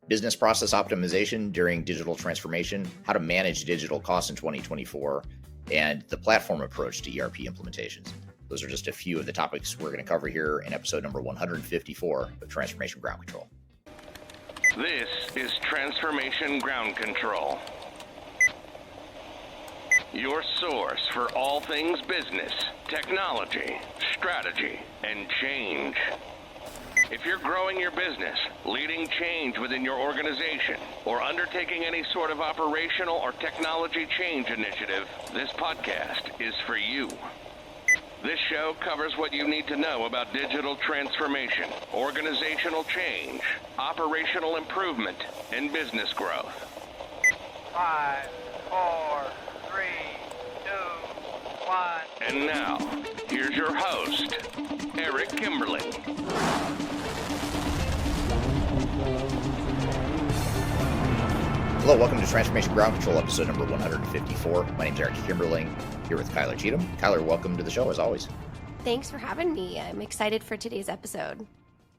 business process optimization during digital transformation, how to manage digital costs in 2024, and the platform approach to ERP implementations. Those are just a few of the topics we're going to cover here in episode number 154 of Transformation Ground Control. This is Transformation Ground Control, your source for all things business, technology, strategy, and change. If you're growing your business, leading change within your organization, or undertaking any sort of operational or technology change initiative, this podcast is for you. This show covers what you need to know about digital transformation, organizational change, operational improvement, and business growth. 5, 4, 3, 2, 1. And now, here's your host, Eric Kimberling. Hello, welcome to Transformation Ground Control, episode number 154. My name is Eric Kimberling, here with Kyler Cheatham. Kyler, welcome to the show, as always. Thanks for having me. I'm excited for today's episode.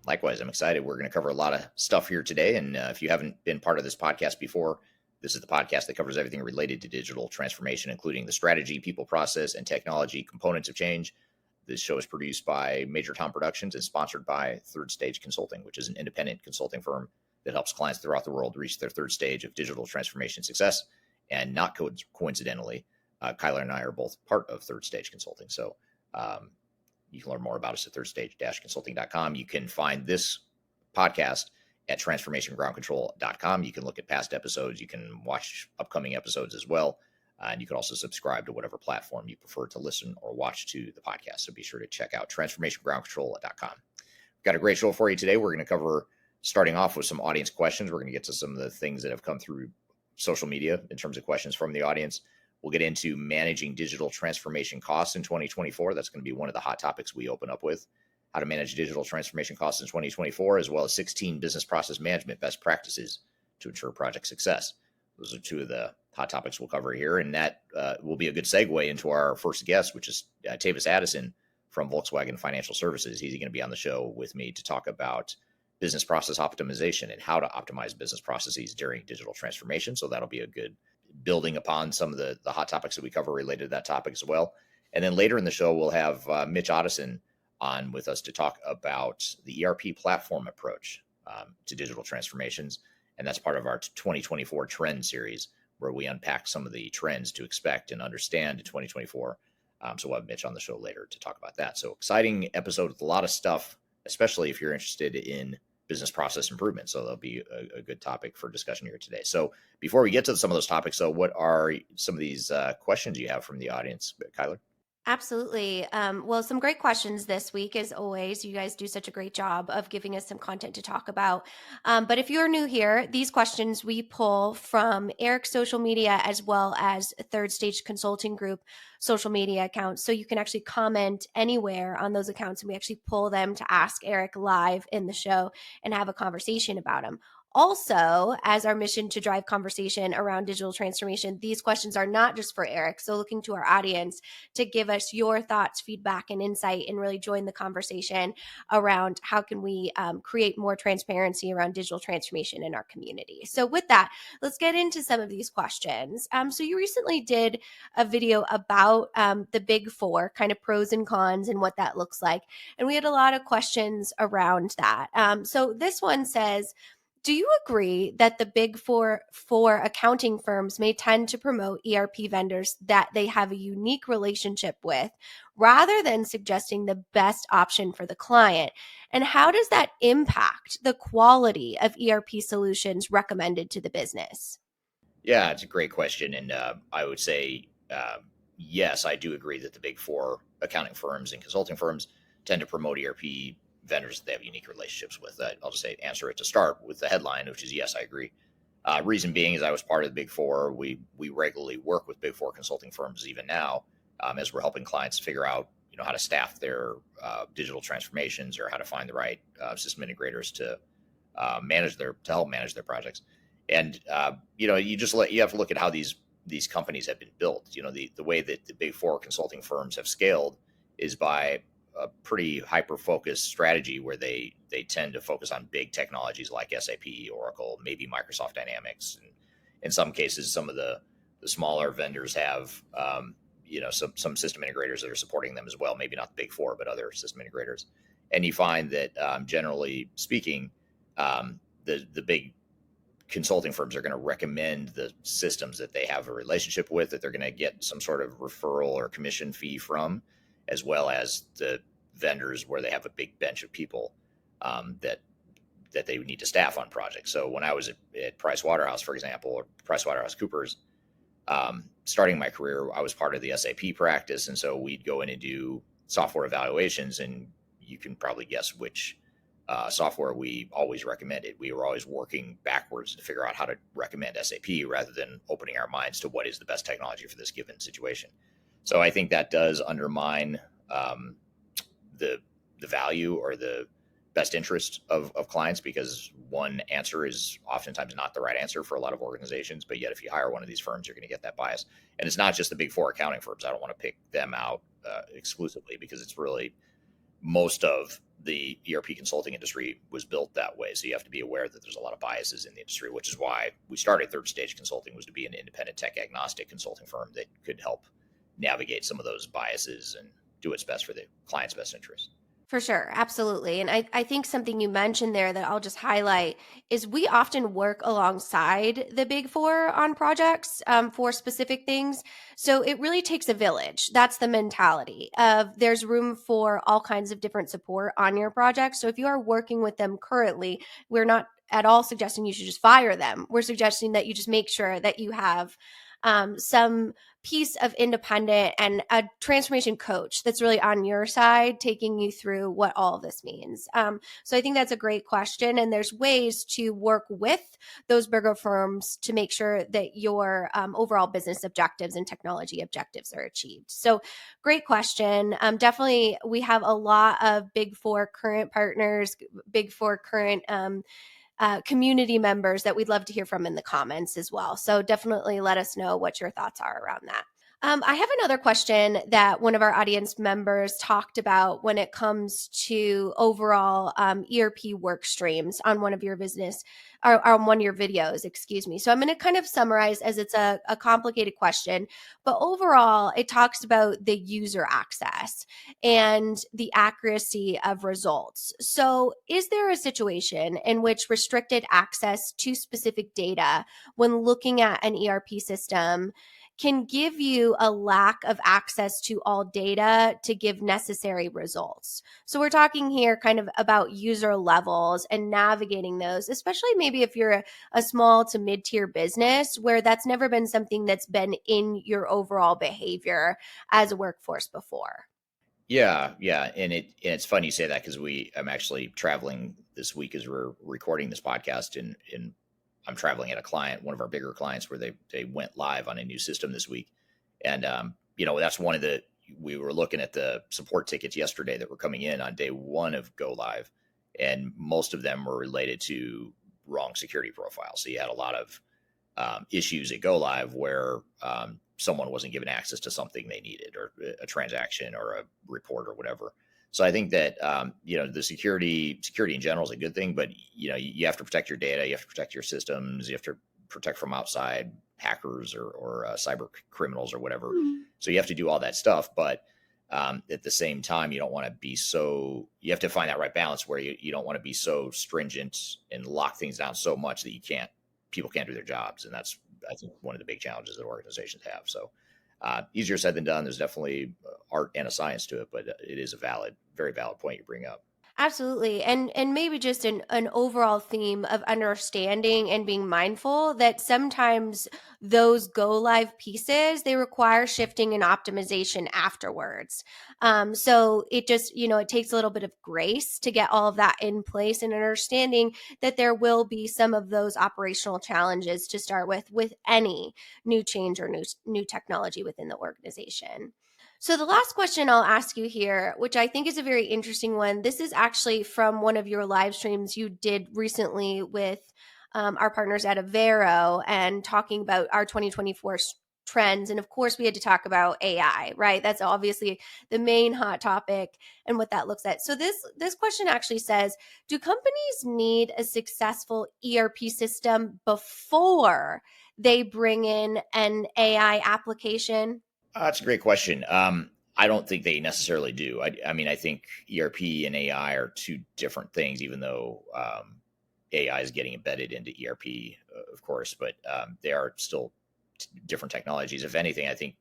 Likewise, I'm excited. We're going to cover a lot of stuff here today, and if you haven't been part of this podcast before, this is the podcast that covers everything related to digital transformation, including the strategy, people, process, and technology components of change. This show is produced by Major Tom Productions and sponsored by Third Stage Consulting, which is an independent consulting firm that helps clients throughout the world reach their third stage of digital transformation success. And not coincidentally, Kyler and I are both part of Third Stage Consulting. So you can learn more about us at thirdstage-consulting.com. You can find this podcast at transformationgroundcontrol.com. You can look at past episodes. You can watch upcoming episodes as well. And you can also subscribe to whatever platform you prefer to listen or watch to the podcast. So be sure to check out transformationgroundcontrol.com. We've got a great show for you today. We're going to cover, starting off with some audience questions. We're going to get to some of the things that have come through social media in terms of questions from the audience. We'll get into managing digital transformation costs in 2024. That's going to be one of the hot topics we open up with. How to manage digital transformation costs in 2024, as well as 16 business process management best practices to ensure project success. Those are two of the hot topics we'll cover here. And that will be a good segue into our first guest, which is Tavis Addison from Volkswagon Financial Services. He's going to be on the show with me to talk about business process optimization and how to optimize business processes during digital transformation. So that'll be a good building upon some of the hot topics that we cover related to that topic as well. And then later in the show, we'll have Mitch Ottoson on with us to talk about the ERP platform approach to digital transformations. And that's part of our 2024 trend series, where we unpack some of the trends to expect and understand in 2024. So we'll have Mitch on the show later to talk about that. So exciting episode with a lot of stuff, especially if you're interested in business process improvement. So that'll be a good topic for discussion here today. So before we get to some of those topics, so what are some of these questions you have from the audience, Kyler? Absolutely. Well, some great questions this week, as always. You guys do such a great job of giving us some content to talk about. But if you're new here, these questions we pull from Eric's social media as well as Third Stage Consulting Group social media accounts. So you can actually comment anywhere on those accounts, and we actually pull them to ask Eric live in the show and have a conversation about them. Also, as our mission to drive conversation around digital transformation, these questions are not just for Eric. So looking to our audience to give us your thoughts, feedback, and insight, and really join the conversation around how can we create more transparency around digital transformation in our community. So with that, let's get into some of these questions. So you recently did a video about the big four, kind of pros and cons and what that looks like. And we had a lot of questions around that. So this one says, do you agree that the big four accounting firms may tend to promote ERP vendors that they have a unique relationship with rather than suggesting the best option for the client? And how does that impact the quality of ERP solutions recommended to the business? Yeah, it's a great question. And I would say, yes, I do agree that the big four accounting firms and consulting firms tend to promote ERP vendors that they have unique relationships with. I'll just answer it to start with the headline, which is yes, I agree. Reason being is I was part of the big four. We regularly work with big four consulting firms even now as we're helping clients figure out how to staff their digital transformations or how to find the right system integrators to help manage their projects. And you have to look at how these companies have been built. The way that the big four consulting firms have scaled is by a pretty hyper-focused strategy where they tend to focus on big technologies like SAP, Oracle, maybe Microsoft Dynamics. And in some cases, some of the smaller vendors have some system integrators that are supporting them as well. Maybe not the big four, but other system integrators. And you find that generally speaking, the big consulting firms are going to recommend the systems that they have a relationship with, that they're going to get some sort of referral or commission fee from, as well as the vendors where they have a big bench of people that they would need to staff on projects. So when I was at Price Waterhouse, for example, or Price Waterhouse Coopers, starting my career, I was part of the SAP practice. And so we'd go in and do software evaluations, and you can probably guess which software we always recommended. We were always working backwards to figure out how to recommend SAP rather than opening our minds to what is the best technology for this given situation. So I think that does undermine the value or the best interest of clients, because one answer is oftentimes not the right answer for a lot of organizations. But yet, if you hire one of these firms, you're going to get that bias. And it's not just the big four accounting firms. I don't want to pick them out exclusively, because it's really most of the ERP consulting industry was built that way. So you have to be aware that there's a lot of biases in the industry, which is why we started Third Stage Consulting, was to be an independent tech agnostic consulting firm that could help navigate some of those biases and do what's best for the client's best interest. For sure. Absolutely. And I think something you mentioned there that I'll just highlight is we often work alongside the big four on projects for specific things. So it really takes a village. That's the mentality of there's room for all kinds of different support on your project. So if you are working with them currently, we're not at all suggesting you should just fire them. We're suggesting that you just make sure that you have some piece of independent and a transformation coach that's really on your side, taking you through what all of this means. So I think that's a great question. And there's ways to work with those bigger firms to make sure that your overall business objectives and technology objectives are achieved. So great question. Definitely, we have a lot of big four current partners, big four current community members that we'd love to hear from in the comments as well. So definitely let us know what your thoughts are around that. I have another question that one of our audience members talked about when it comes to overall ERP work streams on one of your business or on one of your videos, excuse me. So I'm going to kind of summarize, as it's a complicated question, but overall it talks about the user access and the accuracy of results. So is there a situation in which restricted access to specific data when looking at an ERP system can give you a lack of access to all data to give necessary results? So we're talking here kind of about user levels and navigating those, especially maybe if you're a small to mid-tier business where that's never been something that's been in your overall behavior as a workforce before. Yeah, and it's funny you say that, because I'm actually traveling this week as we're recording this podcast, and I'm traveling at a client, one of our bigger clients, where they went live on a new system this week. And, that's one of we were looking at the support tickets yesterday that were coming in on day one of go live. And most of them were related to wrong security profiles. So you had a lot of issues at go live where someone wasn't given access to something they needed, or a transaction or a report or whatever. So I think that, the security in general is a good thing, but, you have to protect your data, you have to protect your systems, you have to protect from outside hackers or cyber criminals or whatever. Mm-hmm. So you have to do all that stuff. But at the same time, you don't want to be you have to find that right balance where you don't want to be so stringent and lock things down so much that people can't do their jobs. And that's, I think, one of the big challenges that organizations have. So easier said than done. There's definitely art and a science to it, but it is a very valid point you bring up. Absolutely. And maybe just an overall theme of understanding and being mindful that sometimes those go live pieces, they require shifting and optimization afterwards. So it just, it takes a little bit of grace to get all of that in place, and understanding that there will be some of those operational challenges to start with any new change or new technology within the organization. So the last question I'll ask you here, which I think is a very interesting one, this is actually from one of your live streams you did recently with our partners at Avero, and talking about our 2024 trends. And of course, we had to talk about AI, right? That's obviously the main hot topic and what that looks at. So this question actually says, do companies need a successful ERP system before they bring in an AI application? That's a great question. I don't think they necessarily do. I mean, I think ERP and AI are two different things, even though AI is getting embedded into ERP, of course, but they are still different technologies. If anything, I think,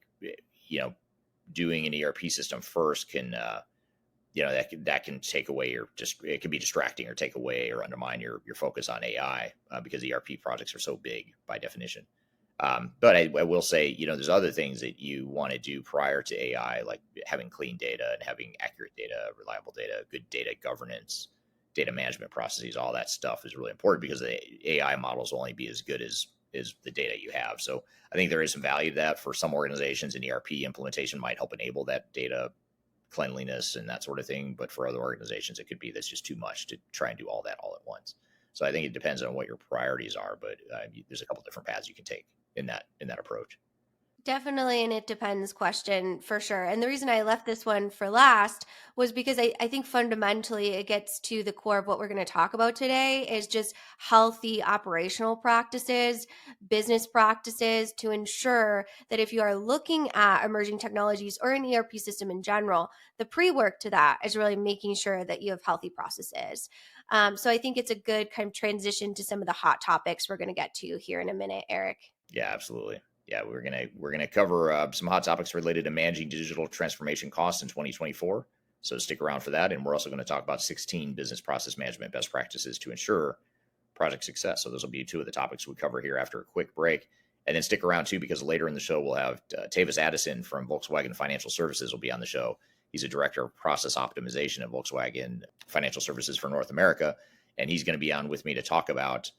doing an ERP system first can, that can take away it can be distracting or take away or undermine your focus on AI because ERP projects are so big by definition. But I will say, there's other things that you want to do prior to AI, like having clean data and having accurate data, reliable data, good data governance, data management processes. All that stuff is really important because the AI models will only be as good as the data you have. So I think there is some value to that for some organizations, and ERP implementation might help enable that data cleanliness and that sort of thing. But for other organizations, it could be that's just too much to try and do all that all at once. So I think it depends on what your priorities are, but there's a couple different paths you can take in that approach. Definitely, and it depends question for sure. And the reason I left this one for last was because I think fundamentally it gets to the core of what we're going to talk about today is just healthy operational practices, business practices to ensure that if you are looking at emerging technologies or an ERP system in general, the pre-work to that is really making sure that you have healthy processes. So I think it's a good kind of transition to some of the hot topics we're going to get to here in a minute, Eric. Yeah, absolutely. Yeah, we're gonna cover some hot topics related to managing digital transformation costs in 2024. So stick around for that, and we're also going to talk about 16 business process management best practices to ensure project success. So those will be two of the topics we cover here after a quick break, and then stick around too because later in the show we'll have Tavis Addison from Volkswagen Financial Services will be on the show. He's a director of process optimization at Volkswagen Financial Services for North America, and he's going to be on with me to talk about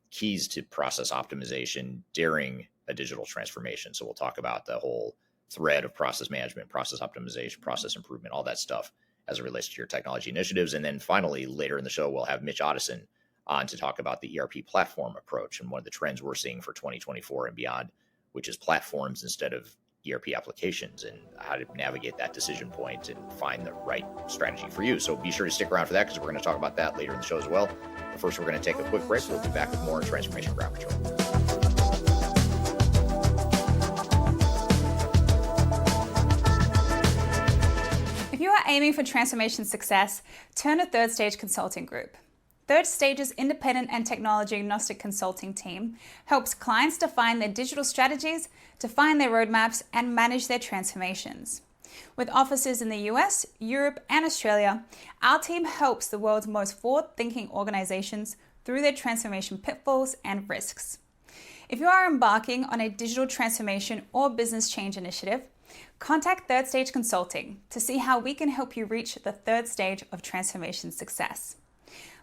keys to process optimization during a digital transformation. So we'll talk about the whole thread of process management, process optimization, process improvement, all that stuff as it relates to your technology initiatives. And then finally, later in the show, we'll have Mitch Ottoson on to talk about the ERP platform approach and one of the trends we're seeing for 2024 and beyond, which is platforms instead of ERP applications and how to navigate that decision point and find the right strategy for you. So be sure to stick around for that because we're going to talk about that later in the show as well. But first, we're going to take a quick break. We'll be back with more on Transformation Ground Control. If you are aiming for transformation success, turn to Third Stage Consulting Group. Third Stage's independent and technology agnostic consulting team helps clients define their digital strategies, define their roadmaps, and manage their transformations. With offices in the US, Europe, and Australia, our team helps the world's most forward-thinking organizations through their transformation pitfalls and risks. If you are embarking on a digital transformation or business change initiative, contact Third Stage Consulting to see how we can help you reach the third stage of transformation success.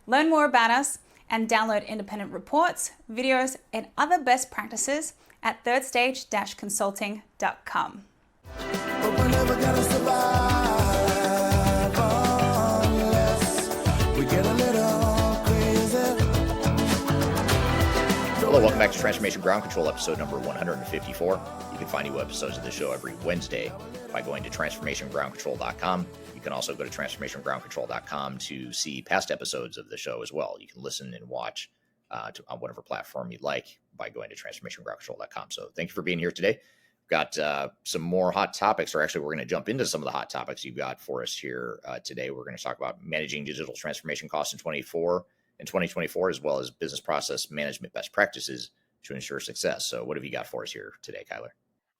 Learn more about us and download independent reports, videos, and other best practices at thirdstage-consulting.com. But we're never gonna survive unless we get a little crazy. Hello, welcome back to Transformation Ground Control, episode number 154. You can find new episodes of the show every Wednesday by going to transformationgroundcontrol.com. You can also go to transformationgroundcontrol.com to see past episodes of the show as well. You can listen and watch on whatever platform you'd like by going to transformationgroundcontrol.com. So thank you for being here today. We've got some more hot topics, or actually we're going to jump into some of the hot topics you've got for us here today. We're going to talk about managing digital transformation costs in 2024, as well as business process management best practices to ensure success. So what have you got for us here today, Kyler?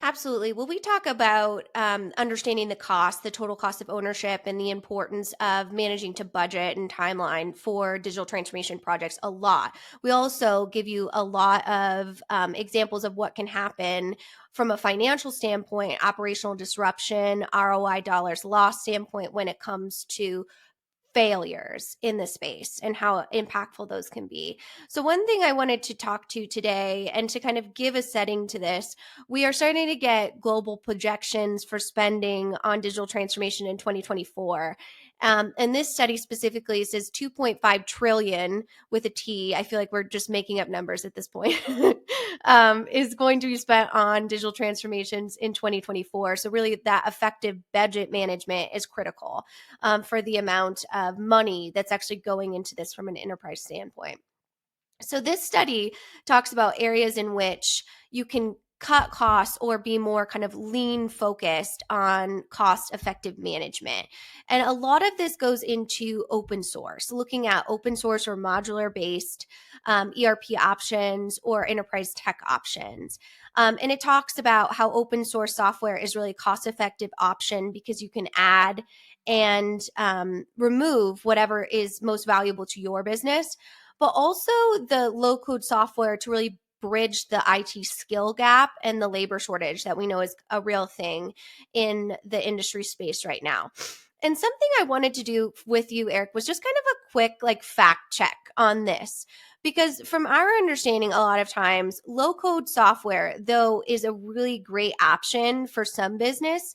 Absolutely. Well, we talk about understanding the cost, the total cost of ownership, and the importance of managing to budget and timeline for digital transformation projects a lot. We also give you a lot of examples of what can happen from a financial standpoint, operational disruption, ROI dollars lost standpoint when it comes to failures in the space and how impactful those can be. So one thing I wanted to talk to today and to kind of give a setting to this, we are starting to get global projections for spending on digital transformation in 2024. And this study specifically says 2.5 trillion with a T. I feel like we're just making up numbers at this point. is going to be spent on digital transformations in 2024. So really that effective budget management is critical for the amount of money that's actually going into this from an enterprise standpoint. So this study talks about areas in which you can cut costs or be more kind of lean focused on cost effective management. And a lot of this goes into open source, looking at open source or modular based ERP options or enterprise tech options. And it talks about how open source software is really a cost effective option because you can add and remove whatever is most valuable to your business, but also the low code software to really bridge the IT skill gap and the labor shortage that we know is a real thing in the industry space right now. And something I wanted to do with you, Eric, was just kind of a quick like fact check on this. Because from our understanding, a lot of times low code software, though, is a really great option for some business,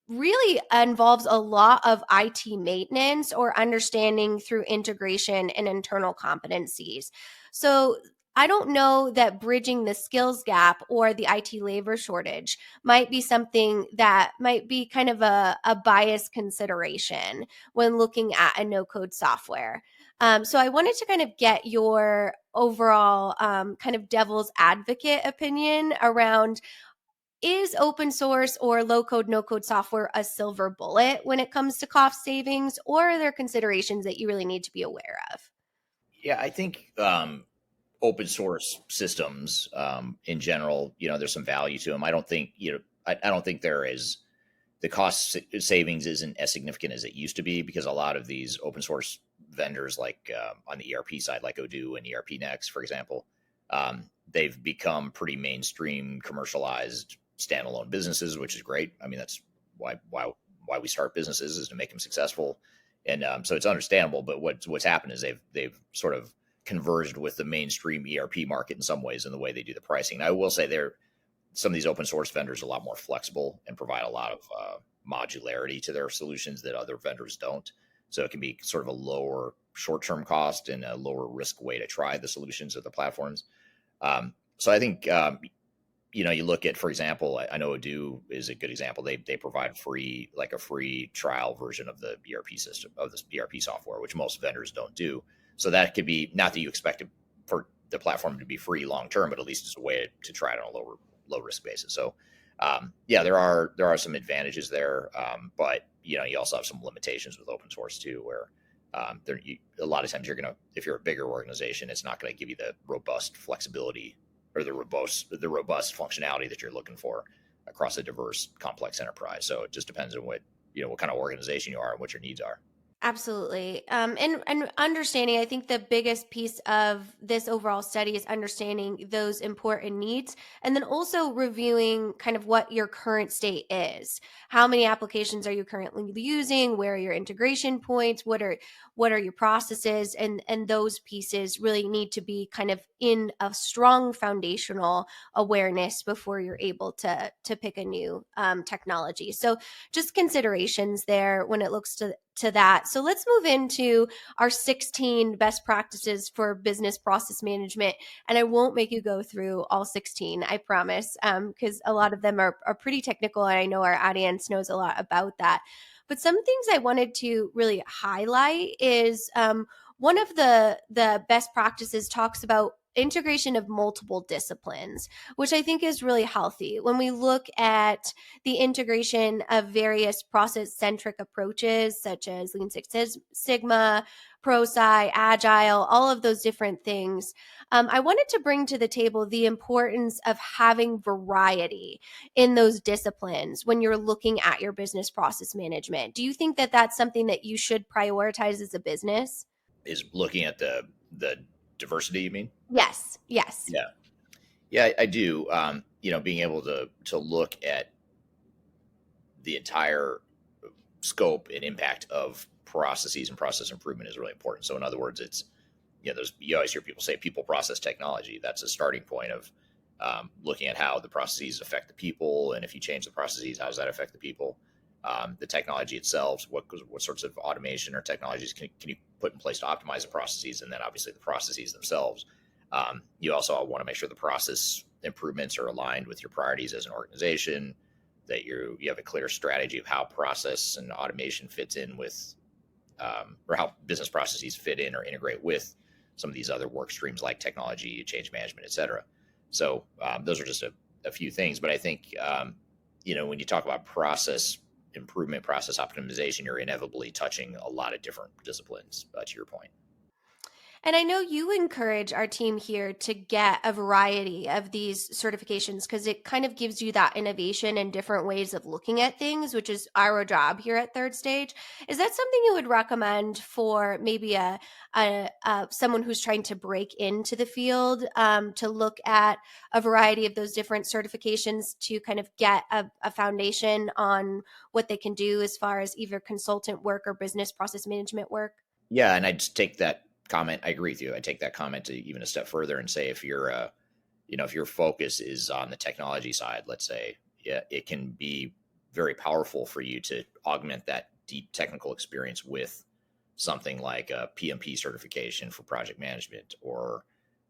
really involves a lot of IT maintenance or understanding through integration and internal competencies. So I don't know that bridging the skills gap or the IT labor shortage might be something that might be kind of a biased consideration when looking at a no-code software. So I wanted to kind of get your overall kind of devil's advocate opinion around, is open source or low code, no code software a silver bullet when it comes to cost savings, or are there considerations that you really need to be aware of? Yeah, I think open source systems in general, there's some value to them. I don't think, I don't think there is, the cost savings isn't as significant as it used to be, because a lot of these open source vendors, like on the ERP side, like Odoo and ERP Next, for example, they've become pretty mainstream, commercialized, standalone businesses, which is great. I mean, that's why we start businesses, is to make them successful, and so it's understandable. But what's happened is they've sort of converged with the mainstream ERP market in some ways in the way they do the pricing. And I will say some of these open source vendors are a lot more flexible and provide a lot of modularity to their solutions that other vendors don't. So it can be sort of a lower short-term cost and a lower risk way to try the solutions of the platforms. So I think, you look at, for example, I know Odoo is a good example. They provide a free trial version of the ERP system, of this ERP software, which most vendors don't do. So that could be, not that you expect it for the platform to be free long term, but at least it's a way to try it on a low risk basis. So yeah, there are some advantages there, but you also have some limitations with open source too, where a lot of times if you're a bigger organization, it's not going to give you the robust flexibility or the robust functionality that you're looking for across a diverse, complex enterprise. So it just depends on what kind of organization you are and what your needs are. Absolutely. And understanding, I think the biggest piece of this overall study is understanding those important needs, and then also reviewing kind of what your current state is. How many applications are you currently using? Where are your integration points? What are your processes? And those pieces really need to be kind of in a strong foundational awareness before you're able to pick a new technology. So just considerations there when it looks to that. So let's move into our 16 best practices for business process management. And I won't make you go through all 16, I promise, because a lot of them are pretty technical. And I know our audience knows a lot about that. But some things I wanted to really highlight is one of the best practices talks about integration of multiple disciplines, which I think is really healthy. When we look at the integration of various process-centric approaches, such as Lean Six Sigma, ProSci, Agile, all of those different things, I wanted to bring to the table the importance of having variety in those disciplines when you're looking at your business process management. Do you think that that's something that you should prioritize as a business? Is looking at the diversity, you mean? Yes. Yeah, I do. Being able to look at the entire scope and impact of processes and process improvement is really important. So in other words, it's, you always hear people say people, process, technology. That's a starting point of looking at how the processes affect the people. And if you change the processes, how does that affect the people? The technology itself, what sorts of automation or technologies can you put in place to optimize the processes? And then obviously the processes themselves. You also want to make sure the process improvements are aligned with your priorities as an organization, that you have a clear strategy of how process and automation fits in with, or how business processes fit in or integrate with some of these other work streams like technology, change management, et cetera. So those are just a few things. But I think, when you talk about process improvement, process optimization, you're inevitably touching a lot of different disciplines, to your point. And I know you encourage our team here to get a variety of these certifications because it kind of gives you that innovation and different ways of looking at things, which is our job here at Third Stage. Is that something you would recommend for maybe someone who's trying to break into the field, to look at a variety of those different certifications to kind of get a foundation on what they can do as far as either consultant work or business process management work? Yeah, and I just take that comment. I agree with you. I take that comment to even a step further and say, if if your focus is on the technology side, let's say, yeah, it can be very powerful for you to augment that deep technical experience with something like a PMP certification for project management, or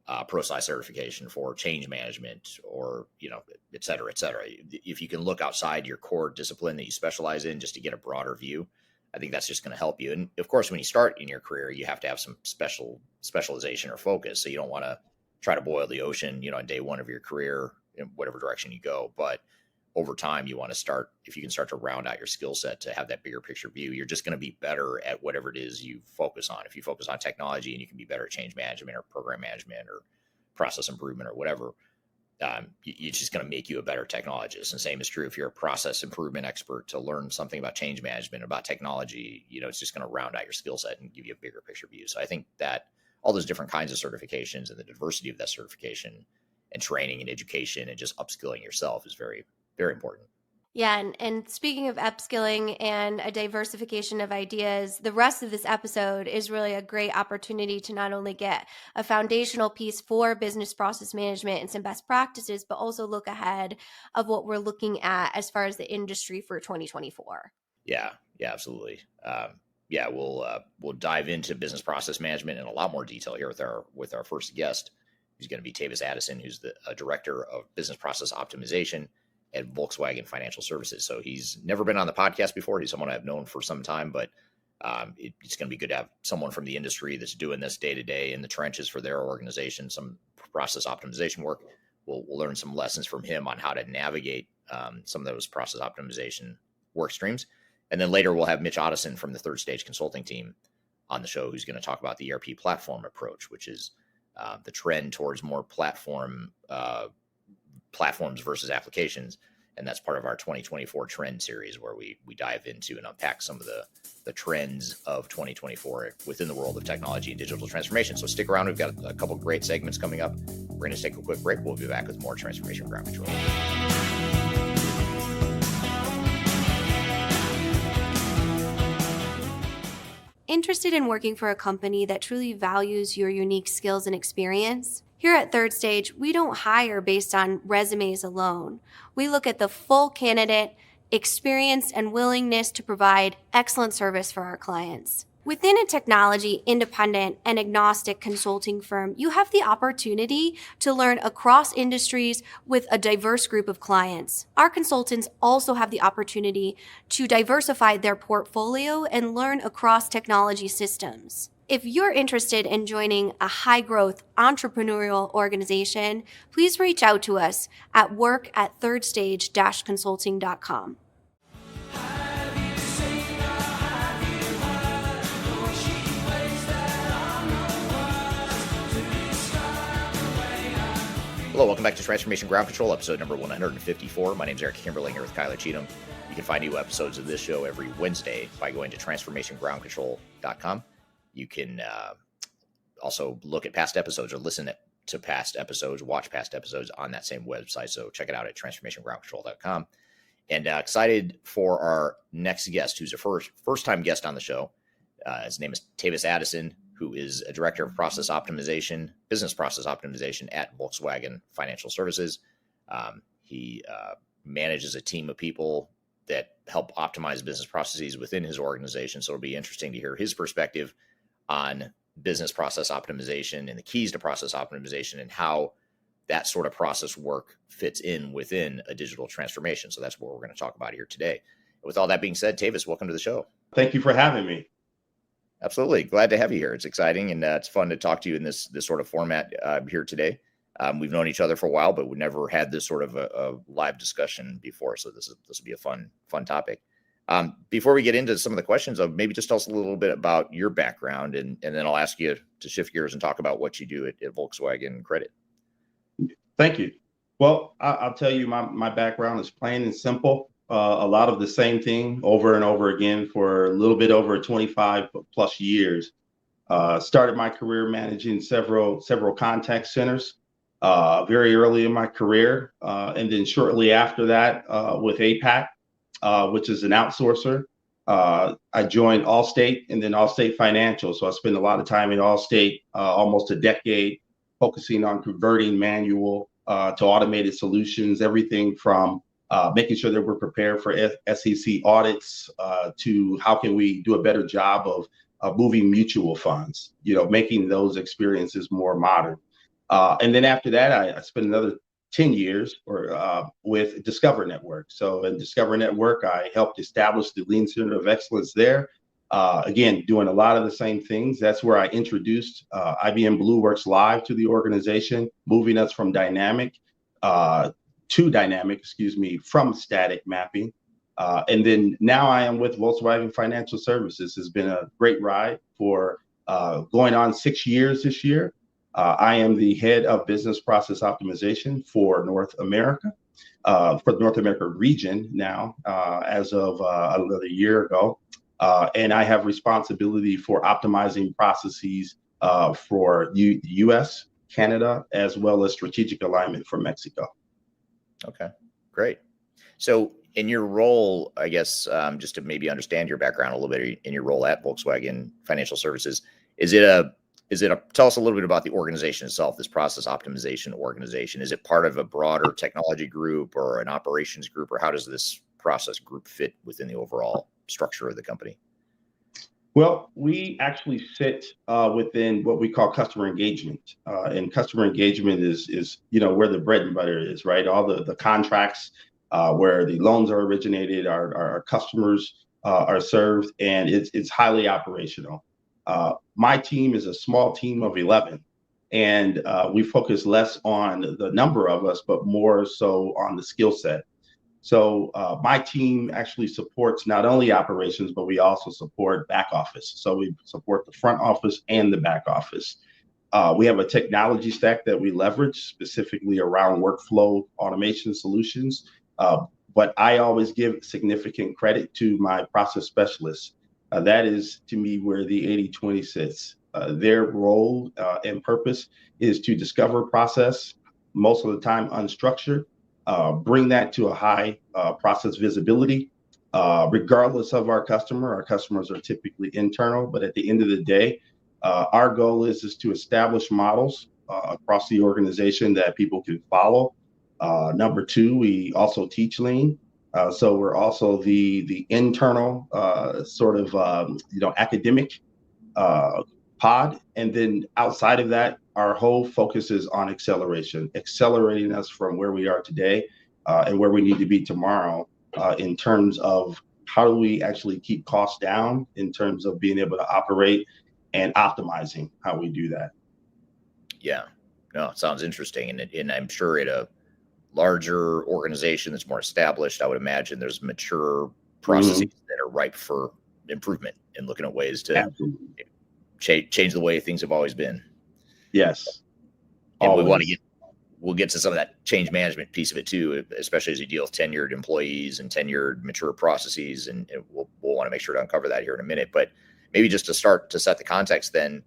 ProSci certification for change management, or, et cetera, et cetera. If you can look outside your core discipline that you specialize in just to get a broader view, I think that's just going to help you. And of course, when you start in your career, you have to have some specialization or focus. So you don't want to try to boil the ocean, on day one of your career in whatever direction you go. But over time, you want to start, if you can start to round out your skill set to have that bigger picture view, you're just going to be better at whatever it is you focus on. If you focus on technology, and you can be better at change management or program management or process improvement or whatever, it's just going to make you a better technologist. And same is true if you're a process improvement expert. To learn something about change management, about technology, it's just going to round out your skill set and give you a bigger picture view. So I think that all those different kinds of certifications and the diversity of that certification and training and education and just upskilling yourself is very, very important. Yeah, and speaking of upskilling and a diversification of ideas, the rest of this episode is really a great opportunity to not only get a foundational piece for business process management and some best practices, but also look ahead of what we're looking at as far as the industry for 2024. Yeah, absolutely. We'll dive into business process management in a lot more detail here with our first guest, who's going to be Tavis Addison, who's the director of business process optimization at Volkswagen Financial Services. So he's never been on the podcast before. He's someone I've known for some time, but it's going to be good to have someone from the industry that's doing this day to day in the trenches for their organization, some process optimization work. We'll learn some lessons from him on how to navigate some of those process optimization work streams. And then later we'll have Mitch Ottoson from the Third Stage consulting team on the show, who's going to talk about the ERP platform approach, which is the trend towards more platforms versus applications. And that's part of our 2024 trend series, where we dive into and unpack some of the trends of 2024 within the world of technology and digital transformation. So stick around. We've got a couple great segments coming up. We're going to take a quick break. We'll be back with more Transformation Ground Control. Interested in working for a company that truly values your unique skills and experience? Here at Third Stage, we don't hire based on resumes alone. We look at the full candidate, experience, and willingness to provide excellent service for our clients. Within a technology, independent, and agnostic consulting firm, you have the opportunity to learn across industries with a diverse group of clients. Our consultants also have the opportunity to diversify their portfolio and learn across technology systems. If you're interested in joining a high-growth entrepreneurial organization, please reach out to us at work@thirdstage-consulting.com. Hello, welcome back to Transformation Ground Control, episode number 154. My name is Eric Kimberling here with Kyler Cheatham. You can find new episodes of this show every Wednesday by going to transformationgroundcontrol.com. You can also look at past episodes or listen to past episodes, watch past episodes on that same website. So check it out at transformationgroundcontrol.com. And excited for our next guest, who's a first-time guest on the show. His name is Tavis Addison, who is a director of process optimization, business process optimization at Volkswagen Financial Services. He manages a team of people that help optimize business processes within his organization. So it'll be interesting to hear his perspective on business process optimization and the keys to process optimization and how that sort of process work fits in within a digital transformation. So that's what we're going to talk about here today. With all that being said, Tavis, welcome to the show. Thank you for having me. Absolutely. Glad to have you here. It's exciting, and it's fun to talk to you in this sort of format here today. We've known each other for a while, but we never had this sort of a live discussion before. So this will be a fun topic. Before we get into some of the questions, maybe just tell us a little bit about your background, and then I'll ask you to shift gears and talk about what you do at Volkswagen Credit. Thank you. Well, I'll tell you, my background is plain and simple. A lot of the same thing over and over again for a little bit over 25 plus years. Started my career managing several contact centers very early in my career. And then shortly after that with APAC, which is an outsourcer, I joined Allstate and then Allstate Financial. So I spent a lot of time in Allstate, almost a decade, focusing on converting manual to automated solutions, everything from making sure that we're prepared for SEC audits to how can we do a better job of moving mutual funds, making those experiences more modern. And then after that, I spent another 10 years with Discover Network. So in Discover Network, I helped establish the Lean Center of Excellence there. Again, doing a lot of the same things. That's where I introduced IBM BlueWorks Live to the organization, moving us from dynamic from static mapping. And then now I am with Volkswagen Financial Services. It's been a great ride for going on 6 years this year. I am the head of business process optimization for North America, for the North America region now, as of another year ago. And I have responsibility for optimizing processes for US, Canada, as well as strategic alignment for Mexico. Okay, great. So in your role, I guess, just to maybe understand your background a little bit in your role at Volkswagen Financial Services, tell us a little bit about the organization itself, this process optimization organization. Is it part of a broader technology group or an operations group, or how does this process group fit within the overall structure of the company? Well, we actually sit within what we call customer engagement, and customer engagement is where the bread and butter is, right? All the contracts where the loans are originated, our customers are served, and it's highly operational. My team is a small team of 11, and we focus less on the number of us, but more so on the skill set. So my team actually supports not only operations, but we also support back office. So we support the front office and the back office. We have a technology stack that we leverage specifically around workflow automation solutions. But I always give significant credit to my process specialists. That is, to me, where the 80-20 sits. Their role and purpose is to discover process, most of the time unstructured, bring that to a high process visibility, regardless of our customer. Our customers are typically internal, but at the end of the day, our goal is to establish models across the organization that people can follow. Number two, we also teach Lean. So we're also the internal sort of academic pod, and then outside of that, our whole focus is on accelerating us from where we are today and where we need to be tomorrow in terms of how do we actually keep costs down in terms of being able to operate and optimizing how we do that. Yeah, no, it sounds interesting, and I'm sure at a larger organization that's more established, I would imagine there's mature processes that are ripe for improvement and looking at ways to change the way things have always been. Yes. And we'll get to some of that change management piece of it too, especially as you deal with tenured employees and tenured mature processes. And we'll want to make sure to uncover that here in a minute. But maybe just to start to set the context then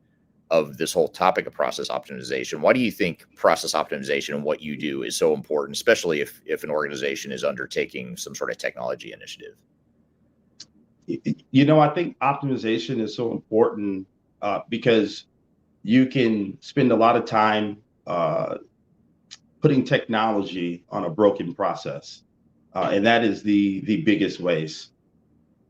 of this whole topic of process optimization, why do you think process optimization and what you do is so important, especially if an organization is undertaking some sort of technology initiative? I think optimization is so important because you can spend a lot of time putting technology on a broken process. And that is the biggest waste.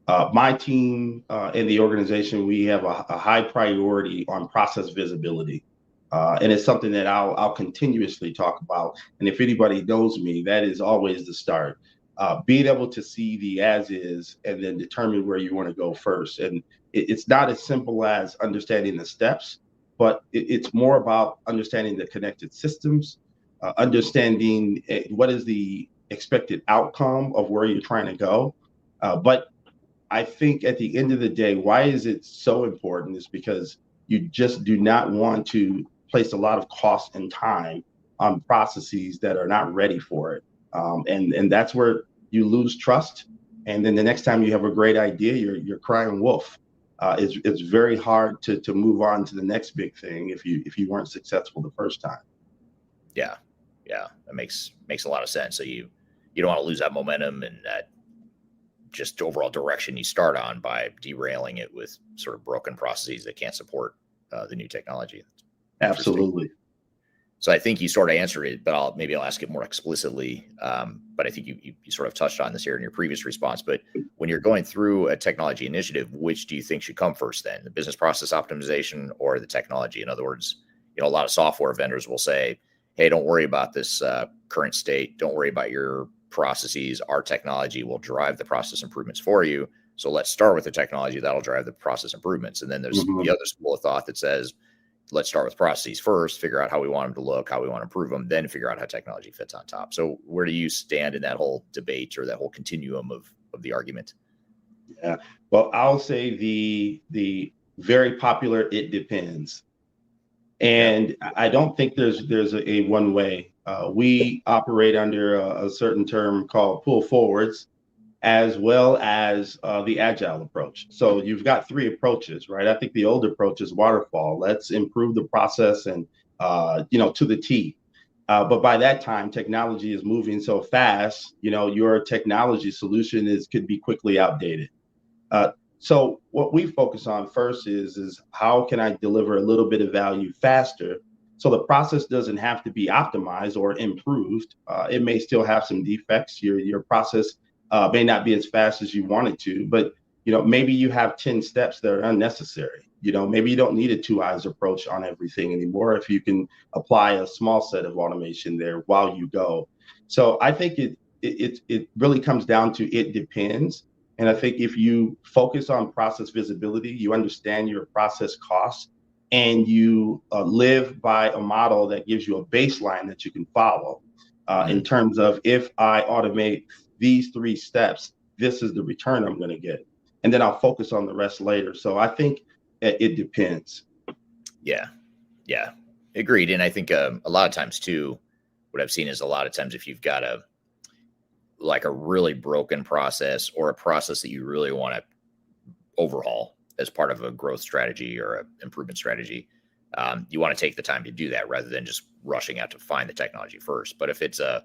My team in the organization, we have a high priority on process visibility. And it's something that I'll continuously talk about. And if anybody knows me, that is always the start. Being able to see the as is and then determine where you want to go first. And it's not as simple as understanding the steps, but it's more about understanding the connected systems, understanding what is the expected outcome of where you're trying to go. But I think at the end of the day, why is it so important is because you just do not want to place a lot of cost and time on processes that are not ready for it. And that's where you lose trust. And then the next time you have a great idea, you're crying wolf. It's very hard to move on to the next big thing if you weren't successful the first time. Yeah, that makes a lot of sense. So you don't want to lose that momentum and that just overall direction you start on by derailing it with sort of broken processes that can't support the new technology. Absolutely. So I think you sort of answered it, but I'll ask it more explicitly. But I think you sort of touched on this here in your previous response. But when you're going through a technology initiative, which do you think should come first then? The business process optimization or the technology? In other words, a lot of software vendors will say, hey, don't worry about this current state. Don't worry about your processes. Our technology will drive the process improvements for you. So let's start with the technology that'll drive the process improvements. And then there's the other school of thought that says, let's start with processes first, figure out how we want them to look, how we want to improve them, then figure out how technology fits on top. So where do you stand in that whole debate or that whole continuum of the argument? Yeah, well, I'll say the very popular, it depends. And I don't think there's a one way. We operate under a certain term called pull forwards, as well as the agile approach. So you've got three approaches, right? I think the old approach is waterfall. Let's improve the process and to the T. But by that time, technology is moving so fast. Your technology solution could be quickly outdated. So what we focus on first is how can I deliver a little bit of value faster so the process doesn't have to be optimized or improved. It may still have some defects. Your process may not be as fast as you want it to, but maybe you have 10 steps that are unnecessary. Maybe you don't need a two eyes approach on everything anymore if you can apply a small set of automation there while you go. So I think it really comes down to it depends. And I think if you focus on process visibility, you understand your process costs, and you live by a model that gives you a baseline that you can follow in terms of, if I automate these three steps, this is the return I'm going to get. And then I'll focus on the rest later. So I think it depends. Yeah, agreed. And I think a lot of times too, what I've seen is a lot of times if you've got a really broken process or a process that you really want to overhaul as part of a growth strategy or an improvement strategy, you want to take the time to do that rather than just rushing out to find the technology first. But if it's a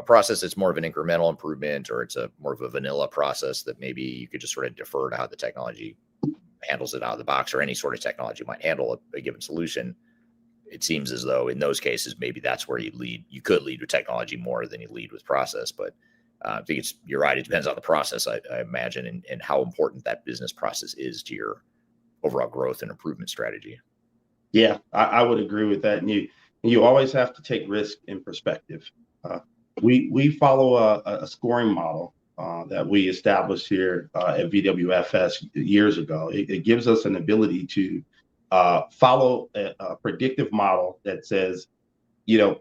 process that's more of an incremental improvement, or it's more of a vanilla process that maybe you could just sort of defer to how the technology handles it out of the box, or any sort of technology might handle a given solution, it seems as though in those cases, maybe that's where you could lead with technology more than you lead with process. But I think you're right. It depends on the process, I imagine, and how important that business process is to your overall growth and improvement strategy. Yeah, I would agree with that. And you always have to take risk in perspective. We follow a scoring model that we established here at VWFS years ago. It gives us an ability to follow a predictive model that says,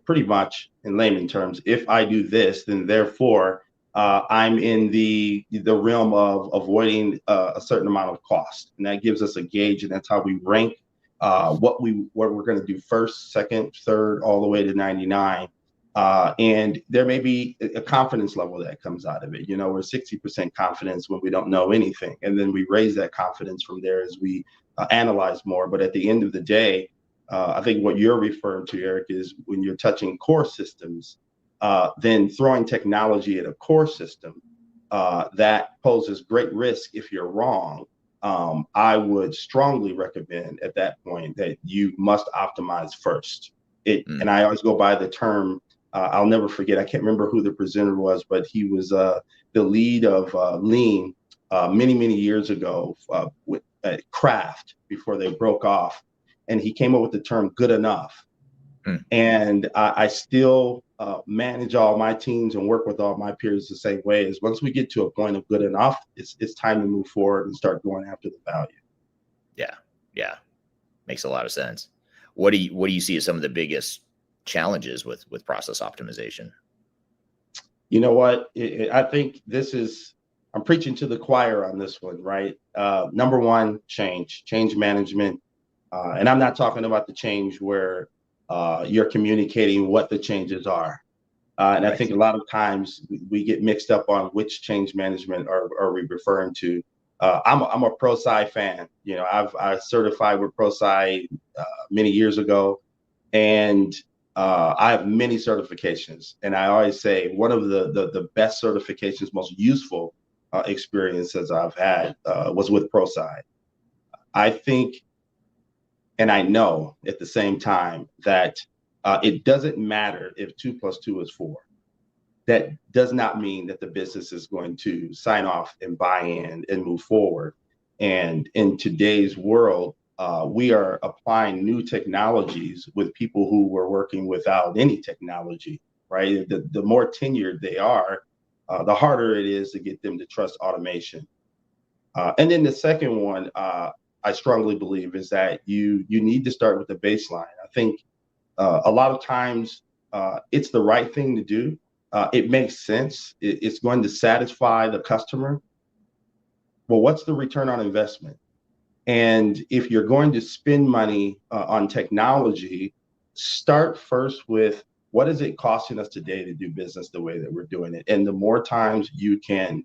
pretty much in layman terms, if I do this, then therefore I'm in the realm of avoiding a certain amount of cost. And that gives us a gauge, and that's how we rank what we're going to do first, second, third, all the way to 99. And there may be a confidence level that comes out of it. We're 60% confidence when we don't know anything. And then we raise that confidence from there as we analyze more. But at the end of the day, I think what you're referring to, Eric, is when you're touching core systems, then throwing technology at a core system that poses great risk if you're wrong. I would strongly recommend at that point that you must optimize first. And I always go by the term, I'll never forget, I can't remember who the presenter was, but he was the lead of Lean many years ago with Kraft before they broke off, and he came up with the term "good enough." And I still manage all my teams and work with all my peers the same way. Is once we get to a point of good enough, it's time to move forward and start going after the value. Yeah, makes a lot of sense. What do you see as some of the biggest challenges with process optimization? You know what? I think I'm preaching to the choir on this one, right? Number one, change management. And I'm not talking about the change where you're communicating what the changes are. And I think a lot of times we get mixed up on which change management are we referring to. I'm a ProSci fan. You know, I certified with ProSci many years ago, and I have many certifications. And I always say one of the best certifications, most useful experiences I've had was with ProSci. I think, and I know at the same time that it doesn't matter if 2 + 2 is 4. That does not mean that the business is going to sign off and buy in and move forward. And in today's world, we are applying new technologies with people who were working without any technology, right? The more tenured they are, the harder it is to get them to trust automation. And then the second one, I strongly believe, is that you need to start with the baseline. I think a lot of times it's the right thing to do. It makes sense. It's going to satisfy the customer. Well, what's the return on investment? And if you're going to spend money on technology, start first with what is it costing us today to do business the way that we're doing it? And the more times you can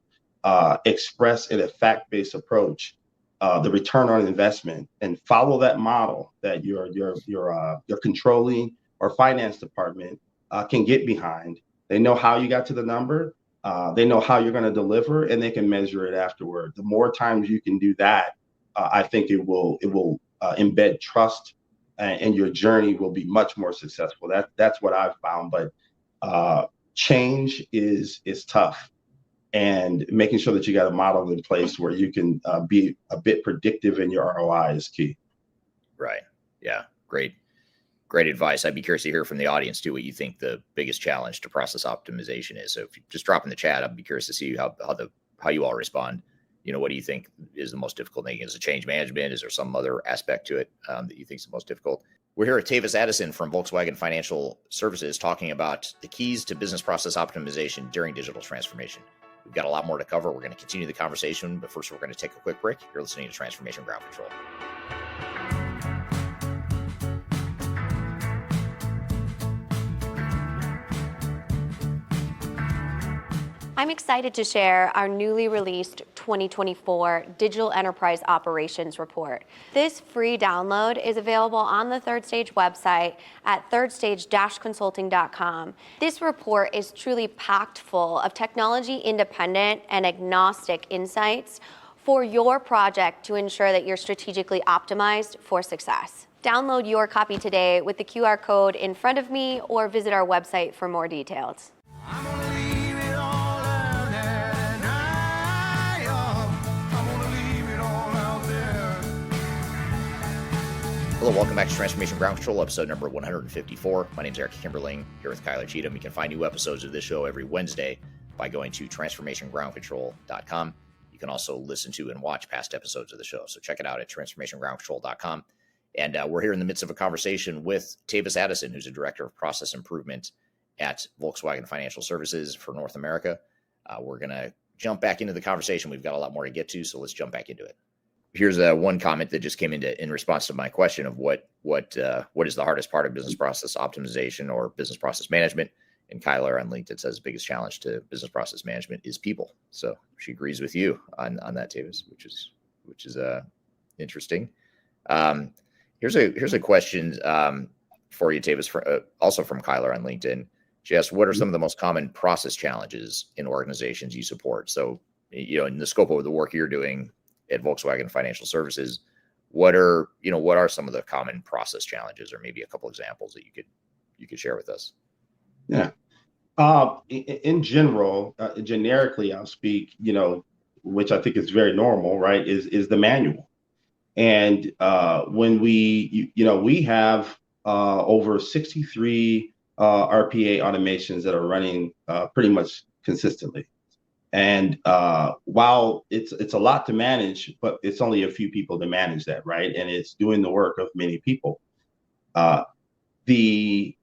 express in a fact-based approach the return on investment and follow that model that your controlling or finance department can get behind. They know how you got to the number. They know how you're going to deliver, and they can measure it afterward. The more times you can do that, I think it will embed trust, and your journey will be much more successful. That's what I've found. But change is tough, and making sure that you got a model in place where you can be a bit predictive in your ROI is key. Right. Yeah. Great advice. I'd be curious to hear from the audience too what you think the biggest challenge to process optimization is. So if you just drop in the chat, I'd be curious to see how you all respond. You know, what do you think is the most difficult thing? Is it change management? Is there some other aspect to it that you think is the most difficult? We're here at Tavis Addison from Volkswagen Financial Services talking about the keys to business process optimization during digital transformation. We've got a lot more to cover. We're going to continue the conversation, but first we're going to take a quick break. You're listening to Transformation Ground Control. I'm excited to share our newly released 2024 Digital Enterprise Operations Report. This free download is available on the Third Stage website at thirdstage-consulting.com. This report is truly packed full of technology-independent and agnostic insights for your project to ensure that you're strategically optimized for success. Download your copy today with the QR code in front of me or visit our website for more details. Hello, welcome back to Transformation Ground Control, episode number 154. My name is Eric Kimberling, here with Kyler Cheatham. You can find new episodes of this show every Wednesday by going to transformationgroundcontrol.com. You can also listen to and watch past episodes of the show. So check it out at transformationgroundcontrol.com. And we're here in the midst of a conversation with Tavis Addison, who's a director of process improvement at Volkswagen Financial Services for North America. We're going to jump back into the conversation. We've got a lot more to get to, so let's jump back into it. Here's one comment that just came in response to my question of what is the hardest part of business process optimization or business process management. And Kyler on LinkedIn says the biggest challenge to business process management is people. So she agrees with you on that, Tavis, which is interesting. Here's a question for you, Tavis, also from Kyler on LinkedIn. She asked, what are some of the most common process challenges in organizations you support? So, in the scope of the work you're doing at Volkswagen Financial Services, what are some of the common process challenges, or maybe a couple examples that you could share with us? Yeah. In general, generically, I'll speak, which I think is very normal, right, is the manual. And when we have over 63 RPA automations that are running pretty much consistently. And while it's a lot to manage, but it's only a few people to manage that, right? And it's doing the work of many people. The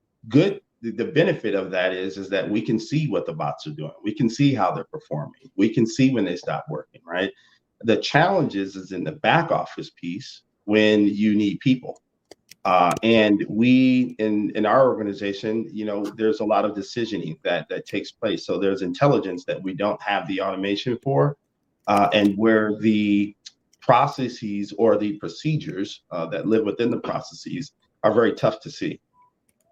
benefit of that is that we can see what the bots are doing. We can see how they're performing. We can see when they stop working, right? The challenge is in the back office piece when you need people. And we in our organization, there's a lot of decisioning that takes place. So there's intelligence that we don't have the automation for, and where the processes or the procedures that live within the processes are very tough to see.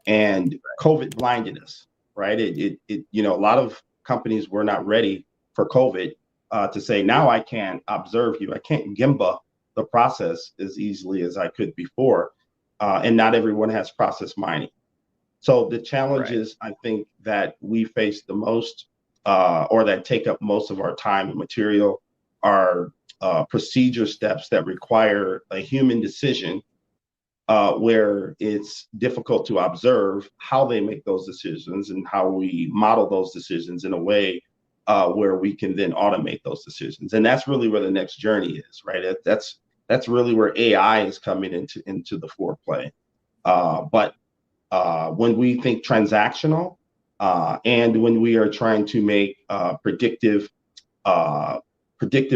And COVID blinded us, right? A lot of companies were not ready for COVID to say, now I can't observe you. I can't Gimba the process as easily as I could before. And not everyone has process mining. So the challenges I think that we face the most or that take up most of our time and material are procedure steps that require a human decision where it's difficult to observe how they make those decisions and how we model those decisions in a way where we can then automate those decisions. And that's really where the next journey is, right? That's really where AI is coming into the foreplay. But when we think transactional and when we are trying to make predictive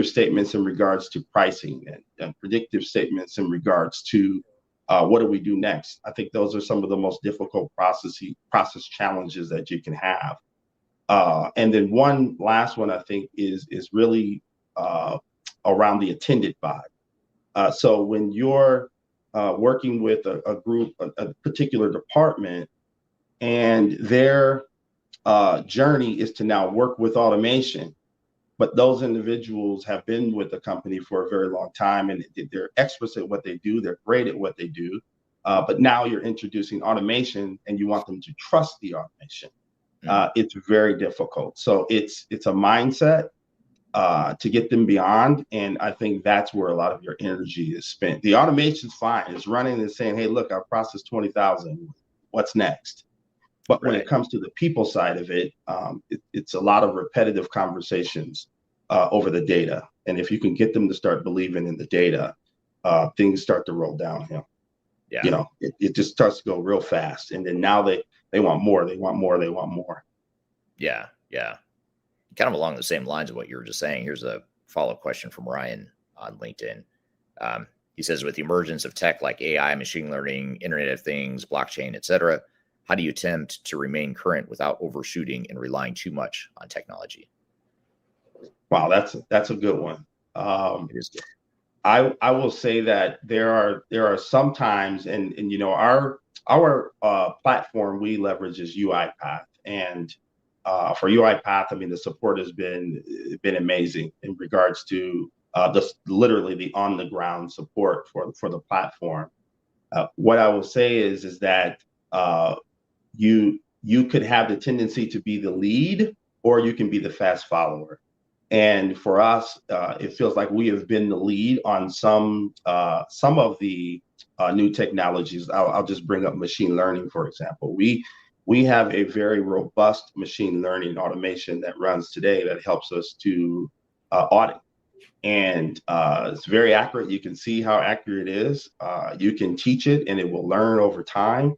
statements in regards to pricing and predictive statements in regards to what do we do next, I think those are some of the most difficult process challenges that you can have. And then one last one I think is really around the attended bot. So when you're working with a group, a particular department, and their journey is to now work with automation, but those individuals have been with the company for a very long time and they're experts at what they do, they're great at what they do, but now you're introducing automation and you want them to trust the automation. It's very difficult. So it's a mindset to get them beyond. And I think that's where a lot of your energy is spent. The automation's fine. It's running and saying, hey, look, I've processed 20,000. What's next? But when it comes to the people side of it, it's a lot of repetitive conversations over the data. And if you can get them to start believing in the data, things start to roll downhill. Yeah. It just starts to go real fast. And then now they want more, they want more, they want more. Yeah. Yeah. Kind of along the same lines of what you were just saying. Here's a follow-up question from Ryan on LinkedIn. He says, with the emergence of tech like AI, machine learning, Internet of Things, blockchain, et cetera, how do you attempt to remain current without overshooting and relying too much on technology? Wow, that's a good one. It is good. I will say that there are some times, and our platform we leverage is UiPath, and for UiPath, I mean the support has been amazing in regards to literally the on the ground support for the platform. What I will say is that you could have the tendency to be the lead, or you can be the fast follower. And for us, it feels like we have been the lead on some of the new technologies. I'll just bring up machine learning, for example. We have a very robust machine learning automation that runs today that helps us to audit. And it's very accurate. You can see how accurate it is. You can teach it and it will learn over time.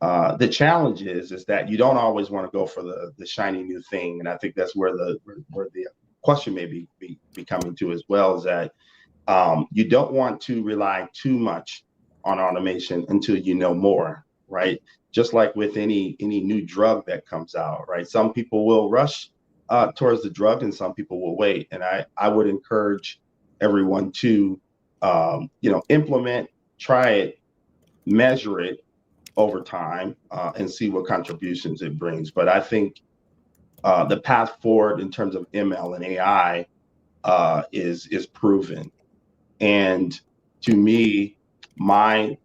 The challenge is that you don't always want to go for the shiny new thing. And I think that's where the question may be coming to as well, is that you don't want to rely too much on automation until you know more, right? Just like with any new drug that comes out, right? Some people will rush towards the drug and some people will wait. And I would encourage everyone to, implement, try it, measure it over time and see what contributions it brings. But I think the path forward in terms of ML and AI is proven. And to me, my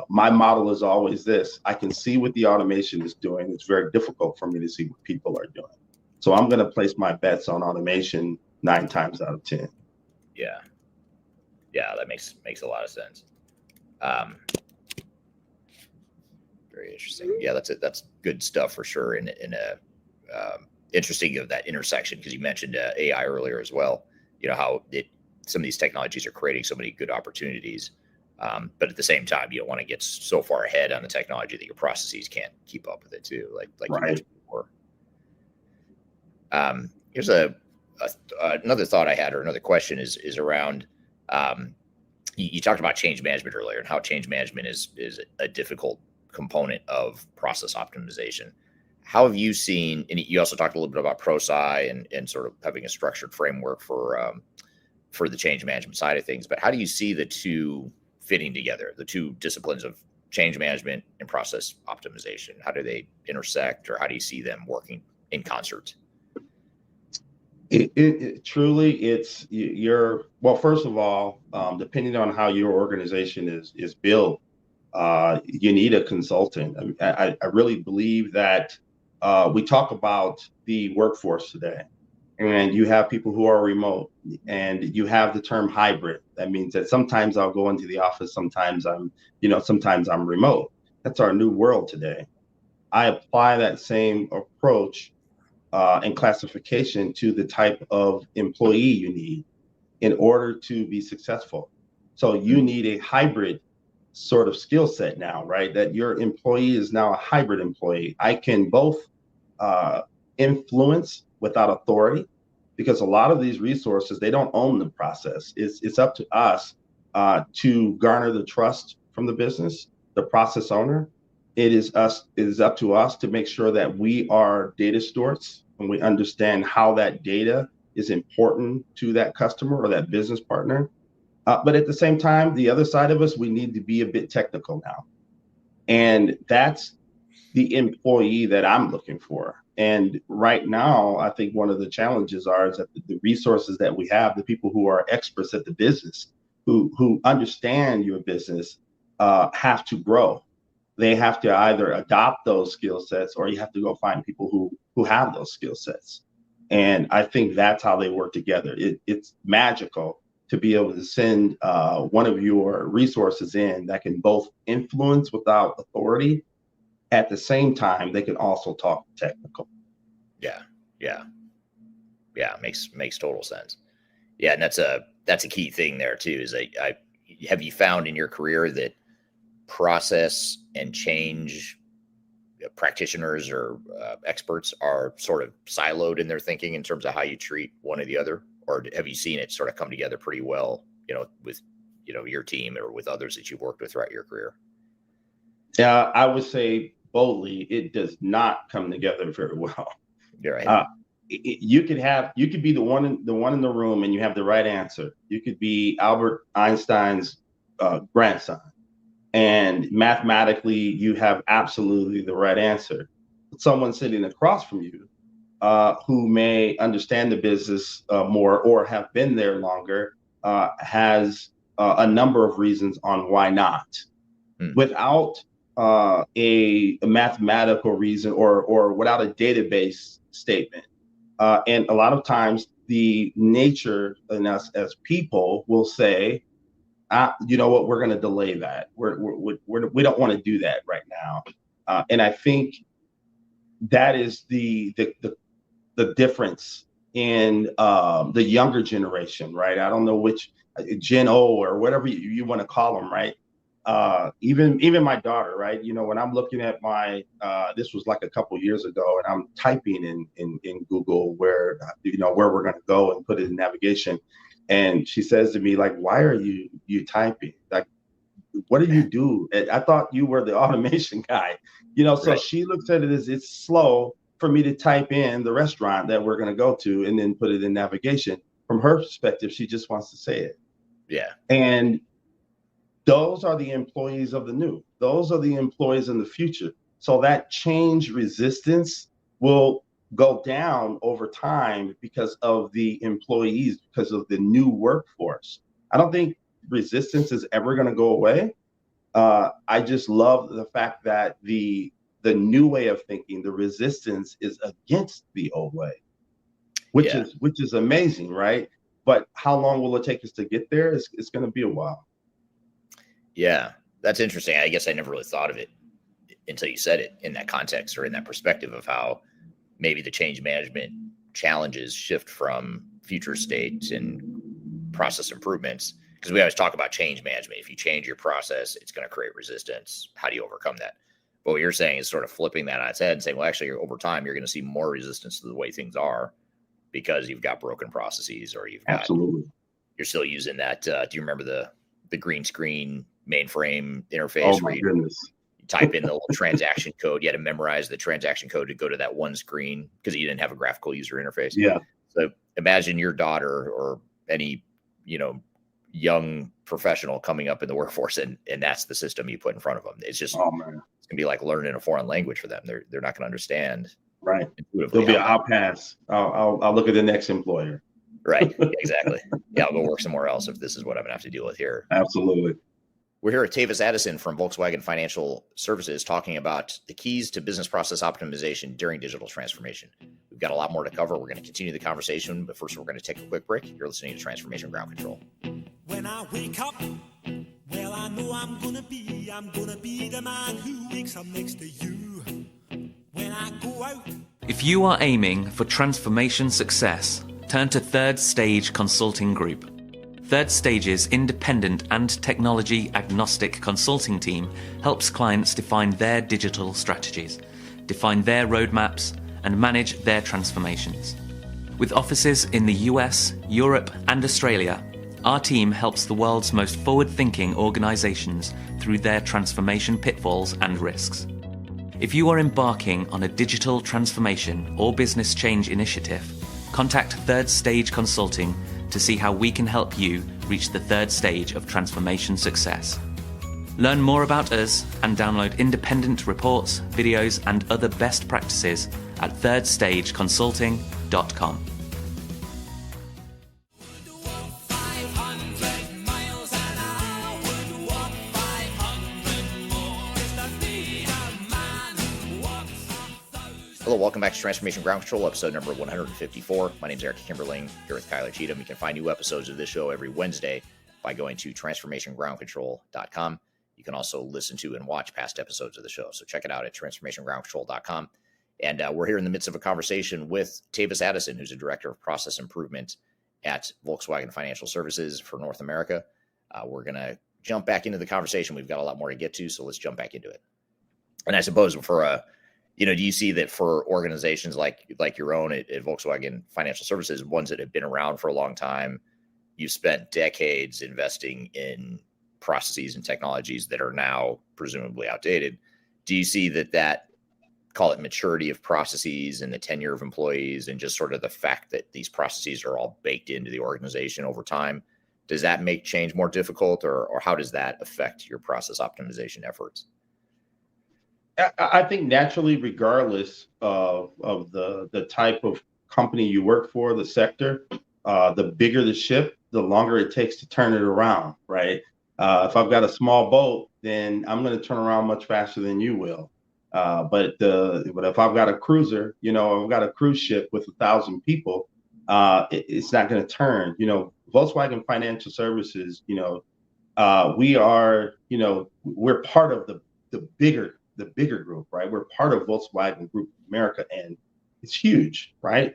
model is always this: I can see what the automation is doing. It's very difficult for me to see what people are doing. So I'm going to place my bets on automation, 9 times out of 10. Yeah. That makes a lot of sense. Very interesting. Yeah, that's good stuff for sure. In a interesting of that intersection, because you mentioned AI earlier as well. You know how some of these technologies are creating so many good opportunities, but at the same time, you don't want to get so far ahead on the technology that your processes can't keep up with it too. Like Right. you mentioned before. Here's another thought I had, or another question is around. You talked about change management earlier, and how change management is a difficult component of process optimization. How have you seen, and you also talked a little bit about ProSci and sort of having a structured framework for the change management side of things, but how do you see the two fitting together, the two disciplines of change management and process optimization? How do they intersect, or how do you see them working in concert? It truly, it's well, first of all, depending on how your organization is built, you need a consultant. I really believe that we talk about the workforce today, and you have people who are remote, and you have the term hybrid. That means that sometimes I'll go into the office, sometimes I'm remote. That's our new world today. I apply that same approach and classification to the type of employee you need in order to be successful. So you need a hybrid sort of skill set now, right? That your employee is now a hybrid employee. I can both influence without authority, because a lot of these resources, they don't own the process. It's up to us to garner the trust from the business, the process owner. It is up to us to make sure that we are data stewards, and we understand how that data is important to that customer or that business partner. But at the same time, the other side of us, we need to be a bit technical now. And that's the employee that I'm looking for. And right now, I think one of the challenges is that the resources that we have, the people who are experts at the business, who understand your business, have to grow. They have to either adopt those skill sets, or you have to go find people who have those skill sets. And I think that's how they work together. It's magical to be able to send one of your resources in that can both influence without authority. At the same time, they can also talk technical. Yeah. Makes total sense. Yeah, and that's a key thing there too. Is have you found in your career that process and change practitioners or experts are sort of siloed in their thinking in terms of how you treat one or the other, or have you seen it sort of come together pretty well, with your team or with others that you've worked with throughout your career? Yeah, I would say boldly, it does not come together very well. You're right. You could be the one in the room and you have the right answer. You could be Albert Einstein's grandson, and mathematically you have absolutely the right answer. Someone sitting across from you who may understand the business more or have been there longer has a number of reasons on why not. Without a mathematical reason or without a database statement. And a lot of times the nature in us as people will say, you know what, we're going to delay that. We don't want to do that right now. And I think that is the difference in the younger generation, right? I don't know which Gen O or whatever you want to call them, right? Even my daughter, right? When I'm looking at this was like a couple years ago, and I'm typing in Google where we're going to go and put it in navigation. And she says to me, like, why are you typing? Like, what do you do? I thought you were the automation guy, so Right. She looks at it as it's slow for me to type in the restaurant that we're going to go to and then put it in navigation. From her perspective, she just wants to say it. Yeah. And those are the employees of the new. Those are the employees in the future. So that change resistance will go down over time because of the employees, because of the new workforce. I don't think resistance is ever going to go away. I just love the fact that the new way of thinking, the resistance is against the old way. which Yeah. is amazing, right? But how long will it take us to get there? It's going to be a while. Yeah, that's interesting. I guess I never really thought of it until you said it in that context or in that perspective of how maybe the change management challenges shift from future states and process improvements. Because we always talk about change management. If you change your process, it's going to create resistance. How do you overcome that? But what you're saying is sort of flipping that on its head and saying, well, actually, over time, you're going to see more resistance to the way things are because you've got broken processes or you're still using that. Do you remember the green screen mainframe interface? Oh my goodness. You type in the little transaction code. You had to memorize the transaction code to go to that one screen because you didn't have a graphical user interface. Yeah. So imagine your daughter or any, young professional coming up in the workforce and that's the system you put in front of them. It's just, oh man, it's gonna be like learning a foreign language for them. They're not gonna understand. Right. There'll be I'll pass. I'll look at the next employer. Right. Exactly. Yeah. I'll go work somewhere else if this is what I'm gonna have to deal with here. Absolutely. We're here at Tavis Addison from Volkswagen Financial Services talking about the keys to business process optimization during digital transformation. We've got a lot more to cover. We're going to continue the conversation, but first we're going to take a quick break. You're listening to Transformation Ground Control. When I wake up, well, I know I'm gonna be the man who wakes up next to you. When I go out. If you are aiming for transformation success, turn to Third Stage Consulting Group. Third Stage's independent and technology-agnostic consulting team helps clients define their digital strategies, define their roadmaps, and manage their transformations. With offices in the US, Europe, and Australia, our team helps the world's most forward-thinking organizations through their transformation pitfalls and risks. If you are embarking on a digital transformation or business change initiative, contact Third Stage Consulting to see how we can help you reach the third stage of transformation success. Learn more about us and download independent reports, videos, and other best practices at thirdstageconsulting.com. Hello, welcome back to Transformation Ground Control, episode number 154. My name is Eric Kimberling, here with Kyler Cheatham. You can find new episodes of this show every Wednesday by going to transformationgroundcontrol.com. You can also listen to and watch past episodes of the show. So check it out at transformationgroundcontrol.com. And we're here in the midst of a conversation with Tavis Addison, who's a director of process improvement at Volkswagen Financial Services for North America. We're going to jump back into the conversation. We've got a lot more to get to, so let's jump back into it. And I suppose for do you see that for organizations like your own at Volkswagen Financial Services, ones that have been around for a long time, you've spent decades investing in processes and technologies that are now presumably outdated. Do you see that call it maturity of processes and the tenure of employees and just sort of the fact that these processes are all baked into the organization over time, does that make change more difficult or how does that affect your process optimization efforts? I think naturally, regardless of the type of company you work for, the sector, the bigger the ship, the longer it takes to turn it around, right? If I've got a small boat, then I'm going to turn around much faster than you will. But if I've got a cruiser, I've got a cruise ship with 1,000 people, it's not going to turn. Volkswagen Financial Services, we are, we're part of the bigger group, right? We're part of Volkswagen Group America, and it's huge, right?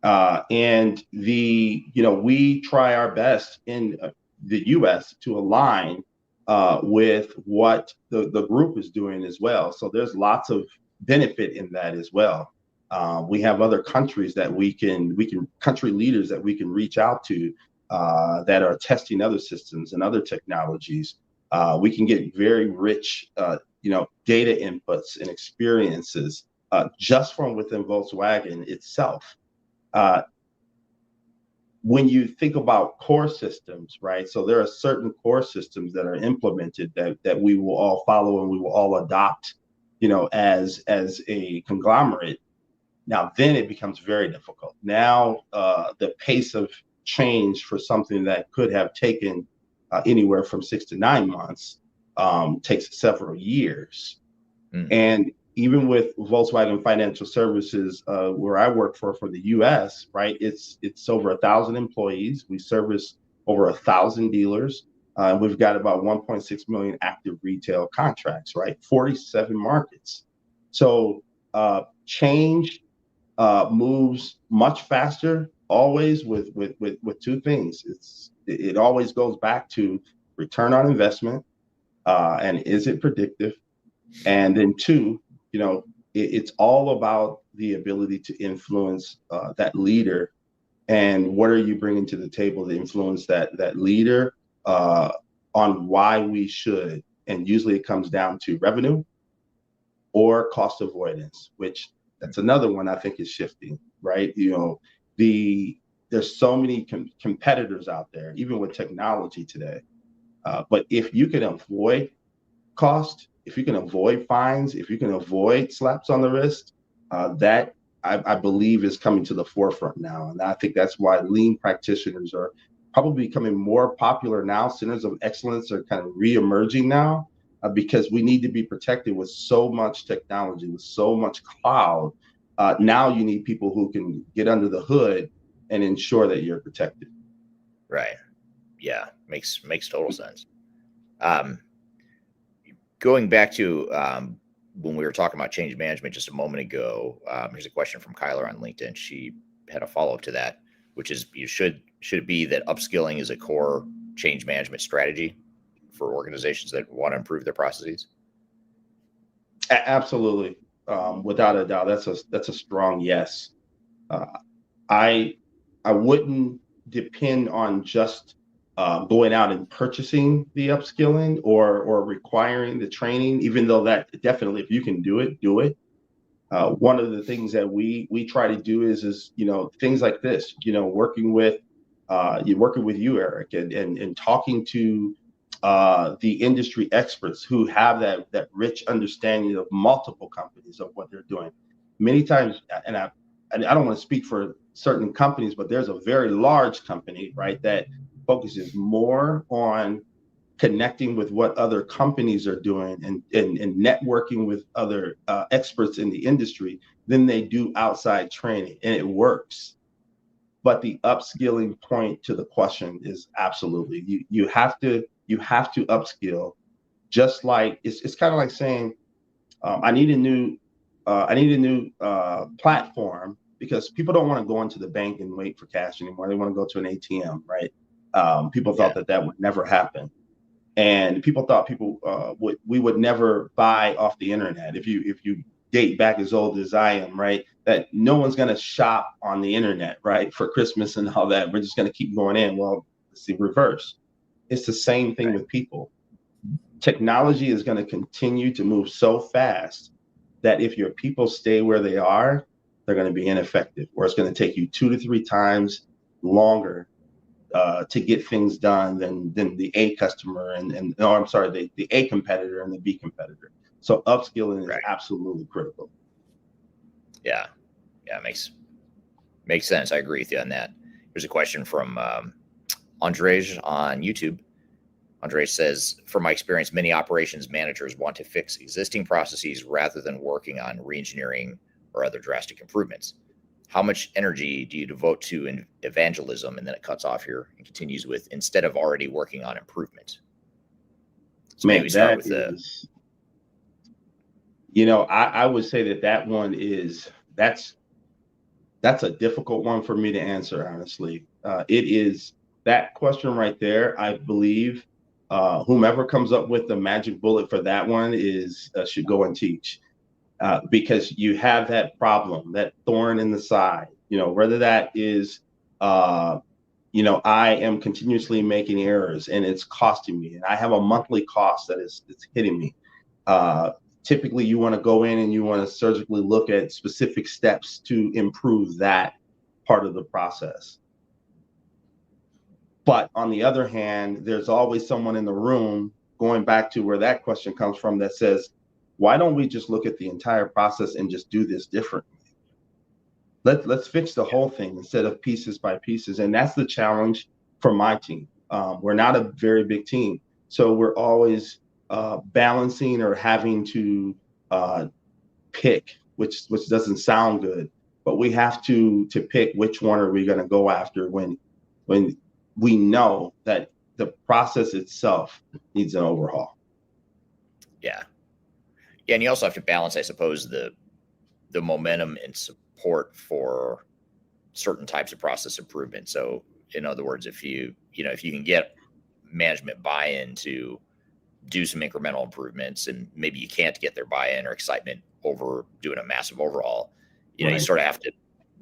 And we try our best in the U.S. to align with what the group is doing as well. So there's lots of benefit in that as well. We have other countries that we can country leaders that we can reach out to that are testing other systems and other technologies. We can get very rich data inputs and experiences just from within Volkswagen itself. When you think about core systems, right? So there are certain core systems that are implemented that we will all follow and we will all adopt, as a conglomerate. Now, then it becomes very difficult. Now, the pace of change for something that could have taken anywhere from 6 to 9 months takes several years. And even with Volkswagen Financial Services, where I work for the U.S., right? It's over 1,000 employees. We service over 1,000 dealers. We've got about 1.6 million active retail contracts, right? 47 markets. So change moves much faster, always with two things. It always goes back to return on investment, and is it predictive? And then two, it's all about the ability to influence that leader, and what are you bringing to the table to influence that leader on why we should. And usually it comes down to revenue or cost avoidance, which that's another one I think is shifting, right? There's so many competitors out there, even with technology today. But if you can avoid cost, if you can avoid fines, if you can avoid slaps on the wrist, that I believe is coming to the forefront now. And I think that's why lean practitioners are probably becoming more popular now. Centers of excellence are kind of re-emerging now, because we need to be protected with so much technology, with so much cloud. Now you need people who can get under the hood and ensure that you're protected. Right. Yeah. Makes total sense. Going back to when we were talking about change management just a moment ago, here's a question from Kyler on LinkedIn. She had a follow-up to that, which is, should it be that upskilling is a core change management strategy for organizations that want to improve their processes? Absolutely. Without a doubt, that's a strong yes. I wouldn't depend on just going out and purchasing the upskilling or requiring the training, even though that definitely, if you can do it, do it. One of the things that we try to do is things like this, working with you, Eric, and talking to the industry experts who have that rich understanding of multiple companies of what they're doing. Many times, and I don't want to speak for certain companies, but there's a very large company, right, that focuses more on connecting with what other companies are doing and networking with other experts in the industry than they do outside training, and it works. But the upskilling point to the question is absolutely you have to upskill. Just like it's kind of like saying I need a new platform, because people don't want to go into the bank and wait for cash anymore. They want to go to an ATM, right? People thought that would never happen. And people thought we would never buy off the internet. If you date back as old as I am, right, that no one's going to shop on the internet, right, for Christmas and all that. We're just going to keep going in. Well, it's the reverse. It's the same thing with people. Technology is going to continue to move so fast that if your people stay where they are, they're going to be ineffective, or it's going to take you 2 to 3 times longer to get things done than the A customer the A competitor and the B competitor. So upskilling is absolutely critical. Yeah, makes sense. I agree with you on that. Here's a question from Andrej on YouTube. Andrej says, from my experience, many operations managers want to fix existing processes rather than working on reengineering or other drastic improvements. How much energy do you devote to evangelism? And then it cuts off here and continues with, instead of already working on improvement. So maybe we start with I would say that one that's a difficult one for me to answer, honestly. It is that question right there. I believe whomever comes up with the magic bullet for that one should go and teach. Because you have that problem, that thorn in the side, whether that is, I am continuously making errors and it's costing me, and I have a monthly cost it's hitting me. Typically you want to go in and you want to surgically look at specific steps to improve that part of the process. But on the other hand, there's always someone in the room, going back to where that question comes from, that says, why don't we just look at the entire process and just do this differently? Let's fix the whole thing instead of pieces by pieces. And that's the challenge for my team. We're not a very big team, so we're always balancing or having to pick, which doesn't sound good, but we have to pick which one are we going to go after when we know that the process itself needs an overhaul. Yeah. Yeah, and you also have to balance, I suppose, the momentum and support for certain types of process improvement. So, in other words, if you can get management buy-in to do some incremental improvements, and maybe you can't get their buy-in or excitement over doing a massive overhaul, you sort of have to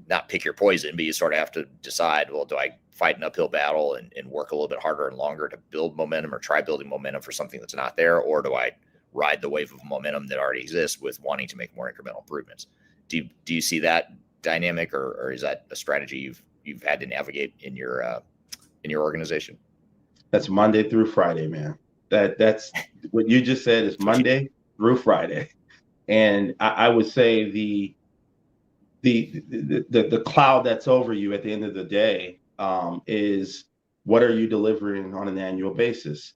not pick your poison, but you sort of have to decide, well, do I fight an uphill battle and work a little bit harder and longer to build momentum, or try building momentum for something that's not there, or do I ride the wave of momentum that already exists with wanting to make more incremental improvements? Do you see that dynamic, or is that a strategy you've had to navigate in your organization? That's Monday through Friday, man. That's what you just said is Monday through Friday. And I would say the cloud that's over you at the end of the day is, what are you delivering on an annual basis,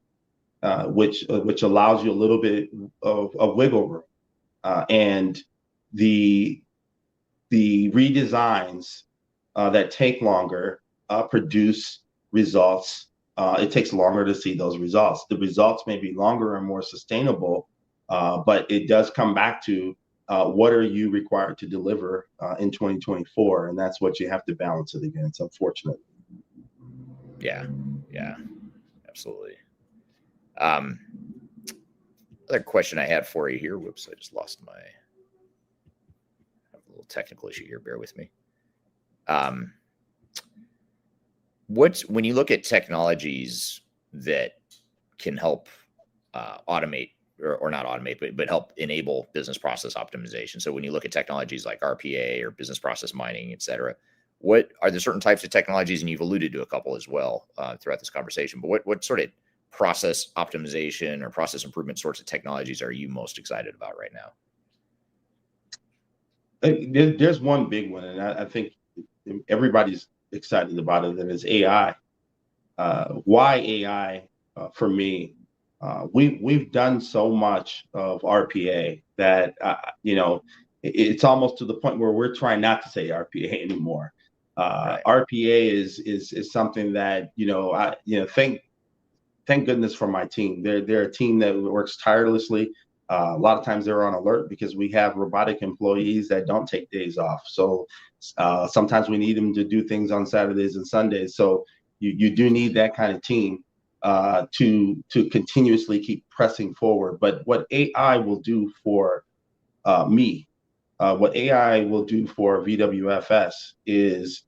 which allows you a little bit of wiggle room, and the redesigns that take longer produce results. It takes longer to see those results. The results may be longer and more sustainable, but it does come back to what are you required to deliver in 2024, and that's what you have to balance it against, unfortunately. Yeah, absolutely. Other question I had for you here. Whoops, I just lost I have a little technical issue here. Bear with me. When you look at technologies that can help automate, or not automate, but help enable business process optimization. So when you look at technologies like RPA or business process mining, et cetera, what are there certain types of technologies, and you've alluded to a couple as well throughout this conversation, but what sort of process optimization or process improvement sorts of technologies are you most excited about right now? There's one big one, and I think everybody's excited about it, and it's AI. Why AI? For me, we've done so much of RPA that it's almost to the point where we're trying not to say RPA anymore. Right. RPA is something that thank goodness for my team. They're a team that works tirelessly. A lot of times they're on alert because we have robotic employees that don't take days off. So sometimes we need them to do things on Saturdays and Sundays. So you do need that kind of team to continuously keep pressing forward. But what AI will do for me, what AI will do for VWFS is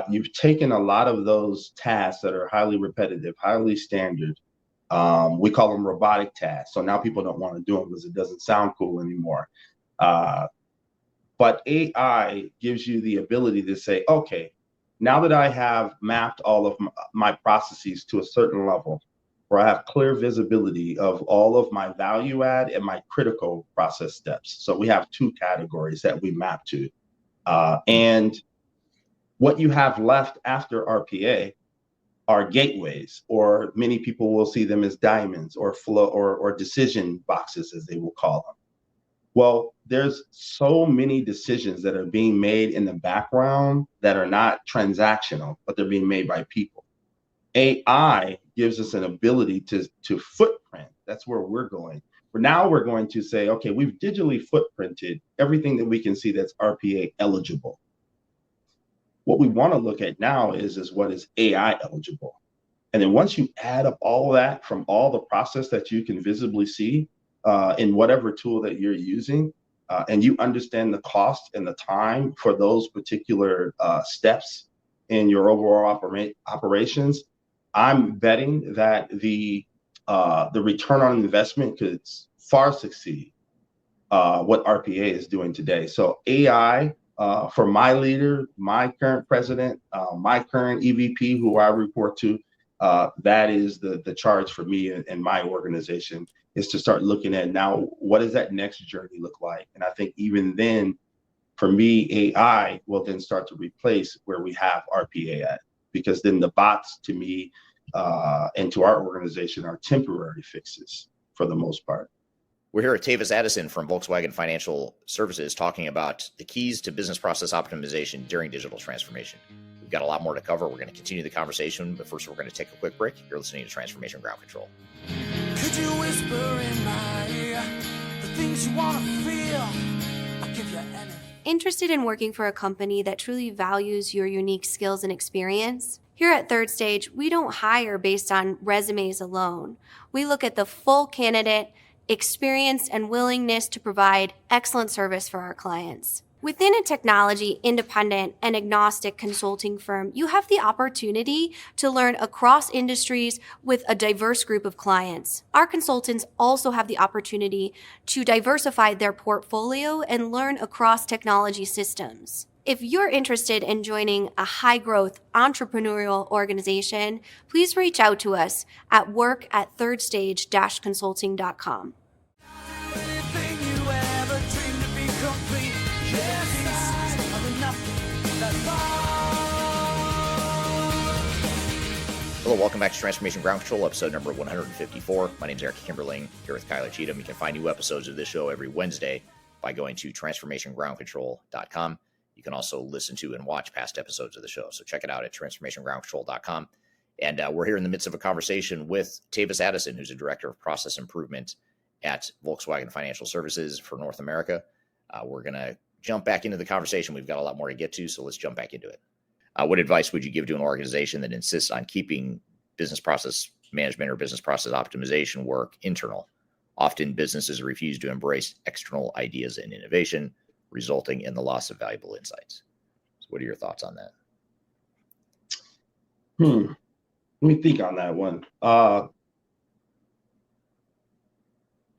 you've taken a lot of those tasks that are highly repetitive, highly standard. We call them robotic tasks. So now people don't want to do them because it doesn't sound cool anymore. But AI gives you the ability to say, okay, now that I have mapped all of my processes to a certain level, where I have clear visibility of all of my value add and my critical process steps. So we have two categories that we map to. And what you have left after RPA are gateways, or many people will see them as diamonds or flow or decision boxes, as they will call them. Well, there's so many decisions that are being made in the background that are not transactional, but they're being made by people. AI gives us an ability to footprint. That's where we're going. Now we're going to say, okay, we've digitally footprinted everything that we can see that's RPA eligible. What we want to look at now is what is AI eligible. And then once you add up all of that from all the process that you can visibly see in whatever tool that you're using, and you understand the cost and the time for those particular steps in your overall operations, I'm betting that the return on investment could far succeed what RPA is doing today. So AI, for my leader, my current president, my current EVP, who I report to, that is the charge for me and my organization, is to start looking at now, what does that next journey look like? And I think even then, for me, AI will then start to replace where we have RPA at, because then the bots, to me, and to our organization, are temporary fixes for the most part. We're here at Tavis Addison from Volkswagen Financial Services talking about the keys to business process optimization during digital transformation. We've got a lot more to cover. We're going to continue the conversation, but first we're going to take a quick break. You're listening to Transformation Ground Control. Could you whisper in my ear the things you want to feel? I'll give you anything. Interested in working for a company that truly values your unique skills and experience? Here at Third Stage, we don't hire based on resumes alone. We look at the full candidate, experience, and willingness to provide excellent service for our clients. Within a technology, independent, and agnostic consulting firm, you have the opportunity to learn across industries with a diverse group of clients. Our consultants also have the opportunity to diversify their portfolio and learn across technology systems. If you're interested in joining a high-growth entrepreneurial organization, please reach out to us at work@thirdstage-consulting.com. Anything you ever dreamed to be complete. Yes, of nothing that's all. Hello, welcome back to Transformation Ground Control, episode number 154. My name is Eric Kimberling, here with Kyler Cheatham. You can find new episodes of this show every Wednesday by going to transformationgroundcontrol.com. You can also listen to and watch past episodes of the show. So check it out at transformationgroundcontrol.com. And we're here in the midst of a conversation with Tavis Addison, who's a director of process improvement at Volkswagen Financial Services for North America. We're going to jump back into the conversation. We've got a lot more to get to, so let's jump back into it. What advice would you give to an organization that insists on keeping business process management or business process optimization work internal? Often businesses refuse to embrace external ideas and innovation, resulting in the loss of valuable insights. So what are your thoughts on that? Let me think on that one. I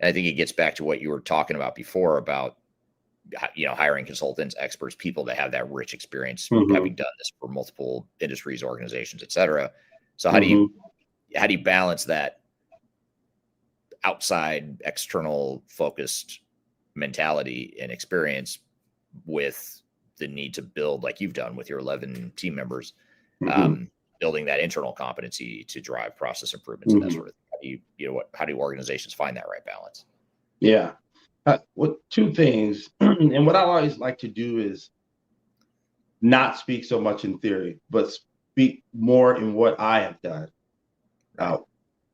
think it gets back to what you were talking about before about, hiring consultants, experts, people that have that rich experience, having done this for multiple industries, organizations, et cetera. So how do you balance that outside, external focused mentality and experience with the need to build, like you've done with your 11 team members, building that internal competency to drive process improvements and that sort of thing? How do organizations find that right balance? Yeah. Two things. And what I always like to do is not speak so much in theory, but speak more in what I have done.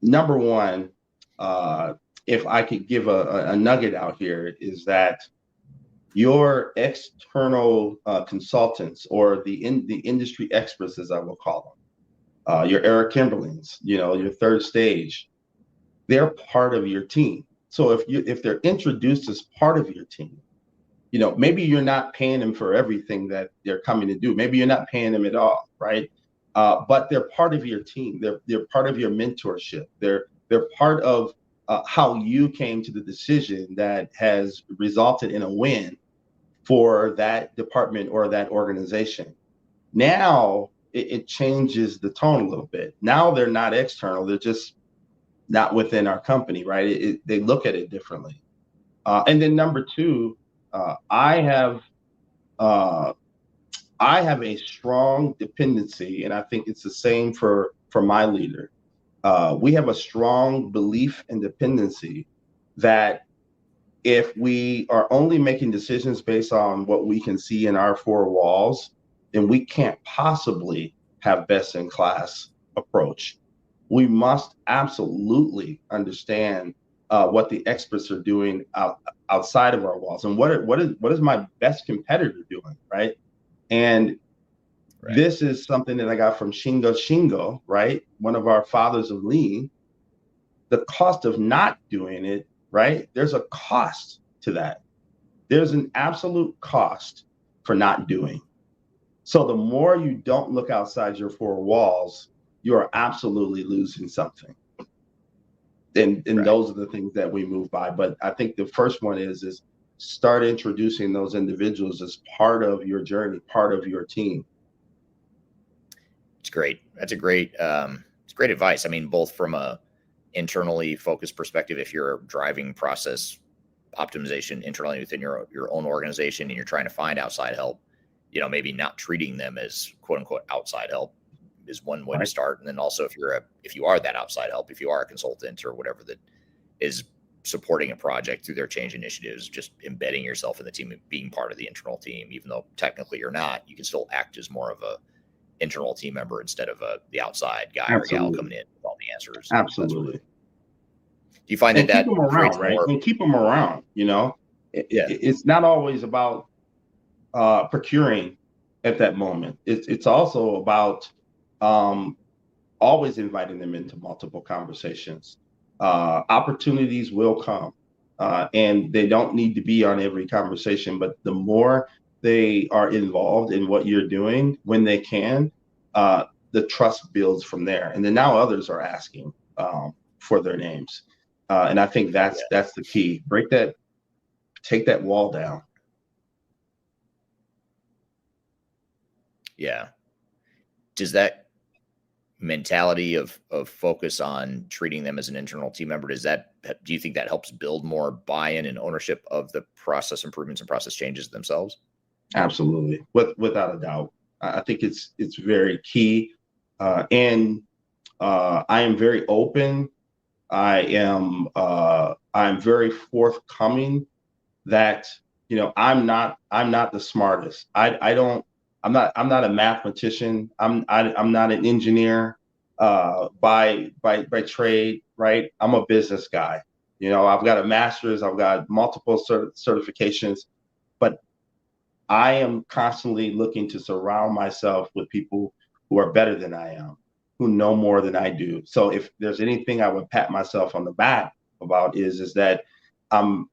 Number one, if I could give a nugget out here, is that your external consultants, or the industry experts, as I will call them, your Eric Kimberlings, your Third Stage, they're part of your team. So if they're introduced as part of your team, maybe you're not paying them for everything that they're coming to do. Maybe you're not paying them at all, right? But they're part of your team. They're part of your mentorship. They're part of how you came to the decision that has resulted in a win for that department or that organization. Now it changes the tone a little bit. Now they're not external. They're just not within our company, right? They look at it differently. And then number two, I have a strong dependency, and I think it's the same for my leader. We have a strong belief and dependency that if we are only making decisions based on what we can see in our four walls, then we can't possibly have best in class approach. We must absolutely understand what the experts are doing outside of our walls, and what is my best competitor doing, right? And this is something that I got from Shingo, right? One of our fathers of lean. The cost of not doing it, right? There's a cost to that. There's an absolute cost for not doing. So the more you don't look outside your four walls, you are absolutely losing something. And those are the things that we move by. But I think the first one is start introducing those individuals as part of your journey, part of your team. It's great. That's it's great advice. I mean, both from a internally focused perspective, if you're driving process optimization internally within your own organization and you're trying to find outside help, maybe not treating them as quote unquote outside help is one way to start. And then also if you are that outside help, if you are a consultant or whatever, that is supporting a project through their change initiatives, just embedding yourself in the team and being part of the internal team, even though technically you're not, you can still act as more of a internal team member instead of the outside guy or gal coming in with all the answers. Absolutely. Do you find and that keep them around, right? more? And keep them around. It's not always about procuring at that moment. It's also about always inviting them into multiple conversations. Opportunities will come, and they don't need to be on every conversation, but the more they are involved in what you're doing when they can, the trust builds from there. And then now others are asking for their names. And I think that's the key. Take that wall down. Yeah. Does that mentality of focus on treating them as an internal team member, do you think that helps build more buy-in and ownership of the process improvements and process changes themselves? Absolutely. Without a doubt. I think it's very key. And I am very open. I'm very forthcoming that, I'm not the smartest. I'm not a mathematician. I'm not an engineer by trade, right? I'm a business guy. I've got a master's, I've got multiple certifications, but I am constantly looking to surround myself with people who are better than I am, who know more than I do. So if there's anything I would pat myself on the back about is that I'm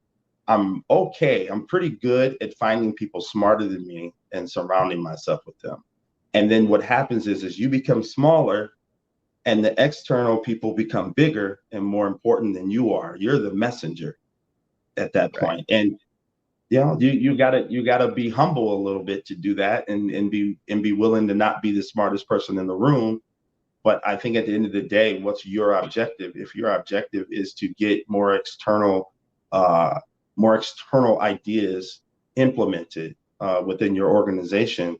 okay. I'm pretty good at finding people smarter than me and surrounding myself with them. And then what happens is you become smaller and the external people become bigger and more important than you are. You're the messenger at that point. And you gotta be humble a little bit to do that and be willing to not be the smartest person in the room. But I think at the end of the day, what's your objective? If your objective is to get more external ideas implemented within your organization,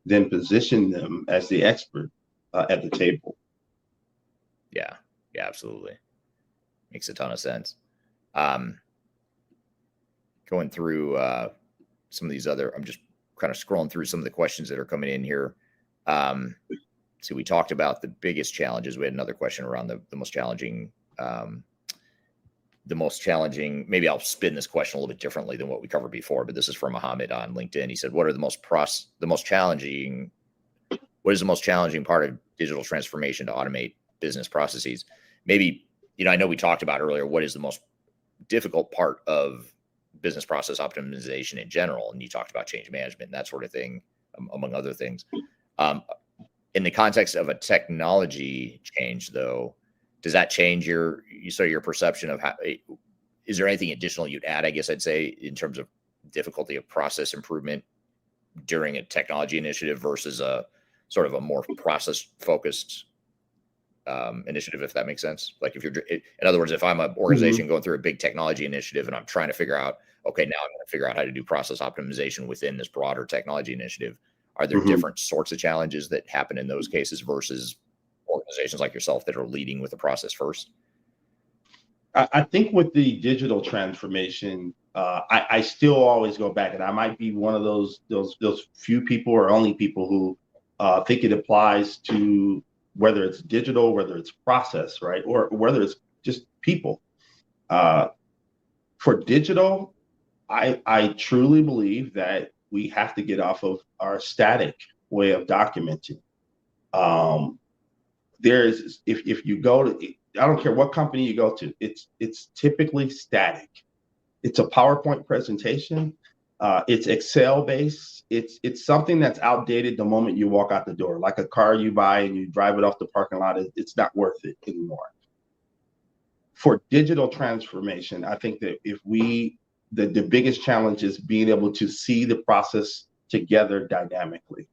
then position them as the expert at the table. Yeah, absolutely. Makes a ton of sense. Going through some of these I'm just kind of scrolling through some of the questions that are coming in here. So we talked about the biggest challenges. We had another question around the most challenging, maybe I'll spin this question a little bit differently than what we covered before, but this is from Mohammed on LinkedIn. He said, what is the most challenging part of digital transformation to automate business processes? Maybe, I know we talked about earlier, what is the most difficult part of business process optimization in general? And you talked about change management and that sort of thing, among other things. In the context of a technology change, though, does that change your perception of how? Is there anything additional you'd add? I guess I'd say in terms of difficulty of process improvement during a technology initiative versus a sort of a more process focused initiative, if that makes sense. Like in other words, if I'm an organization going through a big technology initiative and I'm trying to figure out, okay, now I'm going to figure out how to do process optimization within this broader technology initiative. Are there different sorts of challenges that happen in those cases versus organizations like yourself that are leading with the process first? I think with the digital transformation, I still always go back, and I might be one of those few people or only people who think it applies to whether it's digital, whether it's process, right, or whether it's just people. For digital, I truly believe that we have to get off of our static way of documenting. If you go to, I don't care what company you go to, it's typically static. It's a PowerPoint presentation. It's Excel based. It's something that's outdated the moment you walk out the door, like a car you buy and you drive it off the parking lot. It's not worth it anymore. For digital transformation, I think that the biggest challenge is being able to see the process together dynamically.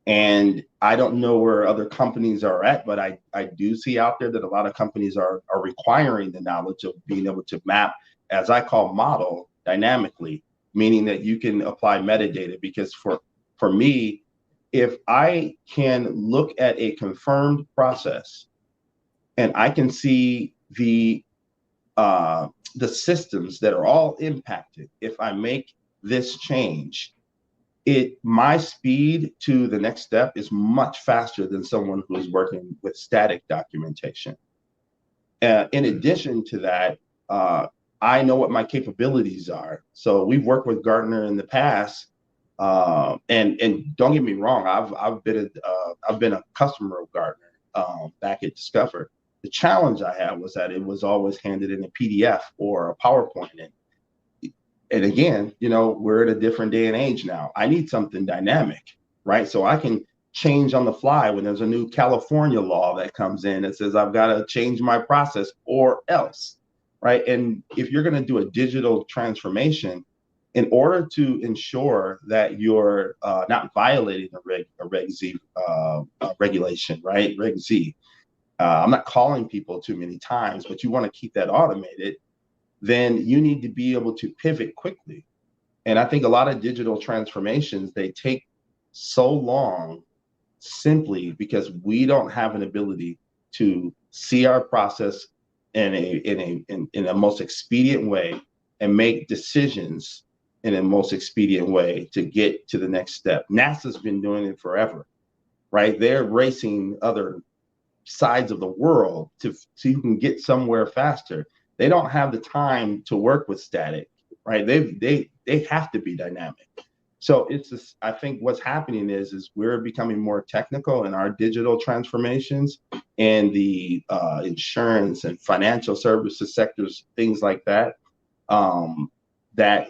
And I don't know where other companies are at, but I do see out there that a lot of companies are requiring the knowledge of being able to map, as I call model, dynamically, meaning that you can apply metadata. Because for me, if I can look at a confirmed process and I can see the the systems that are all impacted. If I make this change, my speed to the next step is much faster than someone who is working with static documentation. In addition to that, I know what my capabilities are. So we've worked with Gartner in the past, and don't get me wrong, I've been a customer of Gartner back at Discover. The challenge I had was that it was always handed in a PDF or a PowerPoint. And again, we're at a different day and age now. I need something dynamic, right? So I can change on the fly when there's a new California law that comes in that says I've got to change my process or else, right? And if you're going to do a digital transformation, in order to ensure that you're not violating a Reg Z regulation, right? Reg Z. I'm not calling people too many times, but you want to keep that automated, then you need to be able to pivot quickly. And I think a lot of digital transformations, they take so long simply because we don't have an ability to see our process in a most expedient way and make decisions in a most expedient way to get to the next step. NASA's been doing it forever, right? They're racing other sides of the world to see who can get somewhere faster. They don't have the time to work with static, right? They have to be dynamic. So it's just, I think what's happening is we're becoming more technical in our digital transformations, and the insurance and financial services sectors, things like that, that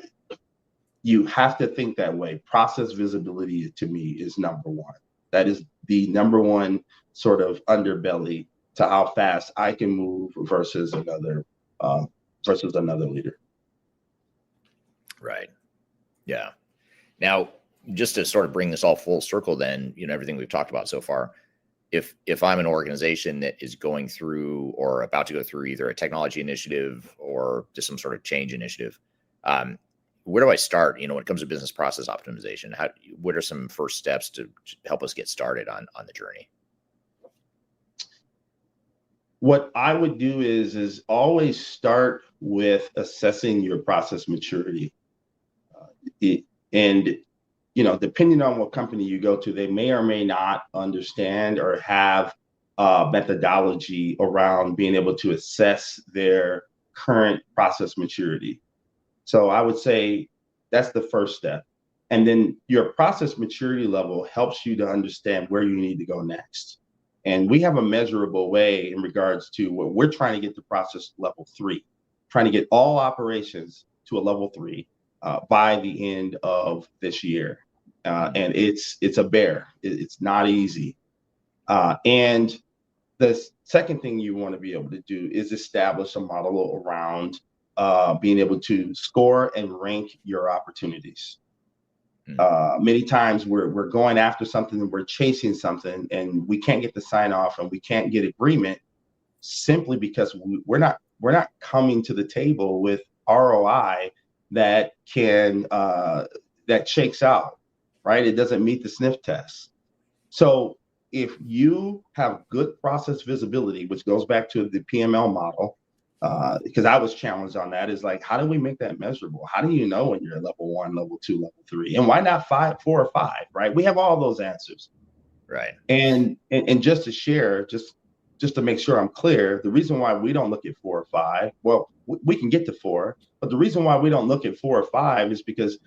you have to think that way. Process visibility to me is number one. That is the number one sort of underbelly to how fast I can move versus another leader. Right. Yeah. Now, just to sort of bring this all full circle, then, everything we've talked about so far, if I'm an organization that is going through or about to go through either a technology initiative or just some sort of change initiative, where do I start? When it comes to business process optimization, what are some first steps to help us get started on the journey? What I would do is always start with assessing your process maturity. And depending on what company you go to, they may or may not understand or have methodology around being able to assess their current process maturity. So I would say that's the first step. And then your process maturity level helps you to understand where you need to go next. And we have a measurable way in regards to what we're trying to get to process level 3, trying to get all operations to a level 3 by the end of this year. And it's a bear. It's not easy. And the second thing you want to be able to do is establish a model around being able to score and rank your opportunities. Many times we're going after something and we're chasing something and we can't get the sign off and we can't get agreement simply because we're not coming to the table with ROI that can that shakes out, right? It doesn't meet the sniff test. So if you have good process visibility, which goes back to the PML model, because I was challenged on that, is like, how do we make that measurable? How do you know when you're at level 1, level 2, level 3? And why not 5, 4, or 5, right? We have all those answers. Right. And just to share, just to make sure I'm clear, the reason why we don't look at 4 or 5, well, we can get to 4, but the reason why we don't look at 4 or 5 is because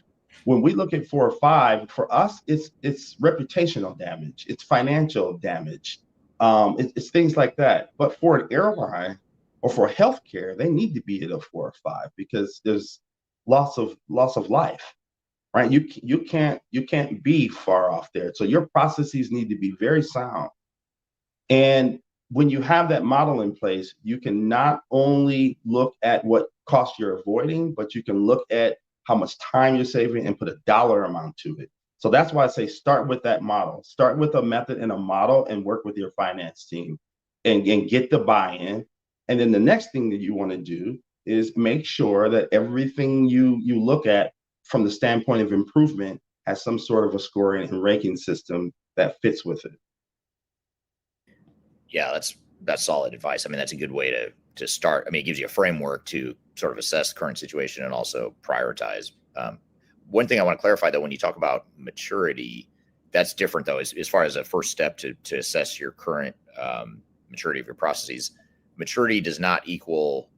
when we look at 4 or 5, for us, it's reputational damage, it's financial damage, it's things like that. But for an airline or for healthcare, they need to be at a 4 or 5 because there's loss of life, right? You can't be far off there. So your processes need to be very sound. And when you have that model in place, you can not only look at what cost you're avoiding, but you can look at how much time you're saving and put a dollar amount to it. So that's why I say start with that model. Start with a method and a model and work with your finance team and get the buy-in. And then the next thing that you want to do is make sure that everything you look at from the standpoint of improvement has some sort of a scoring and ranking system that fits with it. Yeah, that's that's solid advice. I mean, that's a good way to start. I mean, it gives you a framework to sort of assess the current situation and also prioritize. One thing I want to clarify, though, when you talk about maturity, that's different, though, as far as a first step to assess your current maturity of your processes. Maturity does not equal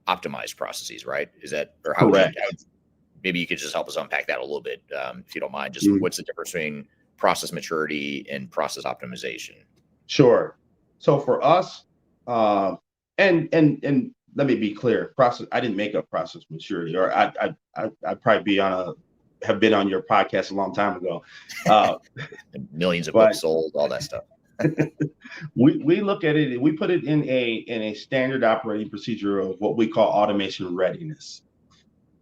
optimized processes, right? Is that, or how? Correct. Maybe you could just help us unpack that a little bit, if you don't mind. Just what's the difference between process maturity and process optimization? Sure. So for us, and let me be clear, process. I didn't make up process maturity, or I'd probably have been on your podcast a long time ago. Millions of books sold, all that stuff. we look at it, we put it in a standard operating procedure of what we call automation readiness.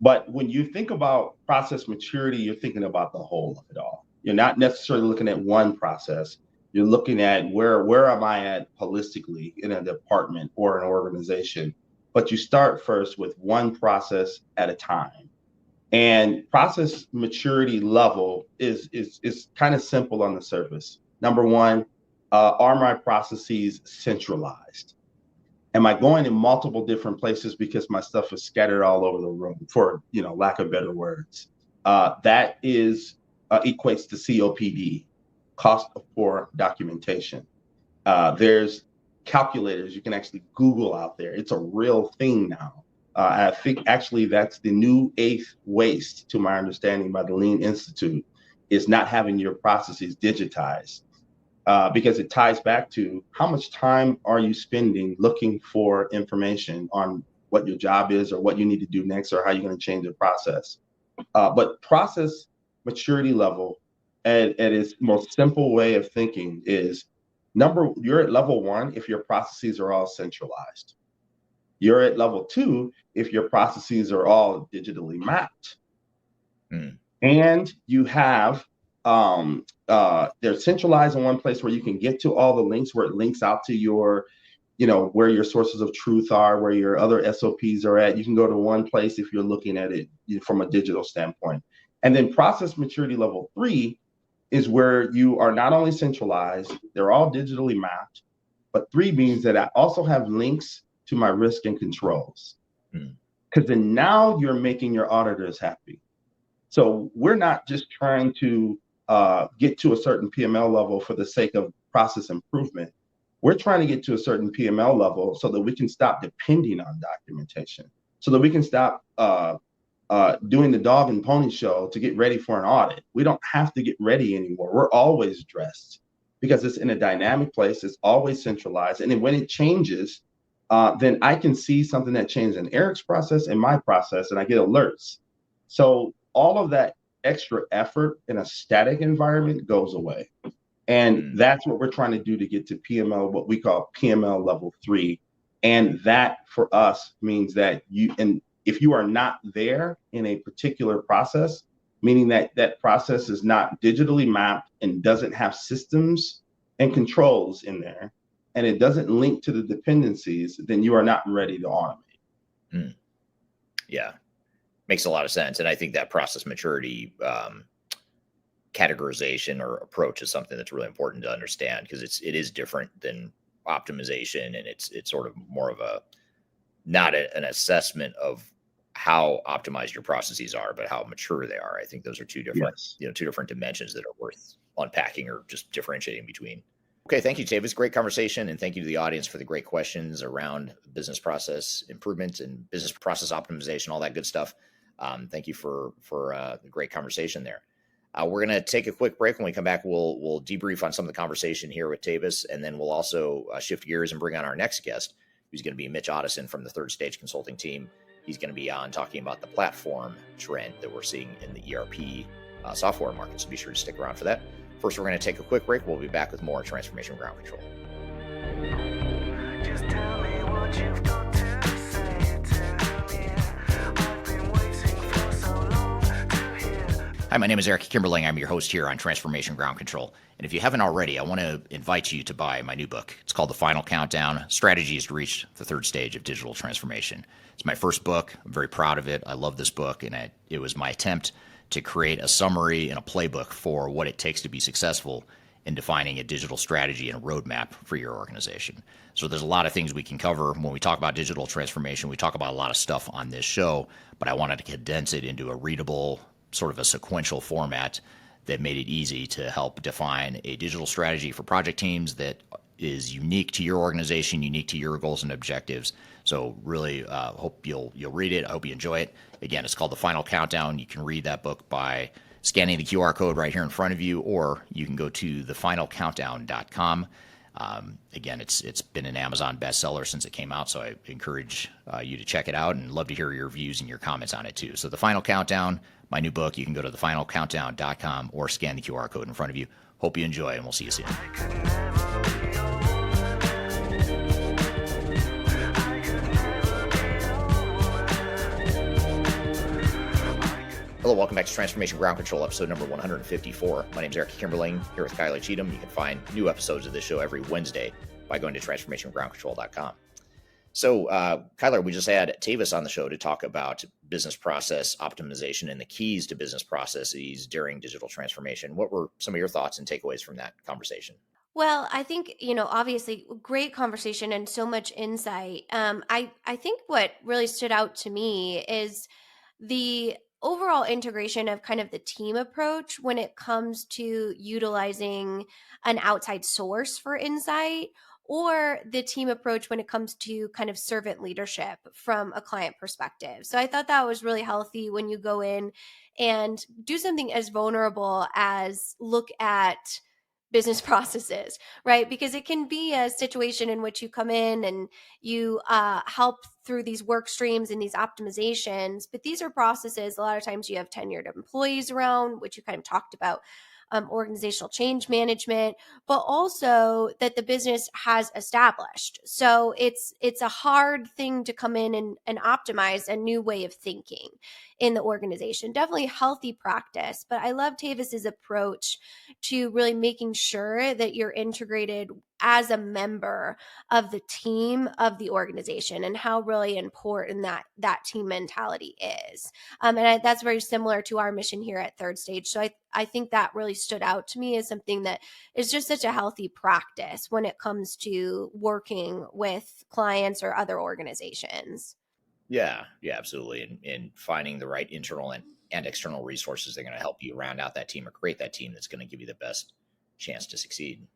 But when you think about process maturity, you're thinking about the whole of it all. You're not necessarily looking at one process. You're looking at where am I at holistically in a department or an organization. But you start first with one process at a time. And process maturity level is kind of simple on the surface. Number one, are my processes centralized? Am I going in multiple different places because my stuff is scattered all over the room, for lack of better words? That is equates to COPD, cost of poor documentation. There's calculators you can actually Google out there. It's a real thing now. I think actually that's the new eighth waste, to my understanding, by the Lean Institute, is not having your processes digitized. Because it ties back to how much time are you spending looking for information on what your job is or what you need to do next or how you're going to change the process. But process maturity level at its most simple way of thinking is, you're at level 1 if your processes are all centralized. You're at level 2 if your processes are all digitally mapped. And you have they're centralized in one place where you can get to all the links, where it links out to your, where your sources of truth are, where your other SOPs are at. You can go to one place if you're looking at it from a digital standpoint. And then process maturity level 3 is where you are not only centralized, they're all digitally mapped, but 3 means that I also have links to my risk and controls. Because then now you're making your auditors happy. So we're not just trying to get to a certain PML level for the sake of process improvement. We're trying to get to a certain PML level so that we can stop depending on documentation, so that we can stop doing the dog and pony show to get ready for an audit. We don't have to get ready anymore. We're always dressed because it's in a dynamic place. It's always centralized. And then when it changes, then I can see something that changed in Eric's process and my process, and I get alerts. So all of that extra effort in a static environment goes away. And that's what we're trying to do to get to PML, what we call PML level 3. And that for us means that if you are not there in a particular process, meaning that that process is not digitally mapped and doesn't have systems and controls in there, and it doesn't link to the dependencies, then you are not ready to automate. Yeah. Makes a lot of sense. And I think that process maturity categorization or approach is something that's really important to understand, because it is different than optimization, and it's sort of more of not an assessment of how optimized your processes are, but how mature they are. I think those are two different, two different dimensions that are worth unpacking or just differentiating between. Okay, thank you, Tavis. Great conversation, and thank you to the audience for the great questions around business process improvement and business process optimization, all that good stuff. Thank you for the great conversation there. We're going to take a quick break. When we come back, we'll debrief on some of the conversation here with Tavis, and then we'll also shift gears and bring on our next guest, who's going to be Mitch Ottoson from the Third Stage Consulting team. He's going to be on talking about the platform trend that we're seeing in the ERP software market, so be sure to stick around for that. First, we're going to take a quick break. We'll be back with more Transformation Ground Control. Just tell me what you've got to say. Tell me, I've been waiting for so long to hear. Hi, my name is Eric Kimberling. I'm your host here on Transformation Ground Control. And if you haven't already, I want to invite you to buy my new book. It's called The Final Countdown: Strategies to Reach the Third Stage of Digital Transformation. It's my first book. I'm very proud of it. I love this book, and it was my attempt to create a summary and a playbook for what it takes to be successful and defining a digital strategy and a roadmap for your organization. So there's a lot of things we can cover when we talk about digital transformation. We talk about a lot of stuff on this show, but I wanted to condense it into a readable, sort of a sequential format that made it easy to help define a digital strategy for project teams that is unique to your organization, unique to your goals and objectives. So really hope you'll read it. I hope you enjoy it. Again, it's called The Final Countdown. You can read that book by scanning the QR code right here in front of you, or you can go to thefinalcountdown.com. Again, it's been an Amazon bestseller since it came out, so I encourage you to check it out, and love to hear your views and your comments on it too. So The Final Countdown, my new book, you can go to thefinalcountdown.com or scan the QR code in front of you. Hope you enjoy, and we'll see you soon. Hello, welcome back to Transformation Ground Control, episode number 154. My name is Eric Kimberling, here with Kyler Cheatham. You can find new episodes of this show every Wednesday by going to transformationgroundcontrol.com. So, Kyler, we just had Tavis on the show to talk about business process optimization and the keys to business processes during digital transformation. What were some of your thoughts and takeaways from that conversation? Well, I think, obviously great conversation and so much insight. I think what really stood out to me is the overall integration of kind of the team approach when it comes to utilizing an outside source for insight, or the team approach when it comes to kind of servant leadership from a client perspective. So I thought that was really healthy when you go in and do something as vulnerable as look at business processes, right? Because it can be a situation in which you come in and you help through these work streams and these optimizations, but these are processes. A lot of times you have tenured employees around, which you kind of talked about, organizational change management, but also that the business has established. So it's a hard thing to come in and optimize a new way of thinking in the organization. Definitely healthy practice, but I love Tavis's approach to really making sure that you're integrated as a member of the team of the organization, and how really important that team mentality is. That's very similar to our mission here at Third Stage. So I think that really stood out to me as something that is just such a healthy practice when it comes to working with clients or other organizations. Yeah, absolutely. And finding the right internal and external resources that are going to help you round out that team or create that team that's going to give you the best chance to succeed.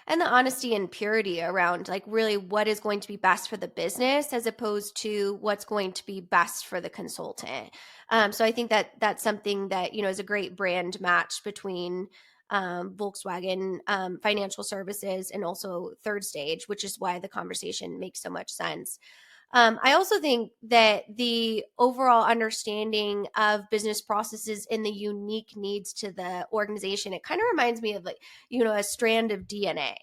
And the honesty and purity around like really what is going to be best for the business as opposed to what's going to be best for the consultant. So I think that that's something that, is a great brand match between Volkswagen Financial Services and also Third Stage, which is why the conversation makes so much sense. I also think that the overall understanding of business processes and the unique needs to the organization, it kind of reminds me of a strand of DNA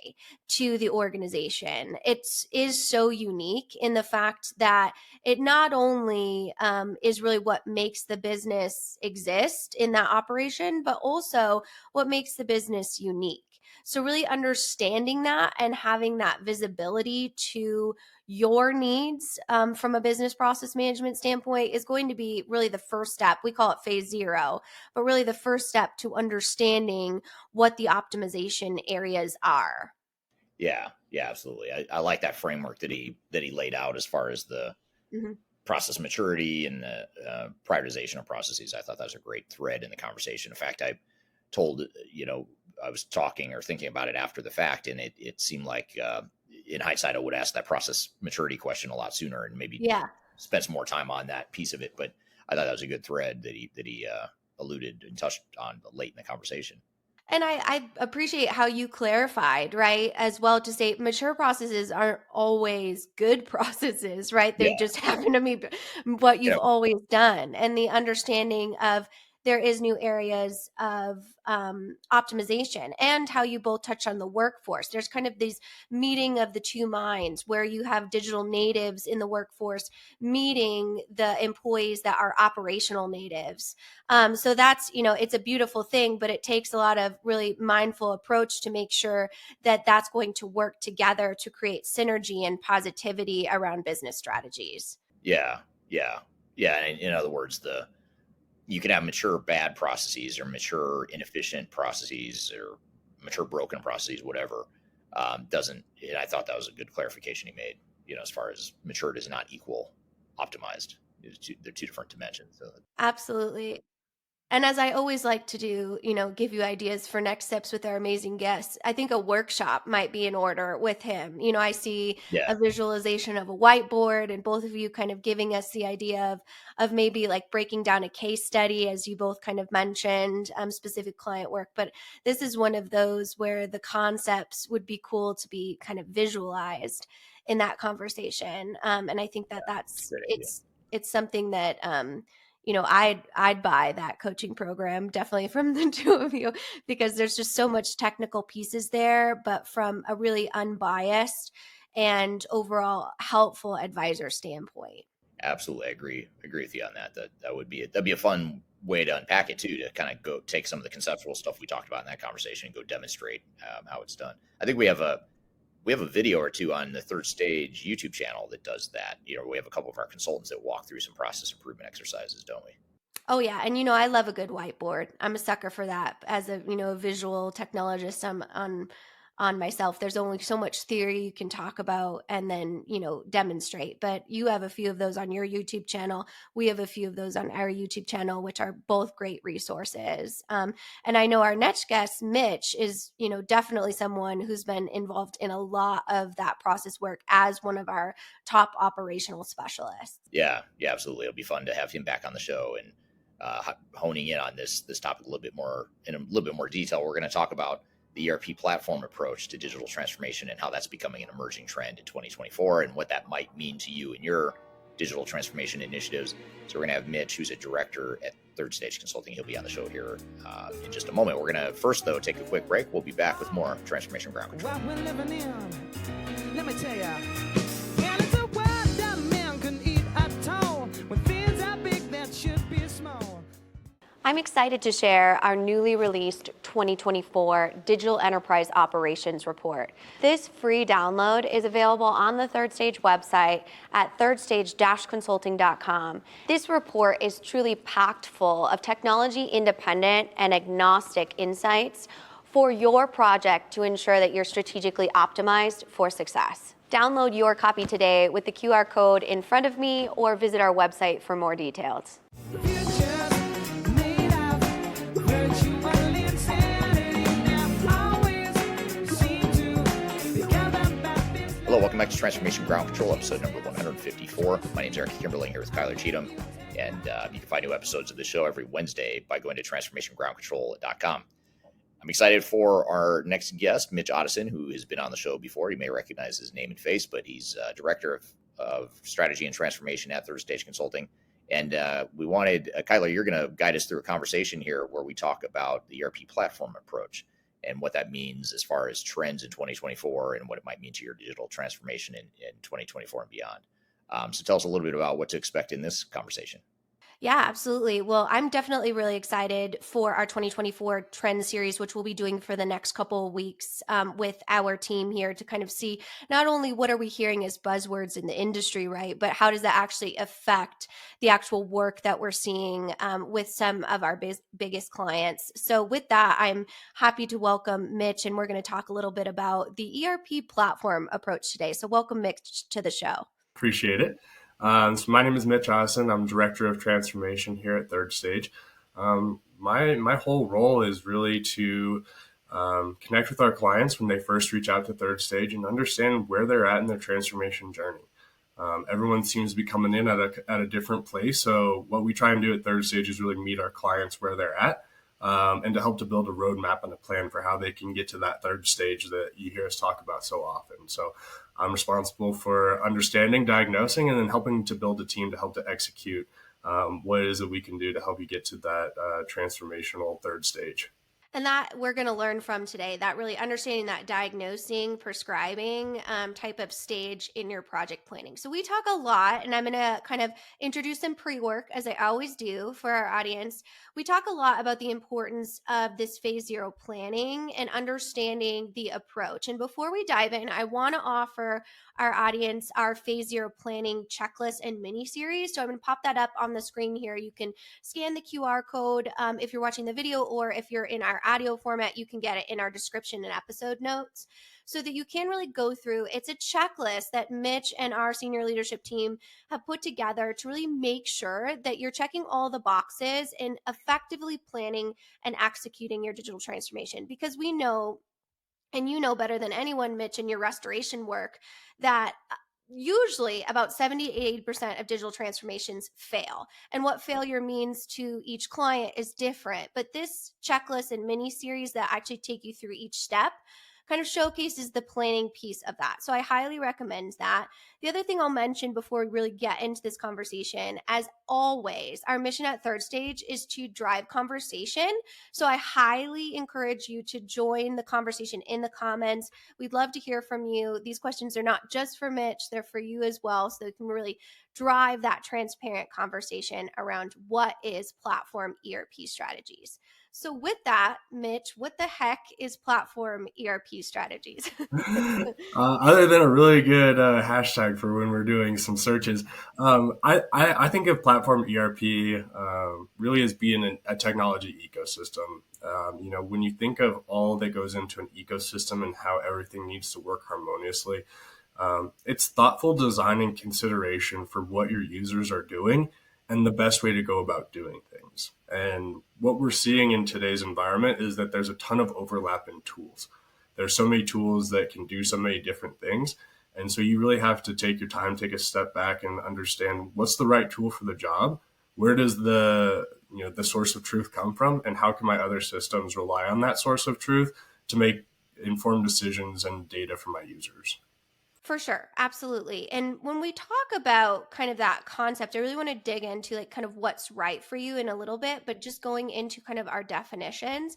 to the organization. It is so unique in the fact that it not only is really what makes the business exist in that operation, but also what makes the business unique. So really understanding that and having that visibility to your needs from a business process management standpoint is going to be really the first step. We call it phase 0, but really the first step to understanding what the optimization areas are. Yeah, absolutely. I like that framework that he laid out as far as the process maturity and the prioritization of processes. I thought that was a great thread in the conversation. In fact, I told, I was talking or thinking about it after the fact, and it seemed like in hindsight, I would ask that process maturity question a lot sooner and maybe spend some more time on that piece of it. But I thought that was a good thread that he alluded and touched on late in the conversation. And I appreciate how you clarified, right, as well, to say mature processes aren't always good processes, right? They just happen to be what you've always done. And the understanding of there is new areas of optimization, and how you both touch on the workforce. There's kind of these meeting of the two minds where you have digital natives in the workforce meeting the employees that are operational natives. So that's, it's a beautiful thing, but it takes a lot of really mindful approach to make sure that that's going to work together to create synergy and positivity around business strategies. Yeah. In other words, you can have mature bad processes or mature inefficient processes or mature broken processes, whatever, doesn't. And I thought that was a good clarification he made. As far as matured is not equal optimized. They're two different dimensions. So. Absolutely. And as I always like to do, give you ideas for next steps with our amazing guests. I think a workshop might be in order with him. I see Yeah. a visualization of a whiteboard and both of you kind of giving us the idea of maybe like breaking down a case study, as you both kind of mentioned, specific client work. But this is one of those where the concepts would be cool to be kind of visualized in that conversation. And I think that's it's something that I'd buy that coaching program definitely from the two of you, because there's just so much technical pieces there, but from a really unbiased and overall helpful advisor standpoint. Absolutely, I agree with you on that. That'd be a fun way to unpack it too, to kind of go take some of the conceptual stuff we talked about in that conversation and go demonstrate how it's done. I think we have a video or two on the Third Stage YouTube channel that does that. We have a couple of our consultants that walk through some process improvement exercises, don't we? Oh yeah, and I love a good whiteboard. I'm a sucker for that. As a a visual technologist, I'm on myself. There's only so much theory you can talk about and then demonstrate. But you have a few of those on your YouTube channel. We have a few of those on our YouTube channel, which are both great resources. And I know our next guest, Mitch, is definitely someone who's been involved in a lot of that process work as one of our top operational specialists. Yeah, absolutely. It'll be fun to have him back on the show and honing in on this topic a little bit more detail. We're going to talk about the ERP platform approach to digital transformation and how that's becoming an emerging trend in 2024 and what that might mean to you and your digital transformation initiatives. So we're going to have Mitch, who's a director at Third Stage Consulting. He'll be on the show here in just a moment. We're going to first, though, take a quick break. We'll be back with more Transformation Ground Control. What we're living in, let me tell ya. Well, it's a world that man can eat at all. When things are big, that should be small. I'm excited to share our newly released 2024 Digital Enterprise Operations Report. This free download is available on the Third Stage website at thirdstage-consulting.com. This report is truly packed full of technology-independent and agnostic insights for your project to ensure that you're strategically optimized for success. Download your copy today with the QR code in front of me or visit our website for more details. Hello, welcome back to Transformation Ground Control, episode number 154. My name is Eric Kimberling here with Kyler Cheatham, and you can find new episodes of the show every Wednesday by going to transformationgroundcontrol.com. I'm excited for our next guest, Mitch Ottoson, who has been on the show before. You may recognize his name and face, but he's Director of Strategy and Transformation at Third Stage Consulting. And we wanted, Kyler, you're going to guide us through a conversation here where we talk about the ERP platform approach and what that means as far as trends in 2024 and what it might mean to your digital transformation in 2024 and beyond. So tell us a little bit about what to expect in this conversation. Yeah, absolutely. Well, I'm definitely really excited for our 2024 trend series, which we'll be doing for the next couple of weeks with our team here to kind of see not only what are we hearing as buzzwords in the industry, right, but how does that actually affect the actual work that we're seeing with some of our biggest clients. So with that, I'm happy to welcome Mitch, and we're going to talk a little bit about the ERP platform approach today. So welcome, Mitch, to the show. Appreciate it. So my name is Mitch Ottoson. I'm Director of Transformation here at Third Stage. My whole role is really to connect with our clients when they first reach out to Third Stage and understand where they're at in their transformation journey. Everyone seems to be coming in at a different place. So what we try and do at Third Stage is really meet our clients where they're at and to help to build a roadmap and a plan for how they can get to that third stage that you hear us talk about so often. So I'm responsible for understanding, diagnosing, and then helping to build a team to help to execute what it is that we can do to help you get to that transformational third stage. And that we're going to learn from today, that really understanding that diagnosing, prescribing type of stage in your project planning. So we talk a lot, and I'm going to kind of introduce some pre-work as I always do for our audience. We talk a lot about the importance of this phase zero planning and understanding the approach. And before we dive in, I want to offer our audience our phase zero planning checklist and mini series. So I'm going to pop that up on the screen here. You can scan the QR code if you're watching the video, or if you're in our or audio format, you can get it in our description and episode notes so that you can really go through. It's a checklist that Mitch and our senior leadership team have put together to really make sure that you're checking all the boxes and effectively planning and executing your digital transformation. Because we know, and you know better than anyone, Mitch, in your restoration work, that usually about 70 to 80% of digital transformations fail. And what failure means to each client is different. But this checklist and mini series that actually take you through each step kind of showcases the planning piece of that. So I highly recommend that. The other thing I'll mention before we really get into this conversation, as always, our mission at Third Stage is to drive conversation. So I highly encourage you to join the conversation in the comments. We'd love to hear from you. These questions are not just for Mitch, they're for you as well. So they can really drive that transparent conversation around what is platform ERP strategies. So with that, Mitch, what the heck is platform ERP strategies? Other than a really good hashtag for when we're doing some searches, I think of platform ERP really as being a technology ecosystem. When you think of all that goes into an ecosystem and how everything needs to work harmoniously, it's thoughtful design and consideration for what your users are doing and the best way to go about doing things. And what we're seeing in today's environment is that there's a ton of overlap in tools. There's so many tools that can do so many different things. And so you really have to take your time, take a step back and understand what's the right tool for the job. Where does the source of truth come from? And how can my other systems rely on that source of truth to make informed decisions and data for my users? For sure. Absolutely. And when we talk about kind of that concept, I really want to dig into like kind of what's right for you in a little bit, but just going into kind of our definitions.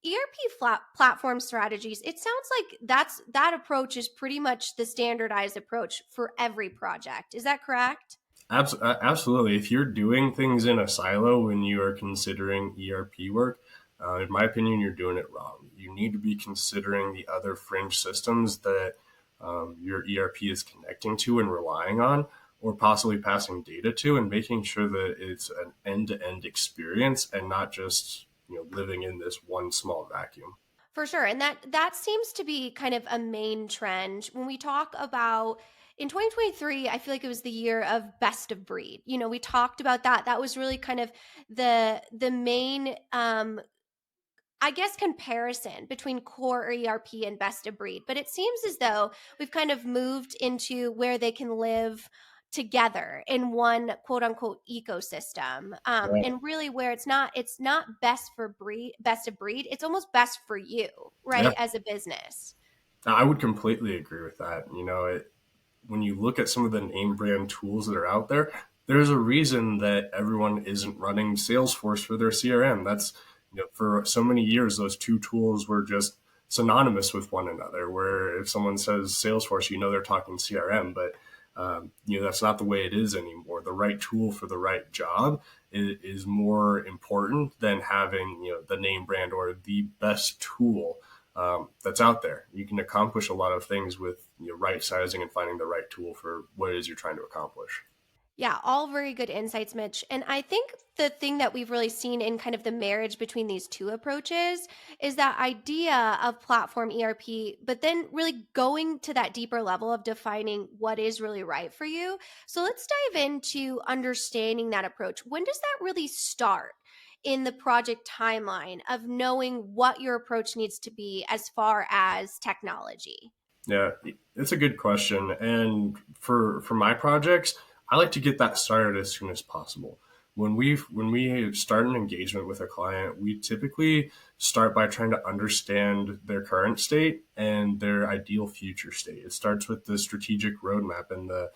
ERP platform strategies, it sounds like that approach is pretty much the standardized approach for every project. Is that correct? Absolutely. If you're doing things in a silo when you are considering ERP work, in my opinion, you're doing it wrong. You need to be considering the other fringe systems that your ERP is connecting to and relying on, or possibly passing data to, and making sure that it's an end-to-end experience and not just living in this one small vacuum. For sure. And that seems to be kind of a main trend when we talk about in 2023. I feel like it was the year of best of breed. We talked about that. That was really kind of the main I guess comparison between core ERP and best of breed. But it seems as though we've kind of moved into where they can live together in one quote unquote ecosystem. Right. And really where it's not best of breed, it's almost best for you, right? Yeah. As a business. I would completely agree with that. When you look at some of the name brand tools that are out there, there's a reason that everyone isn't running Salesforce for their CRM. That's for so many years, those two tools were just synonymous with one another, where if someone says Salesforce, they're talking CRM, but that's not the way it is anymore. The right tool for the right job is more important than having, the name brand or the best tool that's out there. You can accomplish a lot of things with right sizing and finding the right tool for what it is you're trying to accomplish. Yeah, all very good insights, Mitch. And I think the thing that we've really seen in kind of the marriage between these two approaches is that idea of platform ERP, but then really going to that deeper level of defining what is really right for you. So let's dive into understanding that approach. When does that really start in the project timeline of knowing what your approach needs to be as far as technology? Yeah, it's a good question. And for my projects, I like to get that started as soon as possible. When we start an engagement with a client, we typically start by trying to understand their current state and their ideal future state. It starts with the strategic roadmap and the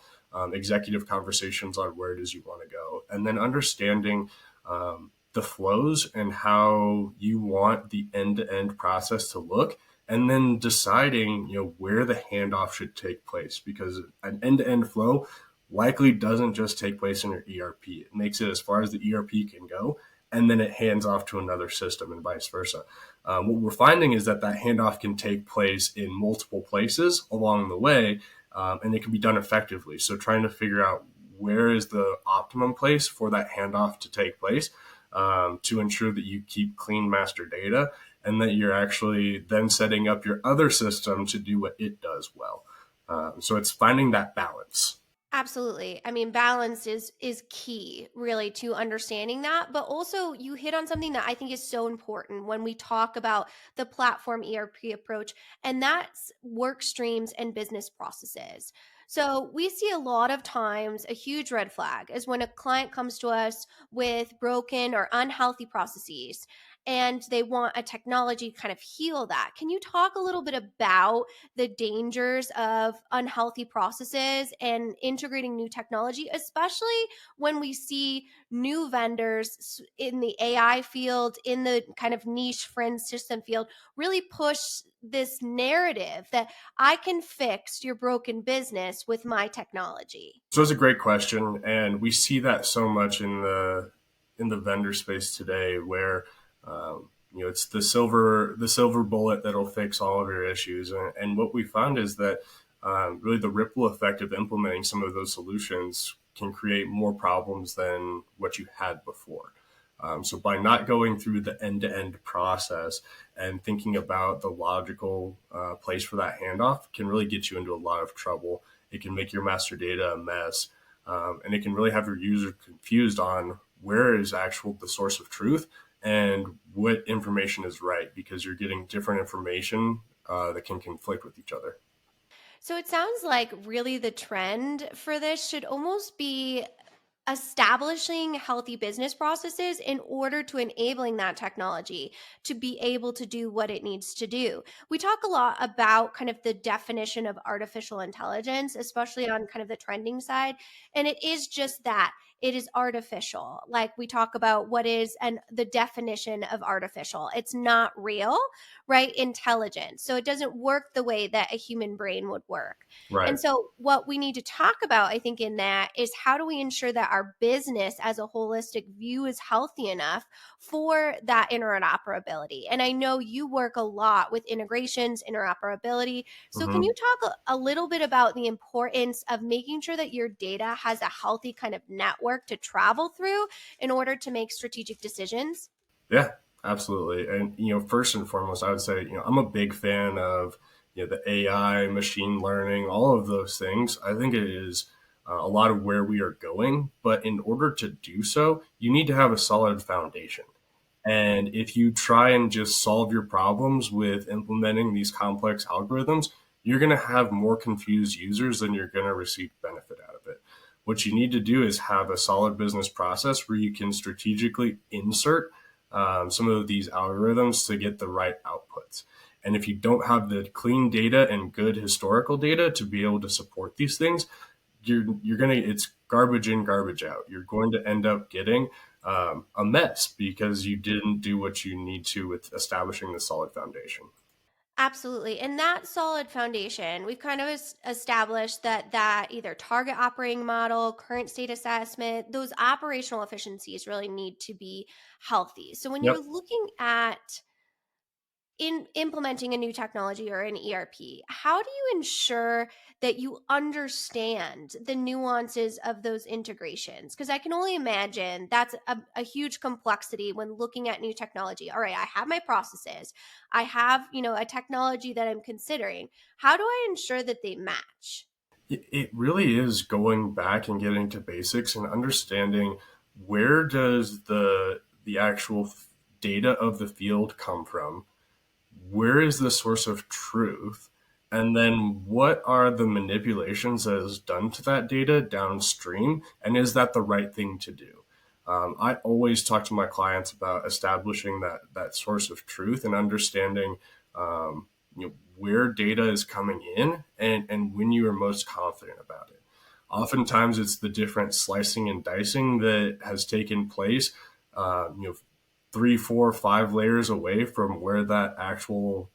executive conversations on where it is you want to go, and then understanding the flows and how you want the end-to-end process to look, and then deciding where the handoff should take place, because an end-to-end flow likely doesn't just take place in your ERP. It makes it as far as the ERP can go, and then it hands off to another system and vice versa. What we're finding is that handoff can take place in multiple places along the way, and it can be done effectively. So trying to figure out where is the optimum place for that handoff to take place to ensure that you keep clean master data and that you're actually then setting up your other system to do what it does well. So it's finding that balance. Absolutely. I mean, balance is key really to understanding that, but also you hit on something that I think is so important when we talk about the platform ERP approach, and that's work streams and business processes. So we see a lot of times a huge red flag is when a client comes to us with broken or unhealthy processes and they want a technology to kind of heal that. Can you talk a little bit about the dangers of unhealthy processes and integrating new technology, especially when we see new vendors in the AI field, in the kind of niche fringe system field, really push this narrative that I can fix your broken business with my technology? So it's a great question, and we see that so much in the vendor space today, where it's the silver bullet that'll fix all of your issues. And what we found is that really the ripple effect of implementing some of those solutions can create more problems than what you had before. So by not going through the end-to-end process and thinking about the logical place for that handoff can really get you into a lot of trouble. It can make your master data a mess, and it can really have your user confused on where is the source of truth and what information is right, because you're getting different information that can conflict with each other. So it sounds like really the trend for this should almost be establishing healthy business processes in order to enabling that technology to be able to do what it needs to do. We talk a lot about kind of the definition of artificial intelligence, especially on kind of the trending side. And it is just that. It is artificial. Like we talk about what is and the definition of artificial. It's not real, right? Intelligence. So it doesn't work the way that a human brain would work. Right. And so what we need to talk about, I think, in that is how do we ensure that our business as a holistic view is healthy enough for that interoperability? And I know you work a lot with integrations, interoperability. So can you talk a little bit about the importance of making sure that your data has a healthy kind of network to travel through in order to make strategic decisions? Yeah, absolutely. And, first and foremost, I would say, I'm a big fan of, the AI, machine learning, all of those things. I think it is a lot of where we are going. But in order to do so, you need to have a solid foundation. And if you try and just solve your problems with implementing these complex algorithms, you're going to have more confused users than you're going to receive benefit out of it. What you need to do is have a solid business process where you can strategically insert some of these algorithms to get the right outputs. And if you don't have the clean data and good historical data to be able to support these things, it's garbage in, garbage out. You're going to end up getting a mess because you didn't do what you need to with establishing the solid foundation. Absolutely. And that solid foundation, we've kind of established that either target operating model, current state assessment, those operational efficiencies really need to be healthy. So when you're looking at in implementing a new technology or an ERP, how do you ensure that you understand the nuances of those integrations? Because I can only imagine that's a huge complexity when looking at new technology. All right, I have my processes. I have, a technology that I'm considering. How do I ensure that they match? It really is going back and getting to basics and understanding where does the actual data of the field come from? Where is the source of truth? And then what are the manipulations that is done to that data downstream? And is that the right thing to do? I always talk to my clients about establishing that source of truth and understanding where data is coming in and when you are most confident about it. Oftentimes it's the different slicing and dicing that has taken place, 3, 4, 5 layers away from where that actual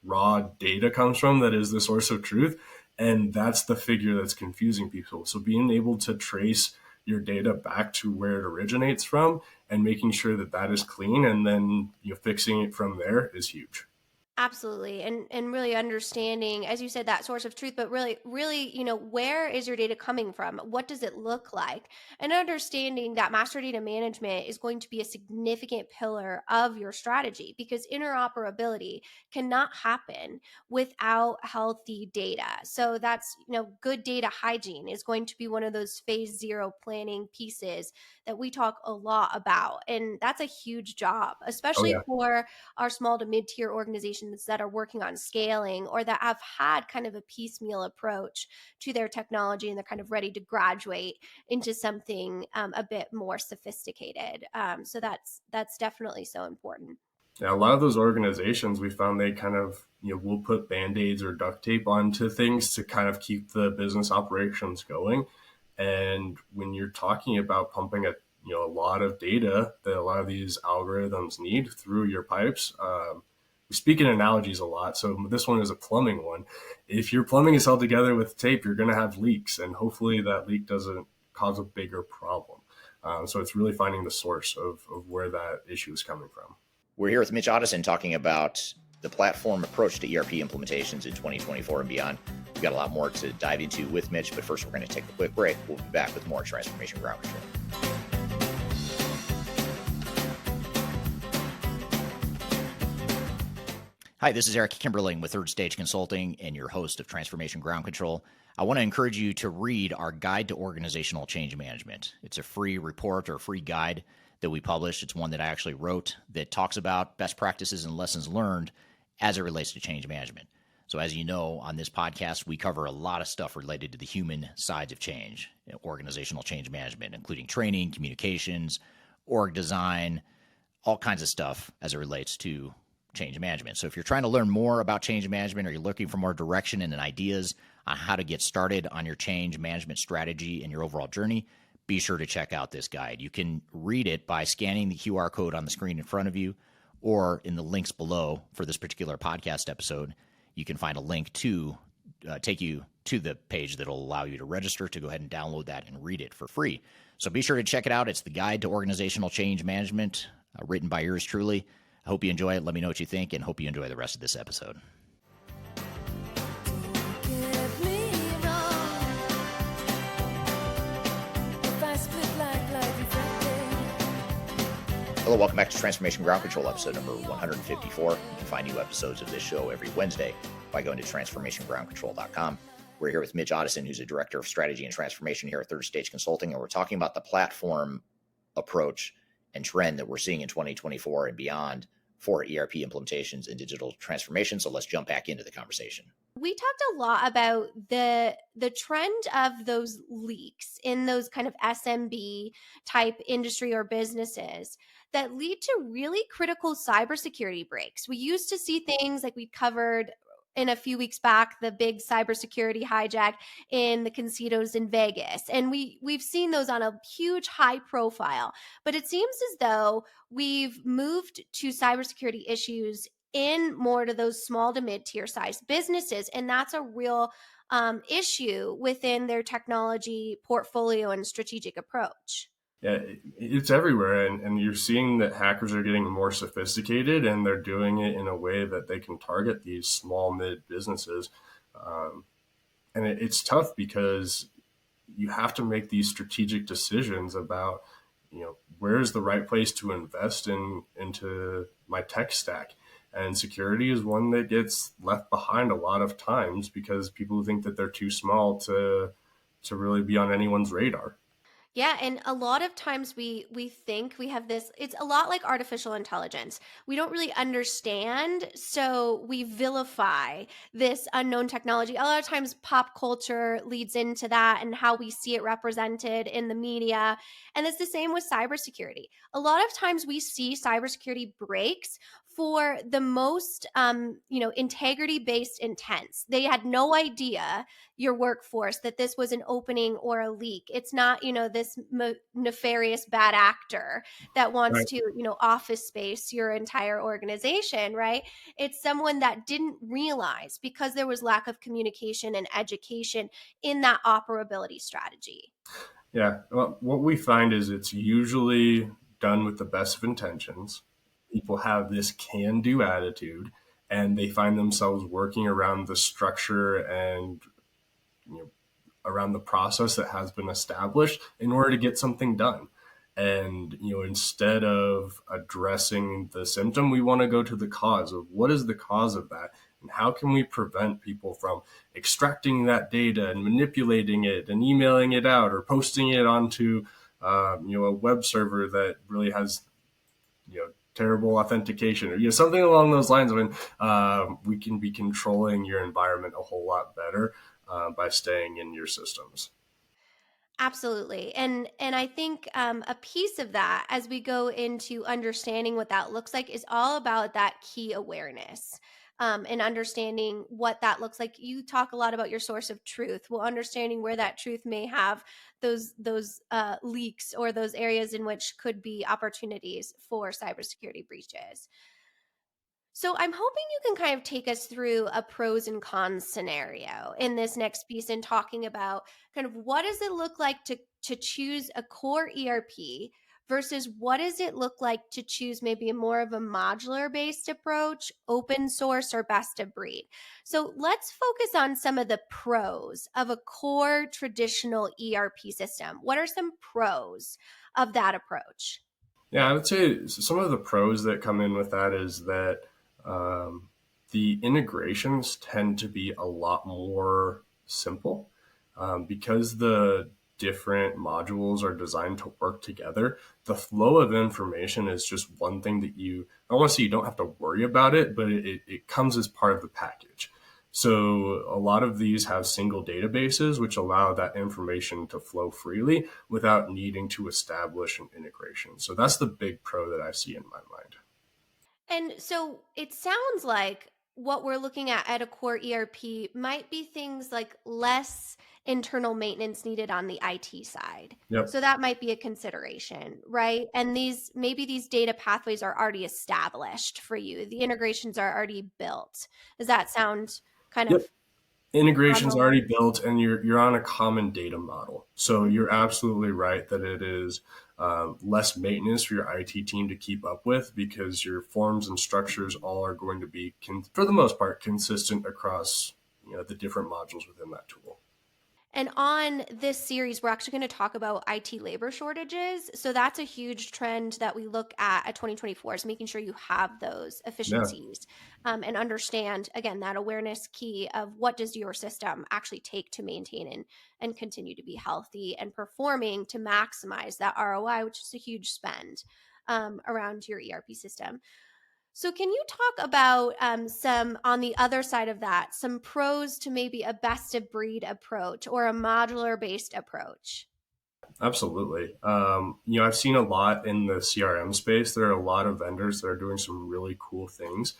raw data comes from that is the source of truth. And that's the figure that's confusing people. So being able to trace your data back to where it originates from and making sure that that is clean and then fixing it from there is huge. Absolutely. And really understanding, as you said, that source of truth, but really, where is your data coming from? What does it look like? And understanding that master data management is going to be a significant pillar of your strategy, because interoperability cannot happen without healthy data. So that's, good data hygiene is going to be one of those phase 0 planning pieces that we talk a lot about. And that's a huge job, Oh especially yeah. for our small to mid-tier organizations that are working on scaling, or that have had kind of a piecemeal approach to their technology, and they're kind of ready to graduate into something a bit more sophisticated. So that's definitely so important. Yeah, a lot of those organizations, we found they kind of, will put band-aids or duct tape onto things to kind of keep the business operations going. And when you're talking about pumping a lot of data that a lot of these algorithms need through your pipes, we speak in analogies a lot. So this one is a plumbing one. If your plumbing is held together with tape, you're going to have leaks, and hopefully that leak doesn't cause a bigger problem. So it's really finding the source of where that issue is coming from. We're here with Mitch Ottoson talking about the platform approach to ERP implementations in 2024 and beyond. We've got a lot more to dive into with Mitch, but first we're going to take a quick break. We'll be back with more Transformation Ground Control. Hi, this is Eric Kimberling with Third Stage Consulting and your host of Transformation Ground Control. I want to encourage you to read our Guide to Organizational Change Management. It's a free report or free guide that we published. It's one that I actually wrote that talks about best practices and lessons learned as it relates to change management. So as you know, on this podcast, we cover a lot of stuff related to the human sides of change, organizational change management, including training, communications, org design, all kinds of stuff as it relates to change management. So if you're trying to learn more about change management, or you're looking for more direction and ideas on how to get started on your change management strategy and your overall journey, be sure to check out this guide. You can read it by scanning the QR code on the screen in front of you, or in the links below for this particular podcast episode. You can find a link to take you to the page that will allow you to register to go ahead and download that and read it for free. So be sure to check it out. It's the Guide to Organizational Change Management, written by yours truly. I hope you enjoy it. Let me know what you think, and hope you enjoy the rest of this episode. Hello, welcome back to Transformation Ground Control, episode number 154. You can find new episodes of this show every Wednesday by going to transformationgroundcontrol.com. We're here with Mitch Ottoson, who's a director of strategy and transformation here at Third Stage Consulting, and we're talking about the platform approach and trend that we're seeing in 2024 and beyond for ERP implementations and digital transformation. So let's jump back into the conversation. We talked a lot about the trend of those leaks in those kind of SMB type industry or businesses that lead to really critical cybersecurity breaks. We used to see things like we covered in a few weeks back, the big cybersecurity hijack in the casinos in Vegas. And we've seen those on a huge high profile, but it seems as though we've moved to cybersecurity issues in more to those small to mid-tier size businesses. And that's a real issue within their technology portfolio and strategic approach. Yeah, it's everywhere. And you're seeing that hackers are getting more sophisticated, and they're doing it in a way that they can target these small, mid businesses. And it's tough because you have to make these strategic decisions about, where's the right place to invest into my tech stack. And security is one that gets left behind a lot of times because people think that they're too small to really be on anyone's radar. Yeah, and a lot of times we think we have this, it's a lot like artificial intelligence. We don't really understand, so we vilify this unknown technology. A lot of times pop culture leads into that and how we see it represented in the media. And it's the same with cybersecurity. A lot of times we see cybersecurity breaks for the most, integrity-based intents. They had no idea, your workforce, that this was an opening or a leak. It's not, this nefarious bad actor that wants to, office space your entire organization, right? It's someone that didn't realize, because there was lack of communication and education in that operability strategy. Yeah, well, what we find is it's usually done with the best of intentions. People have this can-do attitude, and they find themselves working around the structure and around the process that has been established in order to get something done. And instead of addressing the symptom, we want to go to the cause of what is the cause of that, and how can we prevent people from extracting that data and manipulating it and emailing it out or posting it onto a web server that really has terrible authentication, or something along those lines. I mean, we can be controlling your environment a whole lot better by staying in your systems. Absolutely. And I think a piece of that, as we go into understanding what that looks like, is all about that key awareness, and understanding what that looks like. You talk a lot about your source of truth. Well, understanding where that truth may have those leaks, or those areas in which could be opportunities for cybersecurity breaches. So I'm hoping you can kind of take us through a pros and cons scenario in this next piece, and talking about kind of what does it look like to choose a core ERP versus what does it look like to choose maybe more of a modular based approach, open source, or best of breed. So let's focus on some of the pros of a core traditional ERP system. What are some pros of that approach? Yeah, I would say some of the pros that come in with that is that the integrations tend to be a lot more simple because the different modules are designed to work together. The flow of information is just one thing that I want to say you don't have to worry about it, but it comes as part of the package. So a lot of these have single databases, which allow that information to flow freely without needing to establish an integration. So that's the big pro that I see in my mind. And so it sounds like what we're looking at a core ERP might be things like less internal maintenance needed on the IT side. Yep. So that might be a consideration, right? And maybe these data pathways are already established for you. The integrations are already built. Does that sound kind of integration's already built, and you're on a common data model. So you're absolutely right that it is less maintenance for your IT team to keep up with, because your forms and structures all are going to be, for the most part, consistent across the different modules within that tool. And on this series, we're actually going to talk about IT labor shortages. So that's a huge trend that we look at 2024, is making sure you have those efficiencies and understand, again, that awareness key of what does your system actually take to maintain and continue to be healthy and performing to maximize that ROI, which is a huge spend around your ERP system. So can you talk about some, on the other side of that, some pros to maybe a best of breed approach or a modular based approach? Absolutely. I've seen a lot in the CRM space. There are a lot of vendors that are doing some really cool things.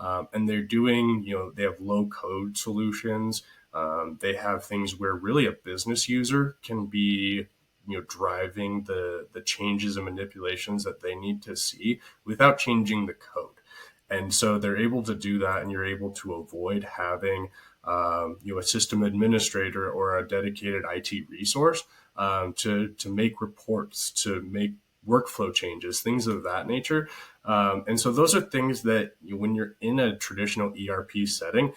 And they're doing, they have low code solutions. They have things where really a business user can be driving the changes and manipulations that they need to see without changing the code. And so they're able to do that, and you're able to avoid having a system administrator or a dedicated IT resource to make reports, to make workflow changes, things of that nature. And so those are things that when you're in a traditional ERP setting,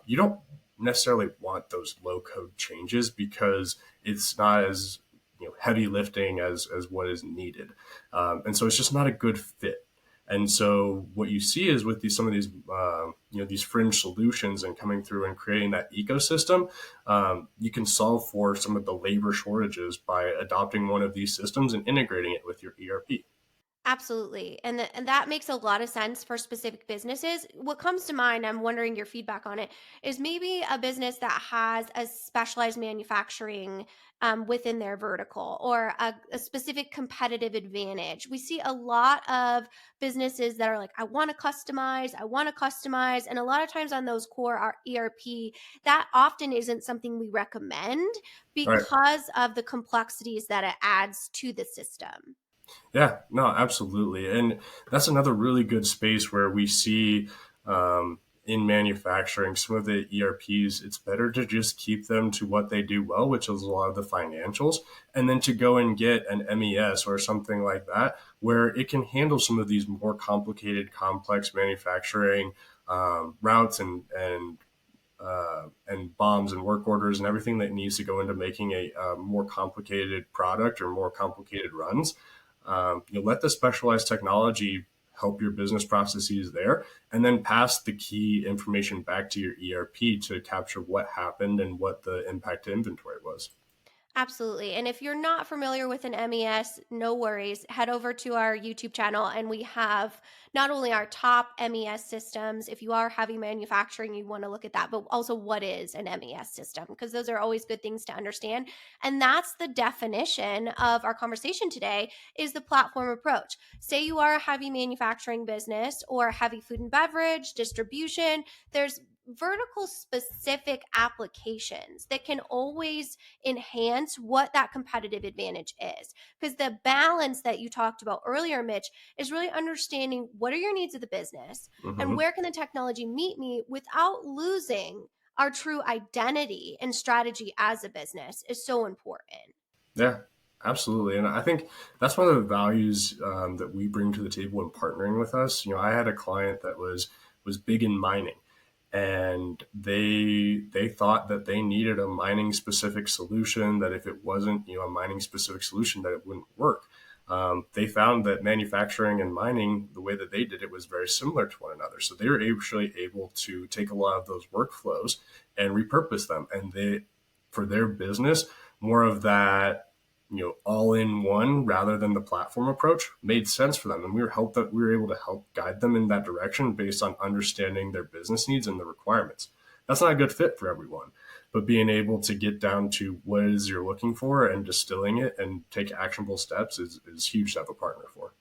you don't necessarily want those low code changes, because it's not as heavy lifting as what is needed. And so it's just not a good fit. And so what you see is with some of these, these fringe solutions and coming through and creating that ecosystem, you can solve for some of the labor shortages by adopting one of these systems and integrating it with your ERP. Absolutely. And that makes a lot of sense for specific businesses. What comes to mind, I'm wondering your feedback on it, is maybe a business that has a specialized manufacturing within their vertical, or a specific competitive advantage. We see a lot of businesses that are like, I want to customize. And a lot of times on those core ERP, that often isn't something we recommend because of the complexities that it adds to the system. Yeah, no, absolutely. And that's another really good space where we see in manufacturing, some of the ERPs, it's better to just keep them to what they do well, which is a lot of the financials, and then to go and get an MES or something like that, where it can handle some of these more complicated, complex manufacturing routes and bombs and work orders and everything that needs to go into making a more complicated product or more complicated runs. Let the specialized technology help your business processes there, and then pass the key information back to your ERP to capture what happened and what the impact to inventory was. Absolutely. And if you're not familiar with an MES, no worries. Head over to our YouTube channel, and we have not only our top MES systems. If you are heavy manufacturing, you want to look at that, but also what is an MES system, because those are always good things to understand. And that's the definition of our conversation today, is the platform approach. Say you are a heavy manufacturing business or heavy food and beverage, distribution, there's vertical specific applications that can always enhance what that competitive advantage is. Because the balance that you talked about earlier, Mitch, is really understanding what are your needs of the business and where can the technology meet me without losing our true identity and strategy as a business is so important. Yeah, absolutely. And I think that's one of the values that we bring to the table in partnering with us. I had a client that was big in mining, and they thought that they needed a mining specific solution, that if it wasn't a mining specific solution, that it wouldn't work. They found that manufacturing and mining, the way that they did it, was very similar to one another. So they were actually able to take a lot of those workflows and repurpose them, and for their business, more of that all in one rather than the platform approach made sense for them. And we were able to help guide them in that direction based on understanding their business needs and the requirements. That's not a good fit for everyone, but being able to get down to what it is you're looking for and distilling it and take actionable steps is huge to have a partner for.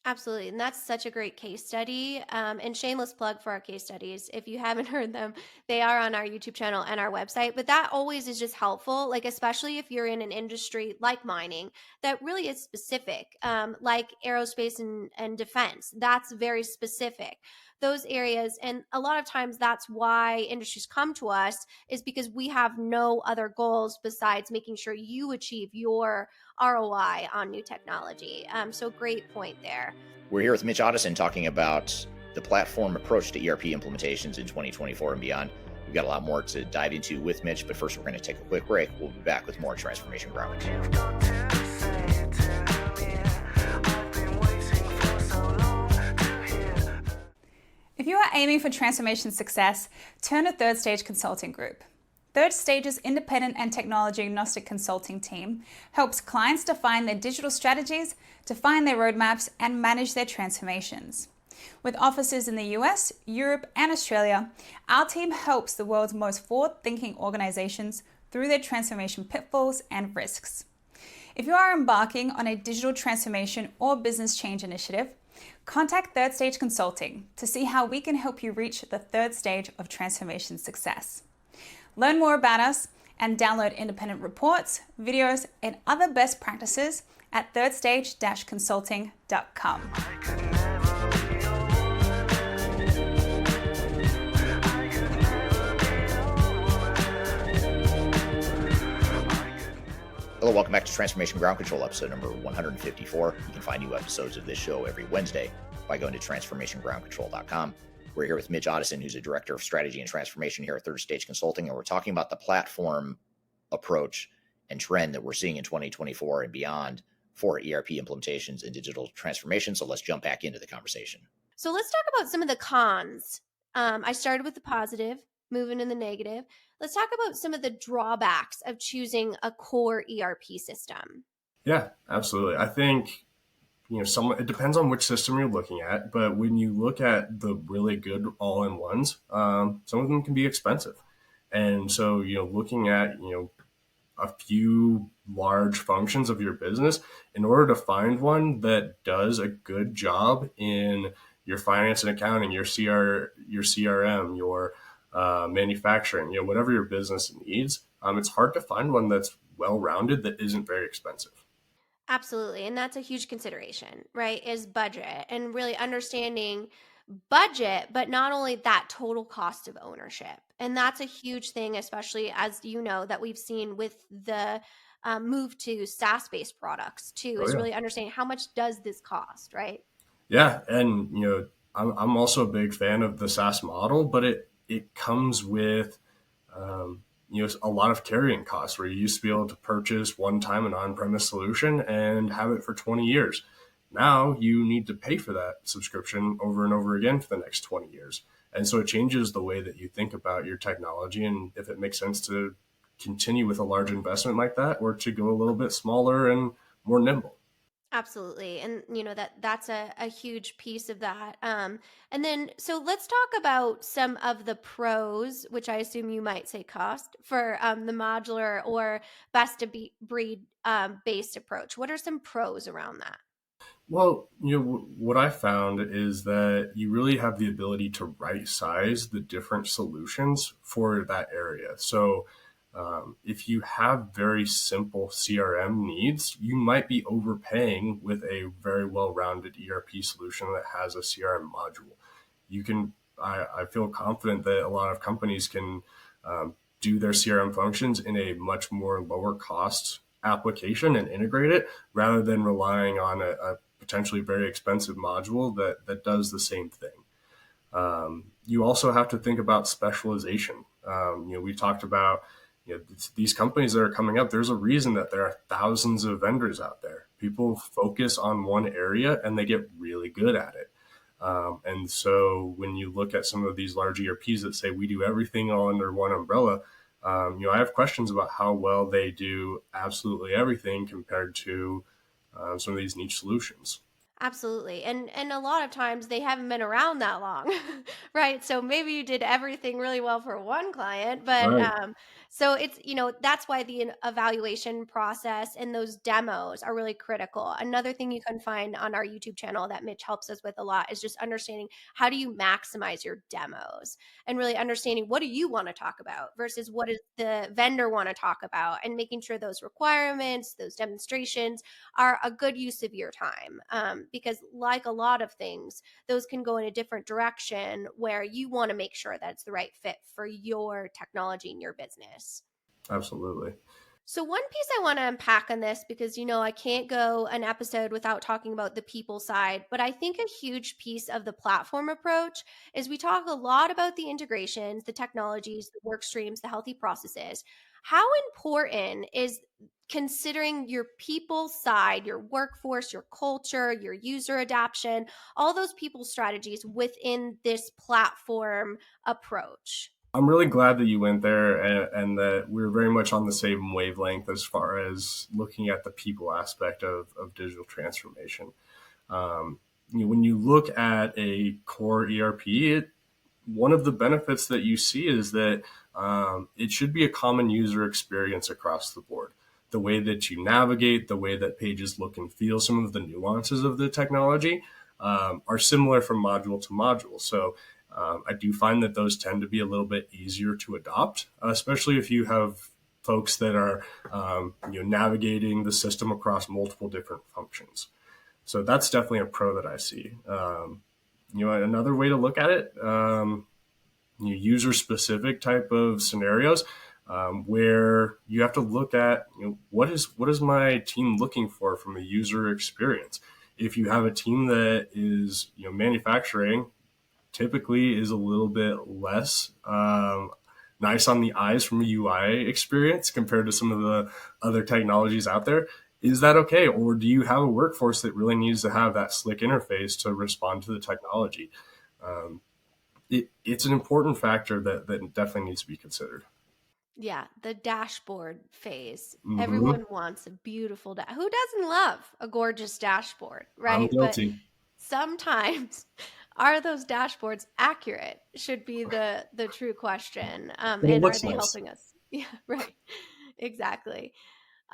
Absolutely. And that's such a great case study. And shameless plug for our case studies. If you haven't heard them, they are on our YouTube channel and our website. But that always is just helpful, like especially if you're in an industry like mining that really is specific, like aerospace and defense. That's very specific. Those areas. And a lot of times that's why industries come to us, is because we have no other goals besides making sure you achieve your ROI on new technology. So great point there. We're here with Mitch Ottoson talking about the platform approach to ERP implementations in 2024 and beyond. We've got a lot more to dive into with Mitch, but first we're going to take a quick break. We'll be back with more Transformation Ground. If you are aiming for transformation success, turn to Third Stage Consulting Group. Third Stage's independent and technology agnostic consulting team helps clients define their digital strategies, define their roadmaps, and manage their transformations. With offices in the US, Europe, and Australia, our team helps the world's most forward-thinking organizations through their transformation pitfalls and risks. If you are embarking on a digital transformation or business change initiative, contact Third Stage Consulting to see how we can help you reach the third stage of transformation success. Learn more about us and download independent reports, videos, and other best practices at thirdstage-consulting.com. Hello, welcome back to Transformation Ground Control, episode number 154. You can find new episodes of this show every Wednesday by going to transformationgroundcontrol.com. We're here with Mitch Addison, who's a director of strategy and transformation here at Third Stage Consulting, and we're talking about the platform approach and trend that we're seeing in 2024 and beyond for ERP implementations and digital transformation. So let's jump back into the conversation. So let's talk about some of the cons. I started with the positive, moving in the negative. Let's talk about some of the drawbacks of choosing a core ERP system. Yeah, absolutely. I think it depends on which system you're looking at, but when you look at the really good all-in-ones, some of them can be expensive. And so, looking at, a few large functions of your business, in order to find one that does a good job in your finance and accounting, your CRM, your manufacturing, whatever your business needs, it's hard to find one that's well-rounded that isn't very expensive. Absolutely. And that's a huge consideration, right? Is budget, and really understanding budget, but not only that, total cost of ownership. And that's a huge thing, especially as that we've seen with the move to SaaS-based products too, is really understanding how much does this cost, right? Yeah. And, I'm also a big fan of the SaaS model, but it comes with a lot of carrying costs where you used to be able to purchase one time an on-premise solution and have it for 20 years. Now you need to pay for that subscription over and over again for the next 20 years. And so it changes the way that you think about your technology and if it makes sense to continue with a large investment like that or to go a little bit smaller and more nimble. Absolutely. And that's a huge piece of that. And then so let's talk about some of the pros, which I assume you might say cost for the modular or best of breed based approach. What are some pros around that? Well, what I found is that you really have the ability to right size the different solutions for that area. So if you have very simple CRM needs, you might be overpaying with a very well-rounded ERP solution that has a CRM module. I feel confident that a lot of companies can do their CRM functions in a much more lower cost application and integrate it rather than relying on a potentially very expensive module that does the same thing. You also have to think about specialization. We talked about these companies that are coming up. There's a reason that there are thousands of vendors out there. People focus on one area and they get really good at it. And so when you look at some of these large ERPs that say we do everything all under one umbrella, I have questions about how well they do absolutely everything compared to some of these niche solutions. Absolutely. And a lot of times they haven't been around that long, right? So maybe you did everything really well for one client, but Right. so it's, that's why the evaluation process and those demos are really critical. Another thing you can find on our YouTube channel that Mitch helps us with a lot is just understanding how do you maximize your demos and really understanding what do you want to talk about versus what does the vendor want to talk about and making sure those requirements, those demonstrations are a good use of your time. Because like a lot of things, those can go in a different direction where you want to make sure that it's the right fit for your technology and your business. Absolutely. So one piece I want to unpack on this, because I can't go an episode without talking about the people side, but I think a huge piece of the platform approach is we talk a lot about the integrations, the technologies, the work streams, the healthy processes. How important is considering your people side, your workforce, your culture, your user adoption, all those people strategies within this platform approach? I'm really glad that you went there and that we're very much on the same wavelength as far as looking at the people aspect of digital transformation. When you look at a core ERP, one of the benefits that you see is that it should be a common user experience across the board. The way that you navigate, the way that pages look and feel, some of the nuances of the technology are similar from module to module. So I do find that those tend to be a little bit easier to adopt, especially if you have folks that are navigating the system across multiple different functions. So that's definitely a pro that I see. Another way to look at it, user specific type of scenarios where you have to look at what is my team looking for from a user experience. If you have a team that is manufacturing, typically is a little bit less nice on the eyes from a UI experience compared to some of the other technologies out there. Is that okay? Or do you have a workforce that really needs to have that slick interface to respond to the technology? It's an important factor that definitely needs to be considered. Yeah, the dashboard phase. Mm-hmm. Everyone wants a beautiful who doesn't love a gorgeous dashboard, I'm right? But guilty. sometimes are those dashboards accurate should be the true question. But it And are looks they nice. helping us? Yeah, right. Exactly.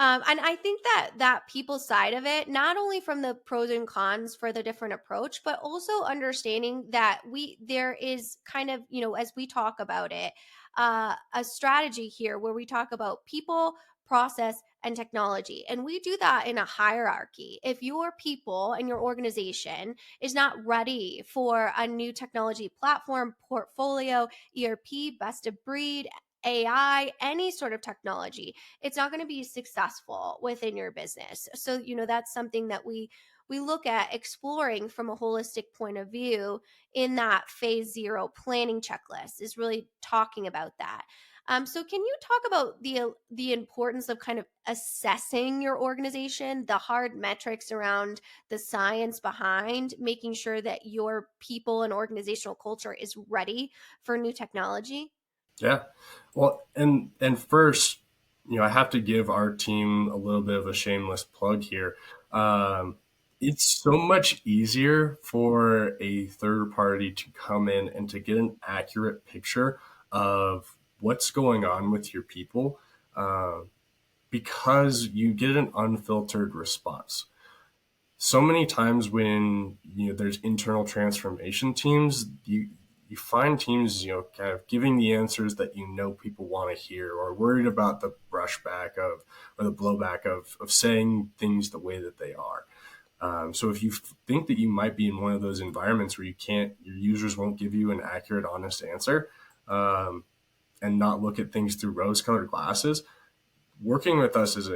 And I think that people side of it, not only from the pros and cons for the different approach, but also understanding that there is kind of, as we talk about it, a strategy here where we talk about people, process, and technology. And we do that in a hierarchy. If your people and your organization is not ready for a new technology platform, portfolio, ERP, best of breed, AI, any sort of technology, it's not going to be successful within your business. So, that's something that we we look at exploring from a holistic point of view in that phase 0 planning checklist is really talking about that. So can you talk about the importance of kind of assessing your organization, the hard metrics around the science behind making sure that your people and organizational culture is ready for new technology? Yeah. Well, and first, I have to give our team a little bit of a shameless plug here. Um, it's so much easier for a third party to come in and to get an accurate picture of what's going on with your people, because you get an unfiltered response. So many times when there's internal transformation teams, you find teams kind of giving the answers that people want to hear, or worried about the brushback of or the blowback of saying things the way that they are. So if you think that you might be in one of those environments where your users won't give you an accurate, honest answer, and not look at things through rose-colored glasses, working with us is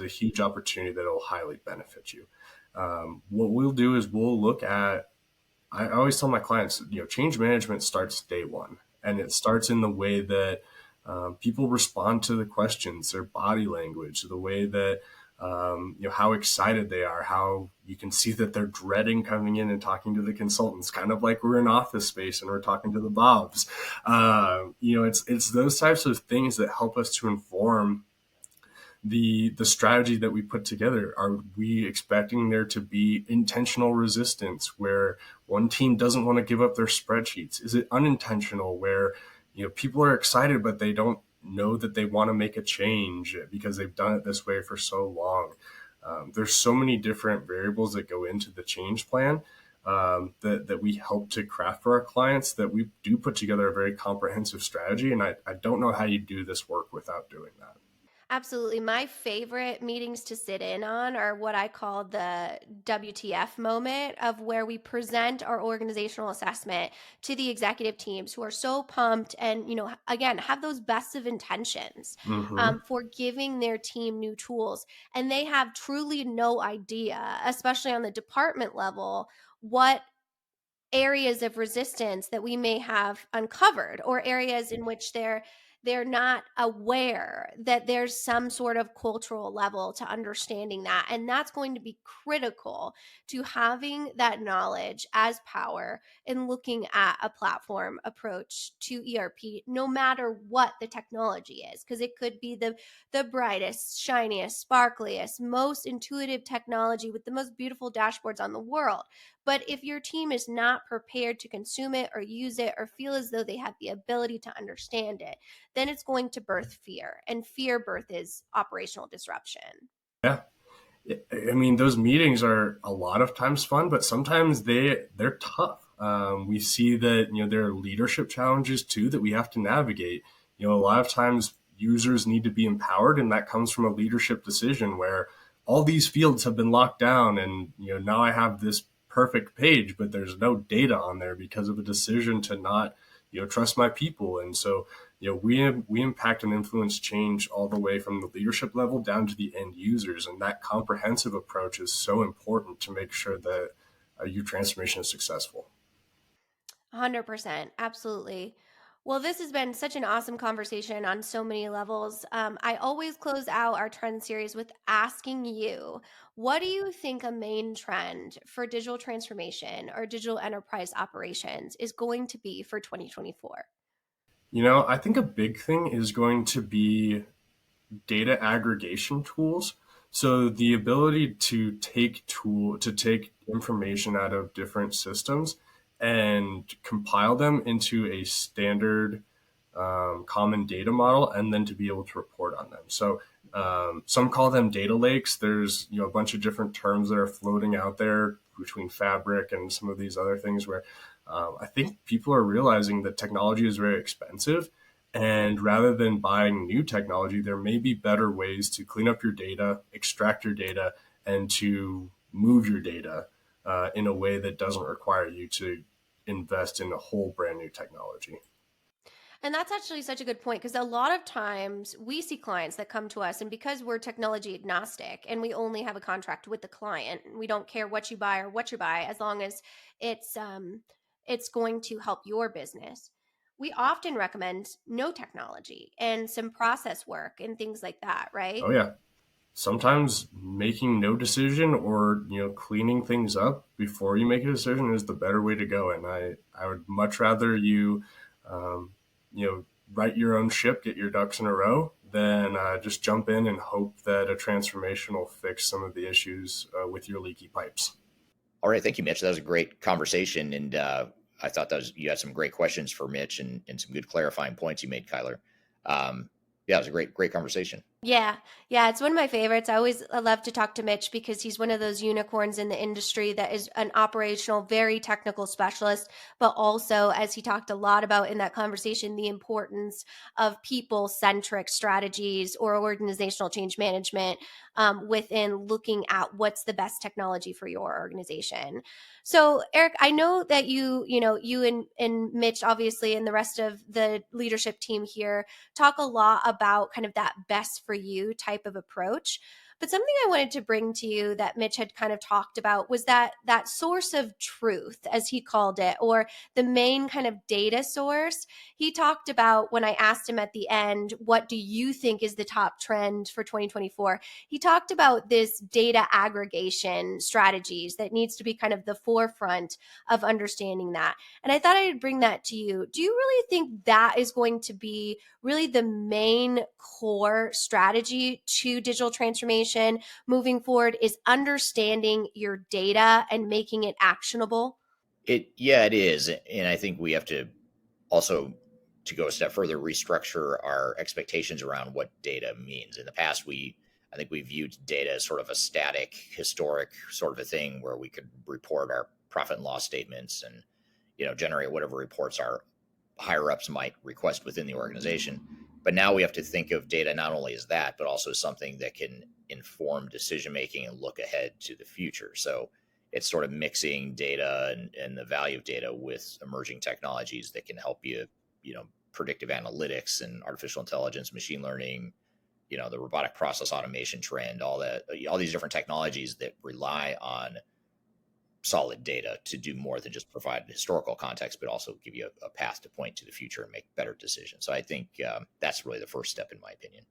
a huge opportunity that will highly benefit you. What we'll do is we'll look at, I always tell my clients, change management starts day one, and it starts in the way that people respond to the questions, their body language, the way that, how excited they are, how you can see that they're dreading coming in and talking to the consultants, kind of like we're in office space and we're talking to the Bobs. It's those types of things that help us to inform the strategy that we put together. Are we expecting there to be intentional resistance where one team doesn't want to give up their spreadsheets? Is it unintentional where people are excited but they don't know that they want to make a change because they've done it this way for so long? There's so many different variables that go into the change plan that we help to craft for our clients, that we do put together a very comprehensive strategy. And I don't know how you do this work without doing that. Absolutely. My favorite meetings to sit in on are what I call the WTF moment, of where we present our organizational assessment to the executive teams who are so pumped and, again, have those best of intentions for giving their team new tools. And they have truly no idea, especially on the department level, what areas of resistance that we may have uncovered, or areas in which they're not aware that there's some sort of cultural level to understanding that. And that's going to be critical to having that knowledge as power in looking at a platform approach to ERP, no matter what the technology is, because it could be the brightest, shiniest, sparkliest, most intuitive technology with the most beautiful dashboards on the world. But if your team is not prepared to consume it or use it or feel as though they have the ability to understand it, then it's going to birth fear. And fear birth is operational disruption. Yeah. I mean, those meetings are a lot of times fun, but sometimes they're tough. We see that, there are leadership challenges too that we have to navigate. A lot of times users need to be empowered, and that comes from a leadership decision where all these fields have been locked down, and, now I have this perfect page, but there's no data on there because of a decision to not, trust my people. And so, we impact and influence change all the way from the leadership level down to the end users. And that comprehensive approach is so important to make sure that your transformation is successful. 100%. Absolutely. Well, this has been such an awesome conversation on so many levels. I always close out our trend series with asking you, what do you think a main trend for digital transformation or digital enterprise operations is going to be for 2024? I think a big thing is going to be data aggregation tools. So the ability to take information out of different systems and compile them into a standard common data model, and then to be able to report on them. So some call them data lakes. There's a bunch of different terms that are floating out there between Fabric and some of these other things where I think people are realizing that technology is very expensive. And rather than buying new technology, there may be better ways to clean up your data, extract your data, and to move your data in a way that doesn't require you to invest in a whole brand new technology. And that's actually such a good point, because a lot of times we see clients that come to us, and because we're technology agnostic and we only have a contract with the client, we don't care what you buy or what you buy, as long as it's going to help your business. We often recommend no technology and some process work and things like that, right? Oh yeah. Sometimes making no decision or, cleaning things up before you make a decision is the better way to go. And I would much rather you, write your own ship, get your ducks in a row, than just jump in and hope that a transformation will fix some of the issues with your leaky pipes. All right. Thank you, Mitch. That was a great conversation. And I thought you had some great questions for Mitch and some good clarifying points you made, Kyler. Yeah, it was a great conversation. Yeah, it's one of my favorites. I love to talk to Mitch because he's one of those unicorns in the industry that is an operational, very technical specialist, but also, as he talked a lot about in that conversation, the importance of people-centric strategies or organizational change management within looking at what's the best technology for your organization. So, Eric, I know that you and Mitch, obviously, and the rest of the leadership team here talk a lot about kind of that best for you type of approach. But something I wanted to bring to you that Mitch had kind of talked about was that source of truth, as he called it, or the main kind of data source. He talked about, when I asked him at the end, what do you think is the top trend for 2024? He talked about this data aggregation strategies that needs to be kind of the forefront of understanding that. And I thought I'd bring that to you. Do you really think that is going to be really the main core strategy to digital transformation moving forward, is understanding your data and making it actionable? It is. And I think we have to also, to go a step further, restructure our expectations around what data means. In the past, I think we viewed data as sort of a static, historic sort of a thing where we could report our profit and loss statements and, generate whatever reports our higher ups might request within the organization. But now we have to think of data not only as that, but also something that can inform decision making and look ahead to the future. So it's sort of mixing data and the value of data with emerging technologies that can help you, predictive analytics and artificial intelligence, machine learning, the robotic process automation trend, all these different technologies that rely on solid data to do more than just provide historical context, but also give you a path to point to the future and make better decisions. So I think that's really the first step, in my opinion.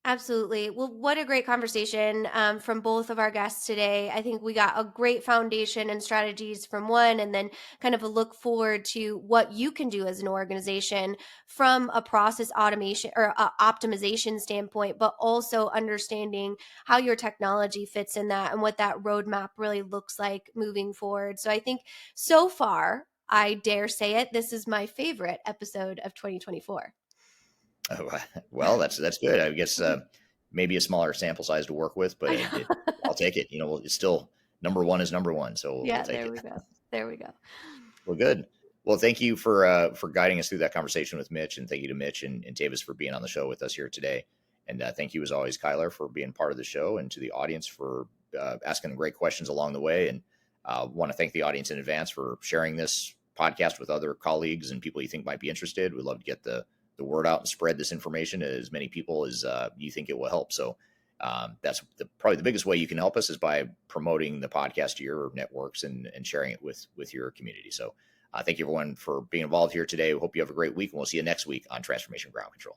Absolutely. Well, what a great conversation from both of our guests today. I think we got a great foundation and strategies from one, and then kind of a look forward to what you can do as an organization from a process automation or optimization standpoint, but also understanding how your technology fits in that and what that roadmap really looks like moving forward. So I think so far, I dare say it, this is my favorite episode of 2024. Oh, well, that's good. I guess maybe a smaller sample size to work with, but I'll take it. It's still number one is number one. So yeah, we'll take there it. we go. There we go. Well, good. Well, thank you for guiding us through that conversation with Mitch, and thank you to Mitch and Tavis for being on the show with us here today. And thank you, as always, Kyler, for being part of the show, and to the audience for asking great questions along the way. And want to thank the audience in advance for sharing this podcast with other colleagues and people you think might be interested. We'd love to get the word out and spread this information to as many people as you think it will help. So that's probably the biggest way you can help us, is by promoting the podcast to your networks and sharing it with your community. So thank you, everyone, for being involved here today. We hope you have a great week, and we'll see you next week on Transformation Ground Control.